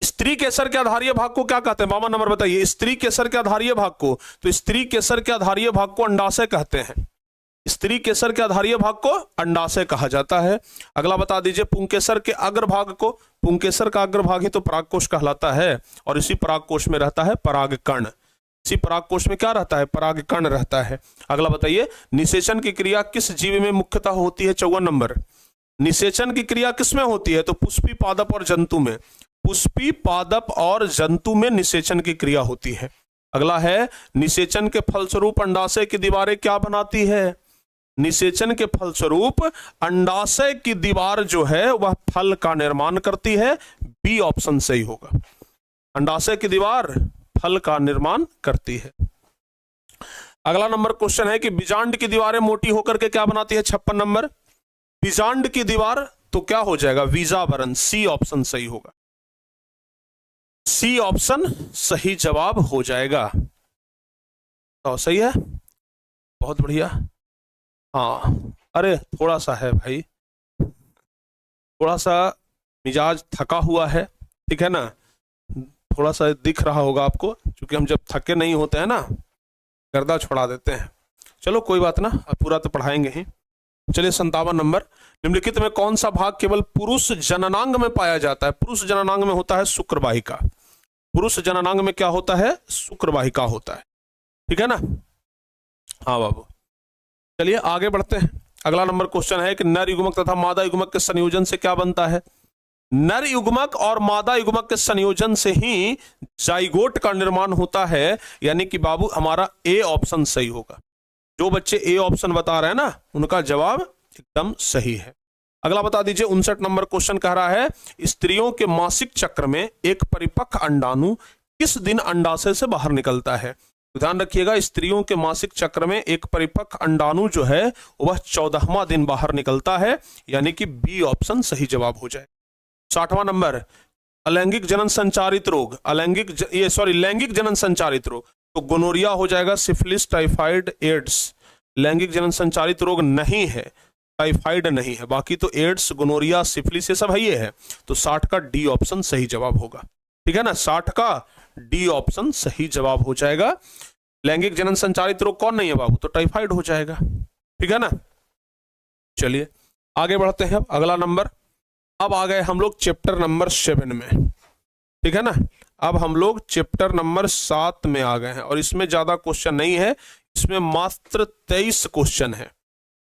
स्त्री केसर के आधारीय भाग को क्या कहते हैं? 52 नंबर बताइए, स्त्री केसर के आधारीय भाग को, तो स्त्री केसर के आधारीय भाग को अंडाशय कहते हैं, स्त्री केसर के आधारीय भाग को अंडाशय कहा जाता है। अगला बता दीजिए, पुंकेसर के अग्रभाग को, पुंकेसर का अग्रभाग ही तो परागकोश कहलाता है, और इसी परागकोश में रहता है परागकण, इसी परागकोश में क्या रहता है? परागकण रहता है। अगला बताइए, निषेचन की क्रिया किस जीव में मुख्यतः होती है? 54 नंबर, निषेचन की क्रिया किस में होती है? तो पुष्पी, पादप और जंतु में, पुष्पी, पादप और जंतु में निषेचन की क्रिया होती है। अगला है, निषेचन के फलस्वरूप अंडाशय की दीवारें क्या बनाती है? निषेचन के फलस्वरूप अंडाशय की दीवार जो है वह फल का निर्माण करती है। बी ऑप्शन सही होगा, अंडाशय की दीवार फल का निर्माण करती है। अगला नंबर क्वेश्चन है कि बीजांड की दीवारें मोटी होकर के क्या बनाती है? 56 नंबर, बीजांड की दीवार तो क्या हो जाएगा? वीजावरण। सी ऑप्शन सही होगा, सी ऑप्शन सही जवाब हो जाएगा। तो सही है, बहुत बढ़िया। हाँ, अरे थोड़ा सा है भाई, थोड़ा सा मिजाज थका हुआ है, ठीक है ना, थोड़ा सा दिख रहा होगा आपको, क्योंकि हम जब थके नहीं होते हैं ना गर्दा छोड़ा देते हैं। चलो कोई बात ना, अब पूरा तो पढ़ाएंगे ही। चलिए 57 नंबर, निम्नलिखित में कौन सा भाग केवल पुरुष जननांग में पाया जाता है? पुरुष जननांग में होता है शुक्रवाहिका, पुरुष जननांग में क्या होता है? शुक्रवाहिका होता है, ठीक है ना। हाँ बाबू, चलिए आगे बढ़ते हैं। अगला नंबर क्वेश्चन है कि नर युग्मक तथा मादा युग्मक के संयोजन से क्या बनता है? नर युग्मक और मादा युग्मक के संयोजन से ही जाइगोट का निर्माण होता है, यानी कि बाबू हमारा ए ऑप्शन सही होगा। जो बच्चे ए ऑप्शन बता रहे हैं ना उनका जवाब एकदम सही है। अगला बता दीजिए 59 नंबर क्वेश्चन कह रहा है, स्त्रियों के मासिक चक्र में एक परिपक्व अंडाणु किस दिन अंडाशय से बाहर निकलता है? तो ध्यान रखिएगा, स्त्रियों के मासिक चक्र में एक परिपक्व अंडाणु जो है वह 14वां दिन बाहर निकलता है, यानी कि बी ऑप्शन सही जवाब हो जाए। 60वां नंबर, अलैंगिक जनन संचारित रोग, लैंगिक जनन संचारित रोग, तो गोनोरिया हो जाएगा, सिफिलिस, टाइफाइड, एड्स। लैंगिक जनन संचारित रोग नहीं है, टाइफाइड नहीं है, बाकी तो एड्स, गोनोरिया, सिफिलिस ये सब है, ये है। तो 60 का डी ऑप्शन सही जवाब होगा। ठीक है ना, 60 का डी ऑप्शन सही जवाब हो जाएगा। लैंगिक जनन संचारित रोग कौन नहीं है बाबू, तो टाइफाइड हो जाएगा। ठीक है ना, चलिए आगे बढ़ते हैं। अगला नंबर, अब आ गए हम लोग चैप्टर नंबर 7 में। ठीक है ना, अब हम लोग चैप्टर नंबर 7 में आ गए हैं और इसमें ज्यादा क्वेश्चन नहीं है, इसमें मात्र 23 क्वेश्चन है।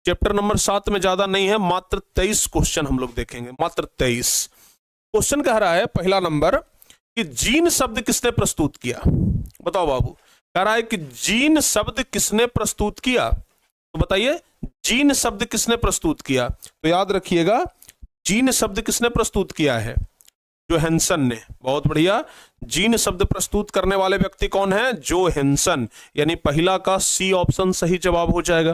चैप्टर नंबर 7 में ज्यादा नहीं है, मात्र 23 क्वेश्चन हम लोग देखेंगे, मात्र 23 क्वेश्चन। कह रहा है पहला नंबर कि जीन शब्द किसने प्रस्तुत किया, बताओ बाबू। कह रहा है कि जीन शब्द किसने प्रस्तुत किया, तो बताइए जीन शब्द किसने प्रस्तुत किया। तो याद रखिएगा, जीन शब्द किसने प्रस्तुत किया है, जोहानसन ने। बहुत बढ़िया, जीन शब्द प्रस्तुत करने वाले व्यक्ति कौन है, जोहानसन, यानी पहला का सी ऑप्शन सही जवाब हो जाएगा।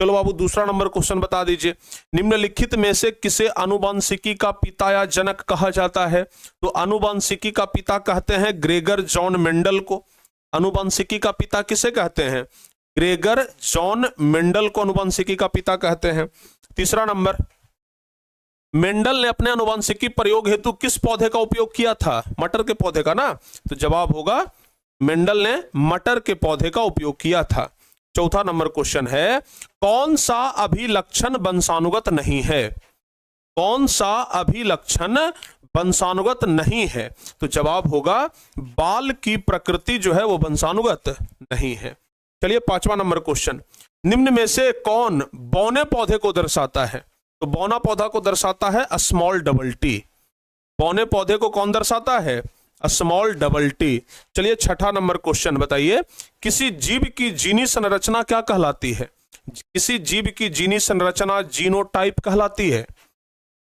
चलो बाबू दूसरा नंबर क्वेश्चन बता दीजिए, निम्नलिखित में से किसे आनुवांशिकी का पिता या जनक कहा जाता है। तो आनुवांशिकी का पिता कहते हैं ग्रेगर जॉन मेंडल को। आनुवांशिकी का पिता किसे कहते हैं, ग्रेगर जॉन मेंडल को आनुवांशिकी का पिता कहते हैं। तीसरा नंबर, मेंडल ने अपने आनुवांशिकी प्रयोग हेतु किस पौधे का उपयोग किया था, मटर के पौधे का ना। तो जवाब होगा मेंडल ने मटर के पौधे का उपयोग किया था। चौथा नंबर क्वेश्चन है, कौन सा अभिलक्षण वंशानुगत नहीं है, कौन सा अभिलक्षण वंशानुगत नहीं है। तो जवाब होगा बाल की प्रकृति जो है वो वंशानुगत नहीं है। चलिए पांचवा नंबर क्वेश्चन, निम्न में से कौन बौने पौधे को दर्शाता है। तो बौना पौधा को दर्शाता है स्मॉल डबल टी। बौने पौधे को कौन दर्शाता है, स्मॉल डबल टी। चलिए छठा नंबर क्वेश्चन बताइए, किसी जीव की जीनी संरचना क्या कहलाती है। किसी जीव की जीनी संरचना जीनोटाइप कहलाती है।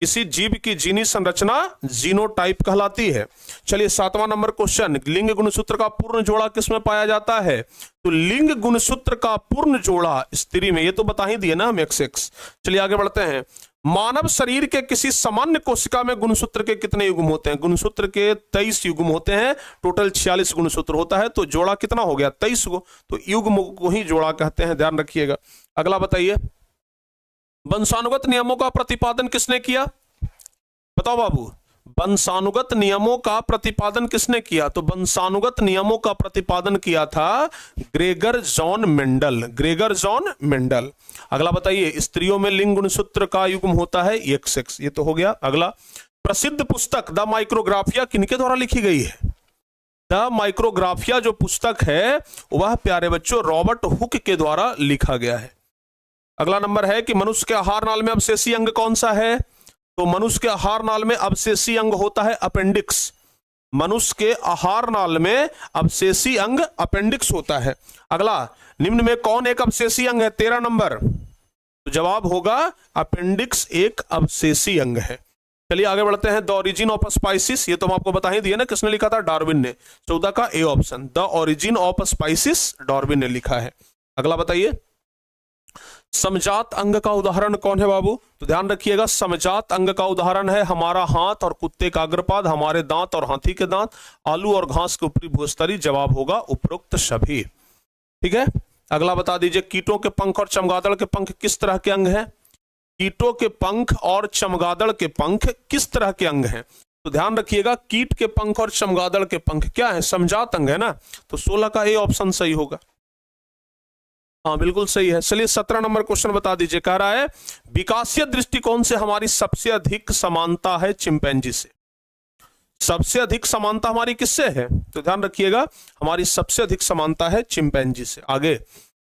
किसी जीव की जीनी संरचना जीनोटाइप कहलाती है। चलिए सातवां नंबर क्वेश्चन, लिंग गुणसूत्र का पूर्ण जोड़ा किसमें पाया जाता है। तो लिंग गुणसूत्र का पूर्ण जोड़ा स्त्री में, ये तो बता ही दिए ना हम XX। चलिए आगे बढ़ते हैं, मानव शरीर के किसी सामान्य कोशिका में गुणसूत्र के कितने युग्म होते हैं। गुणसूत्र के 23 युग्म होते हैं, टोटल 46 गुणसूत्र होता है, तो जोड़ा कितना हो गया 23 को, तो युग्म को ही जोड़ा कहते हैं, ध्यान रखिएगा। अगला बताइए, वंशानुगत नियमों का प्रतिपादन किसने किया, बताओ बाबू। वंशानुगत नियमों का प्रतिपादन किसने किया। तो वंशानुगत नियमों का प्रतिपादन किया था Gregor John Mendel, Gregor John Mendel. अगला बताइए, स्त्रियों में लिंग गुणसूत्र का युग्म होता है XX, ये तो हो गया। अगला, प्रसिद्ध पुस्तक द माइक्रोग्राफिया किनके द्वारा लिखी गई है। द माइक्रोग्राफिया जो पुस्तक है वह प्यारे बच्चों रॉबर्ट हुक के द्वारा लिखा गया है। अगला नंबर है कि मनुष्य के आहार नाल में अवशेषी अंग कौन सा है। तो मनुष्य के आहार नाल में अवशेषी अंग होता है अपेंडिक्स। मनुष्य के आहार नाल में अवशेषी अंग अपेंडिक्स होता है। अगला, निम्न में कौन एक अवशेषी अंग है, 13 नंबर। तो जवाब होगा अपेंडिक्स एक अवशेषी अंग है। चलिए आगे बढ़ते हैं, द ओरिजिन ऑफ स्पाइसिस, ये तो हम आपको बता ही दिए ना, किसने लिखा था, डार्विन ने। 14 का A option, the origin of species Darwin ने लिखा है। अगला बताइए, समजात अंग का उदाहरण कौन है बाबू। तो ध्यान रखिएगा, समजात अंग का उदाहरण है हमारा हाथ और कुत्ते का अग्रपाद, हमारे दांत और हाथी के दांत, आलू और घास के ऊपरी भूस्तरी। जवाब होगा उपरोक्त सभी। ठीक है, अगला बता दीजिए, कीटों के पंख और चमगादड़ के पंख किस तरह के अंग हैं। कीटों के पंख और चमगादड़ के पंख किस तरह के अंग हैं। तो ध्यान रखिएगा, कीट के पंख और चमगादड़ के पंख क्या है, समजात अंग है ना। तो 16 का ए ऑप्शन सही होगा। हाँ बिल्कुल सही है। चलिए 17 नंबर क्वेश्चन बता दीजिए, कह रहा है विकासीय दृष्टिकोण से हमारी सबसे अधिक समानता है चिंपैंजी से। सबसे अधिक समानता हमारी किससे है। तो ध्यान रखिएगा, हमारी सबसे अधिक समानता है चिंपैंजी से। आगे,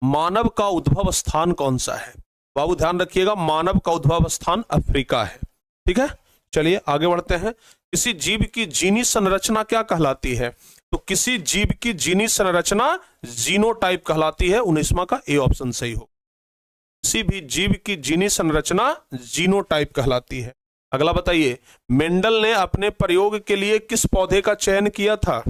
मानव का उद्भव स्थान कौन सा है बाबू। ध्यान रखिएगा, मानव का उद्भव स्थान अफ्रीका है। ठीक है, चलिए आगे बढ़ते हैं, किसी जीव की जीनी संरचना क्या कहलाती है। तो किसी जीव की जीनी संरचना जीनोटाइप कहलाती है। 19वां का ए ऑप्शन सही हो। किसी भी जीव की जीनी संरचना जीनोटाइप कहलाती है। अगला बताइए, मेंडल ने अपने प्रयोग के लिए किस पौधे का चयन किया था।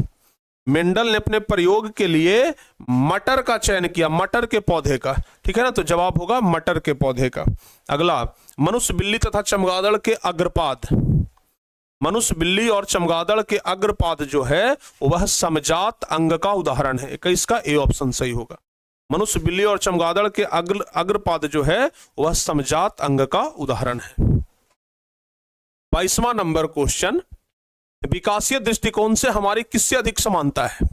मेंडल ने अपने प्रयोग के लिए मटर का चयन किया, मटर के पौधे का। ठीक है ना, तो जवाब होगा मटर के पौधे का। अगला, मनुष्य, बिल्ली तथा चमगादड़ के अग्रपाद, मनुष्य, बिल्ली और चमगादड़ के अग्रपाद जो है वह समजात अंग का उदाहरण है। 21 का ए ऑप्शन सही होगा। मनुष्य, बिल्ली और चमगादड़ के अग्रपाद जो है वह समजात अंग का उदाहरण है। 22वां नंबर क्वेश्चन, विकासीय दृष्टिकोण से हमारी किससे अधिक समानता है?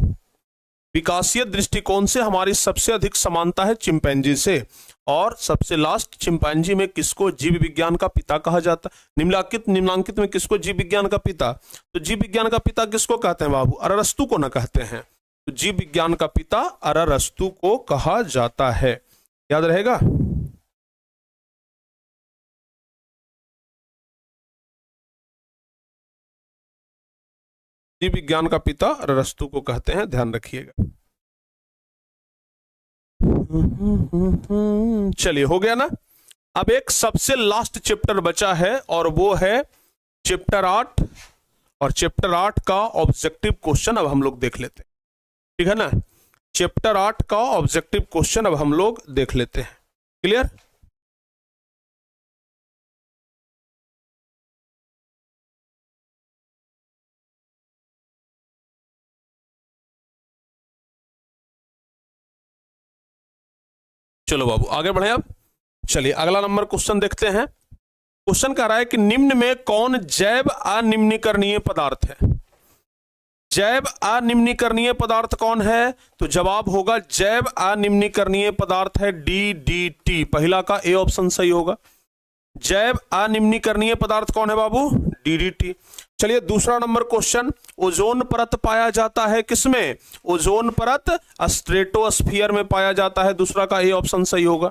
विकासीय दृष्टिकोण से हमारी सबसे अधिक समानता है चिंपैंजी से। और सबसे लास्ट, चिंपैंजी में किसको जीव विज्ञान का पिता कहा जाता है? निम्नांकित में किसको जीव विज्ञान का पिता? तो जीव विज्ञान का पिता किसको कहते हैं बाबू? अरस्तु को न कहते हैं। तो जीव विज्ञान का पिता अरस्तु को कहा जाता है, याद रहेगा। जीव विज्ञान का पिता अरस्तु को कहते हैं, ध्यान रखिएगा। चलिए, हो गया ना। अब एक सबसे लास्ट चैप्टर बचा है और वो है चैप्टर 8, और चैप्टर 8 का ऑब्जेक्टिव क्वेश्चन अब हम लोग देख लेते हैं। ठीक है ना, चैप्टर 8 का ऑब्जेक्टिव क्वेश्चन अब हम लोग देख लेते हैं। क्लियर? चलो बाबू आगे बढ़े। अब चलिए अगला नंबर क्वेश्चन देखते हैं। क्वेश्चन कह रहा है कि निम्न में कौन जैव अनिम्नीकरणीय पदार्थ है? जैव अनिम्नीकरणीय पदार्थ कौन है? तो जवाब होगा जैव अनिम्नीकरणीय पदार्थ है DDT। पहला का ए ऑप्शन सही होगा। जैव अनिम्नीकरणीय पदार्थ कौन है बाबू? DDT। चलिए दूसरा नंबर क्वेश्चन, ओजोन परत पाया जाता है किसमें? ओजोन परत स्ट्रेटोस्फीयर में पाया जाता है। दूसरा का ए ऑप्शन सही होगा।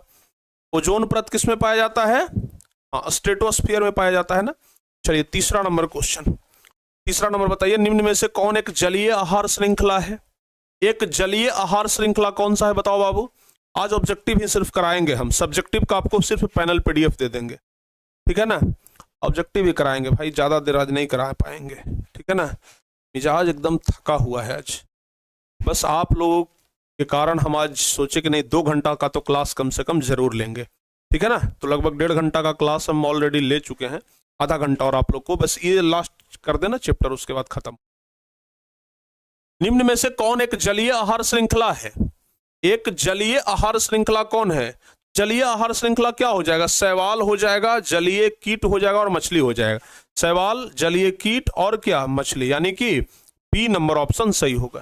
ओजोन परत किसमें पाया जाता है? स्ट्रेटोस्फीयर में पाया जाता है ना। चलिए तीसरा नंबर क्वेश्चन, तीसरा नंबर बताइए, निम्न में से कौन एक जलीय आहार श्रृंखला है? एक जलीय आहार श्रृंखला कौन सा है बताओ बाबू। आज ऑब्जेक्टिव ही सिर्फ कराएंगे हम, सब्जेक्टिव का आपको सिर्फ पैनल PDF दे देंगे। ठीक है ना, ऑब्जेक्टिव ही कराएंगे भाई, ज्यादा देर आज नहीं करा पाएंगे। ठीक है ना, मिजाज एकदम थका हुआ है आज। बस आप लोगों के कारण हम आज सोचे कि नहीं 2 घंटा का तो क्लास कम से कम जरूर लेंगे। ठीक है ना, तो लगभग 1.5 घंटा का क्लास हम ऑलरेडी ले चुके हैं। आधा घंटा और आप लोग को बस ये लास्ट कर देना चैप्टर, उसके बाद खत्म। निम्न में से कौन एक जलीय आहार श्रृंखला है? एक जलीय आहार श्रृंखला कौन है? जलीय आहार श्रृंखला क्या हो जाएगा? शैवाल हो जाएगा, जलीय कीट हो जाएगा और मछली हो जाएगा। शैवाल, जलीय कीट और क्या? मछली, यानी कि बी नंबर ऑप्शन सही होगा।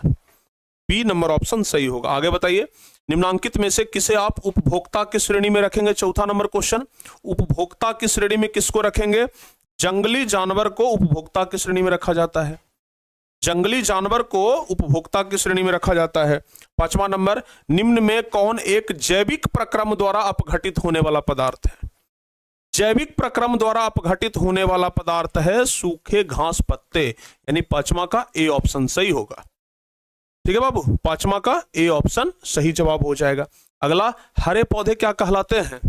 बी नंबर ऑप्शन सही होगा। आगे बताइए, निम्नांकित में से किसे आप उपभोक्ता की श्रेणी में रखेंगे? चौथा नंबर क्वेश्चन, उपभोक्ता की श्रेणी में किसको रखेंगे? जंगली जानवर को उपभोक्ता की श्रेणी में रखा जाता है। जंगली जानवर को उपभोक्ता की श्रेणी में रखा जाता है। 5वां नंबर, निम्न में कौन एक जैविक प्रक्रम द्वारा अपघटित होने वाला पदार्थ है? जैविक प्रक्रम द्वारा अपघटित होने वाला पदार्थ है सूखे घास पत्ते, यानी 5वां का ए ऑप्शन सही होगा। ठीक है बाबू, 5वां का ए ऑप्शन सही जवाब हो जाएगा। अगला, हरे पौधे क्या कहलाते हैं?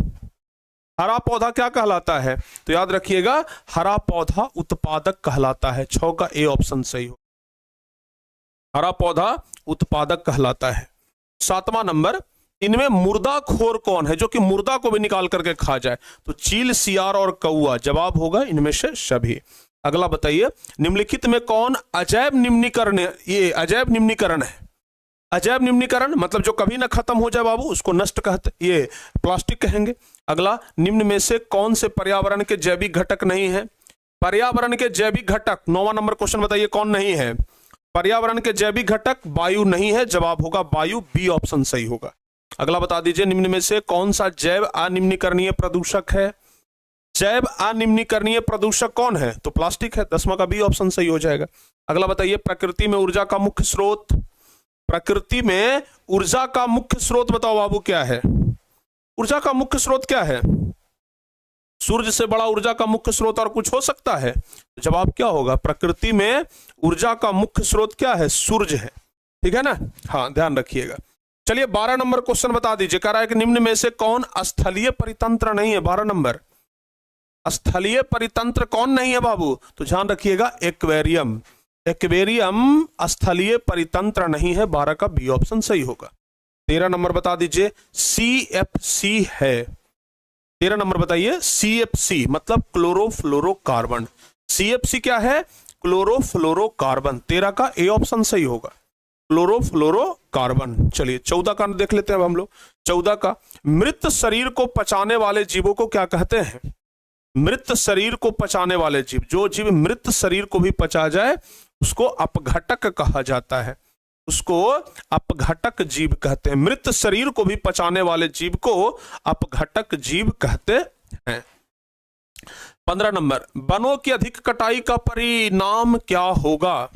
हरा पौधा क्या कहलाता है? तो याद रखिएगा, हरा पौधा उत्पादक कहलाता है। 6 का ए ऑप्शन सही हो, हरा पौधा उत्पादक कहलाता है। 7वां नंबर, इनमें मुर्दाखोर कौन है जो कि मुर्दा को भी निकाल करके खा जाए? तो चील, सियार और कौआ। जवाब होगा इनमें से सभी। अगला बताइए, निम्नलिखित में कौन अजैव निम्नीकरण? ये अजैव निम्नीकरण है। अजैव निम्नीकरण मतलब जो कभी ना खत्म हो जाए बाबू, उसको नष्ट कहते, ये प्लास्टिक कहेंगे। अगला, निम्न में से कौन से पर्यावरण के जैविक घटक नहीं है? पर्यावरण के जैविक घटक, 9वां नंबर क्वेश्चन बताइए कौन नहीं है? पर्यावरण के जैविक घटक वायु नहीं है। जवाब होगा वायु, बी ऑप्शन सही होगा। अगला बता दीजिए, निम्न में से कौन सा जैव अनिम्नीकरणीय प्रदूषक है? जैव अनिम्नीकरणीय प्रदूषक कौन है? तो प्लास्टिक है। 10वां का बी ऑप्शन सही हो जाएगा। अगला बताइए, प्रकृति में ऊर्जा का मुख्य स्रोत? प्रकृति में ऊर्जा का मुख्य स्रोत बताओ बाबू क्या है? ऊर्जा का मुख्य स्रोत क्या है? सूर्य से बड़ा ऊर्जा का मुख्य स्रोत और कुछ हो सकता है? जवाब क्या होगा? प्रकृति में ऊर्जा का मुख्य स्रोत क्या है? सूर्य है। ठीक है ना, हाँ ध्यान रखिएगा। चलिए 12 नंबर क्वेश्चन बता दीजिए, कह रहा है कि निम्न में से कौन स्थलीय परितंत्र नहीं है? 12 नंबर, स्थलीय परितंत्र कौन नहीं है बाबू? तो ध्यान रखिएगा, एक्वेरियम। एक्वेरियम स्थलीय परितंत्र नहीं है, 12 का बी ऑप्शन सही होगा। 13 नंबर बता दीजिए, CFC है। 13 नंबर बताइए, CFC मतलब क्लोरोफ्लोरोकार्बन। CFC क्या है? क्लोरोफ्लोरोकार्बन। 13 का ए ऑप्शन सही होगा, क्लोरोफ्लोरोकार्बन। चलिए 14 का देख लेते हैं अब हम लोग। 14 का, मृत शरीर को पचाने वाले जीवों को क्या कहते हैं? मृत शरीर को पचाने वाले जीव, जो जीव मृत शरीर को भी पचा जाए उसको अपघटक कहा जाता है, उसको अपघटक जीव कहते हैं। मृत शरीर को भी पचाने वाले जीव को अपघटक जीव कहते हैं। 15 नंबर, वनों की अधिक कटाई का परिणाम क्या होगा?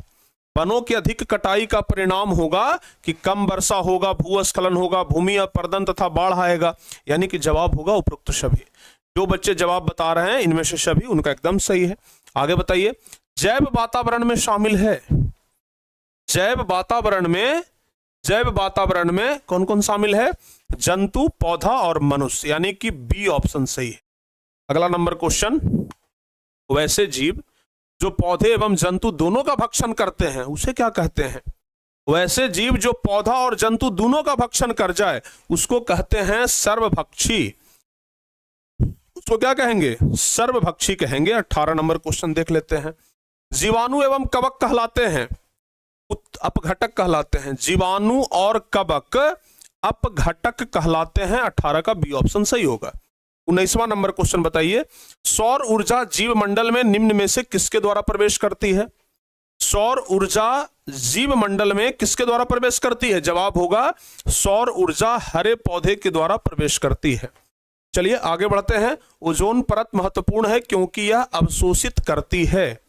वनों की अधिक कटाई का परिणाम होगा कि कम वर्षा होगा, भूस्खलन होगा, भूमि अपरदन तथा बाढ़ आएगा। यानी कि जवाब होगा उपरोक्त सभी। जो बच्चे जवाब बता रहे हैं इनमें से सभी, उनका एकदम सही है। आगे बताइए, जैव वातावरण में शामिल है। जैव वातावरण में कौन कौन शामिल है? जंतु, पौधा और मनुष्य, यानी कि बी ऑप्शन सही है। अगला नंबर क्वेश्चन, वैसे जीव जो पौधे एवं जंतु दोनों का भक्षण करते हैं उसे क्या कहते हैं? वैसे जीव जो पौधा और जंतु दोनों का भक्षण कर जाए उसको कहते हैं सर्वभक्षी। उसको क्या कहेंगे? सर्वभक्षी कहेंगे। 18 नंबर क्वेश्चन देख लेते हैं, जीवाणु एवं कवक कहलाते हैं, अपघटक कहलाते हैं। जीवाणु और कवक अपघटक कहलाते हैं। 18 का बी ऑप्शन सही होगा। 19वां नंबर क्वेश्चन बताइए, सौर ऊर्जा जीव मंडल में निम्न में से किसके द्वारा प्रवेश करती है? सौर ऊर्जा जीव मंडल में किसके द्वारा प्रवेश करती है? जवाब होगा सौर ऊर्जा हरे पौधे के द्वारा प्रवेश करती है। चलिए आगे बढ़ते हैं। ओजोन परत महत्वपूर्ण है क्योंकि यह अवशोषित करती है।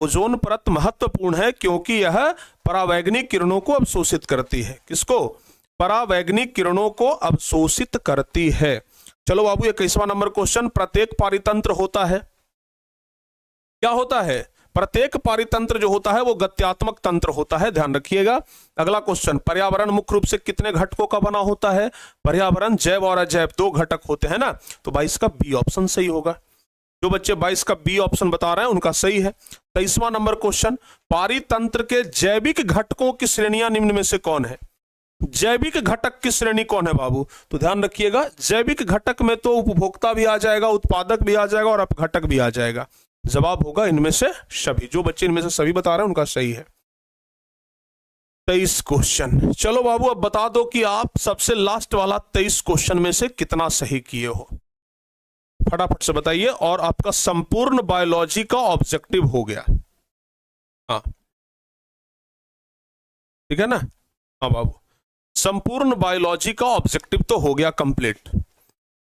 ओजोन परत महत्वपूर्ण है क्योंकि यह परावैंगनिक किरणों को अवशोषित करती है। किसको? परावैंगनिक किरणों को अवशोषित करती है। चलो बाबू 21वां नंबर क्वेश्चन, प्रत्येक पारितंत्र होता है, क्या होता है? प्रत्येक पारितंत्र जो होता है वो गत्यात्मक तंत्र होता है, ध्यान रखिएगा। अगला क्वेश्चन, पर्यावरण मुख्य रूप से कितने घटकों का बना होता है? पर्यावरण जैव और अजैव 2 घटक होते हैं ना, तो 22 का बी ऑप्शन सही होगा। जो बच्चे 22 का बी ऑप्शन बता रहे हैं उनका सही है। 23वां नंबर क्वेश्चन, पारितंत्र के जैविक घटकों की श्रेणियां निम्न में से कौन है? जैविक घटक की श्रेणी कौन है बाबू? तो ध्यान रखिएगा, जैविक घटक में तो उपभोक्ता भी आ जाएगा, उत्पादक भी आ जाएगा और अपघटक भी आ जाएगा। जवाब होगा इनमें से सभी। जो बच्चे इनमें से सभी बता रहे हैं उनका सही है। 23 क्वेश्चन। चलो बाबू अब बता दो कि आप सबसे लास्ट वाला 23 क्वेश्चन में से कितना सही किए हो, फटाफट से बताइए। और आपका संपूर्ण बायोलॉजी का ऑब्जेक्टिव हो गया। हाँ ठीक है ना? हाँ बाबू, संपूर्ण बायोलॉजी का ऑब्जेक्टिव तो हो गया कंप्लीट।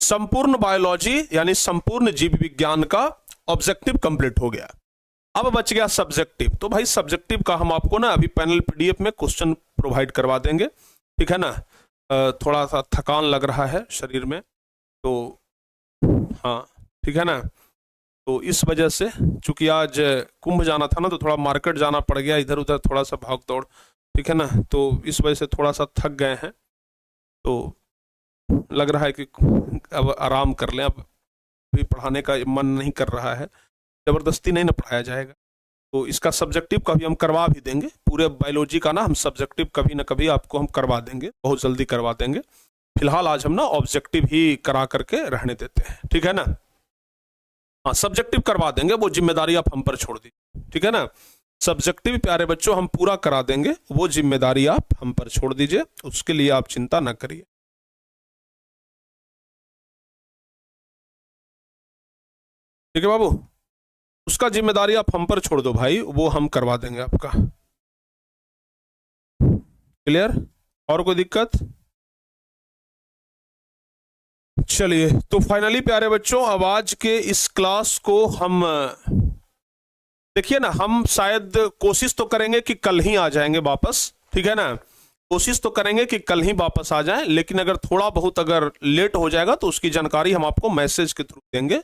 संपूर्ण बायोलॉजी यानी संपूर्ण जीव विज्ञान का ऑब्जेक्टिव कंप्लीट हो गया। अब बच गया सब्जेक्टिव। तो भाई सब्जेक्टिव का हम आपको ना अभी पैनल पीडीएफ में क्वेश्चन प्रोवाइड करवा देंगे, ठीक है ना? थोड़ा सा थकान लग रहा है शरीर में, तो हाँ ठीक है ना? तो इस वजह से चूंकि आज कुंभ जाना था ना, तो थोड़ा मार्केट जाना पड़ गया, इधर उधर थोड़ा सा भाग दौड़, ठीक है ना? तो इस वजह से थोड़ा सा थक गए हैं, तो लग रहा है कि अब आराम कर लें। अब भी पढ़ाने का मन नहीं कर रहा है, जबरदस्ती नहीं ना पढ़ाया जाएगा। तो इसका सब्जेक्टिव कभी हम करवा भी देंगे, पूरे बायोलॉजी का ना हम सब्जेक्टिव कभी ना कभी आपको हम करवा देंगे, बहुत जल्दी करवा देंगे। फिलहाल आज हम ना ऑब्जेक्टिव ही करा करके रहने देते हैं, ठीक है ना? हाँ सब्जेक्टिव करवा देंगे, वो जिम्मेदारी आप हम पर छोड़ दीजिए, ठीक है ना? सब्जेक्टिव प्यारे बच्चों हम पूरा करा देंगे, वो जिम्मेदारी आप हम पर छोड़ दीजिए, उसके लिए आप चिंता न करिए। ठीक है बाबू, उसका जिम्मेदारी आप हम पर छोड़ दो भाई, वो हम करवा देंगे आपका। क्लियर? और कोई दिक्कत? चलिए तो फाइनली प्यारे बच्चों, अब आज के इस क्लास को हम देखिए ना, हम शायद कोशिश तो करेंगे कि कल ही आ जाएंगे वापस, ठीक है ना? कोशिश तो करेंगे कि कल ही वापस आ जाएं, लेकिन अगर थोड़ा बहुत अगर लेट हो जाएगा तो उसकी जानकारी हम आपको मैसेज के थ्रू देंगे,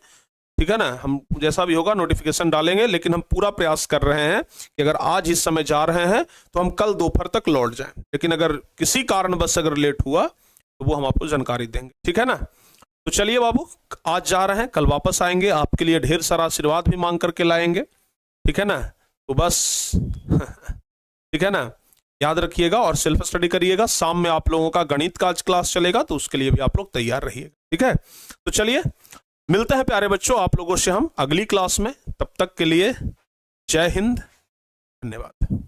ठीक है ना? हम जैसा भी होगा नोटिफिकेशन डालेंगे, लेकिन हम पूरा प्रयास कर रहे हैं कि अगर आज इस समय जा रहे हैं तो हम कल दोपहर तक लौट जाएं, लेकिन अगर किसी कारणवश अगर लेट हुआ तो वो हम आपको जानकारी देंगे, ठीक है ना? तो चलिए बाबू, आज जा रहे हैं, कल वापस आएंगे, आपके लिए ढेर सारा आशीर्वाद भी मांग करके लाएंगे, ठीक है ना? तो बस ठीक है ना, याद रखिएगा और सेल्फ स्टडी करिएगा। शाम में आप लोगों का गणित का आज क्लास चलेगा, तो उसके लिए भी आप लोग तैयार रहिएगा। ठीक है, तो चलिए मिलते हैं प्यारे बच्चों आप लोगों से हम अगली क्लास में। तब तक के लिए जय हिंद, धन्यवाद।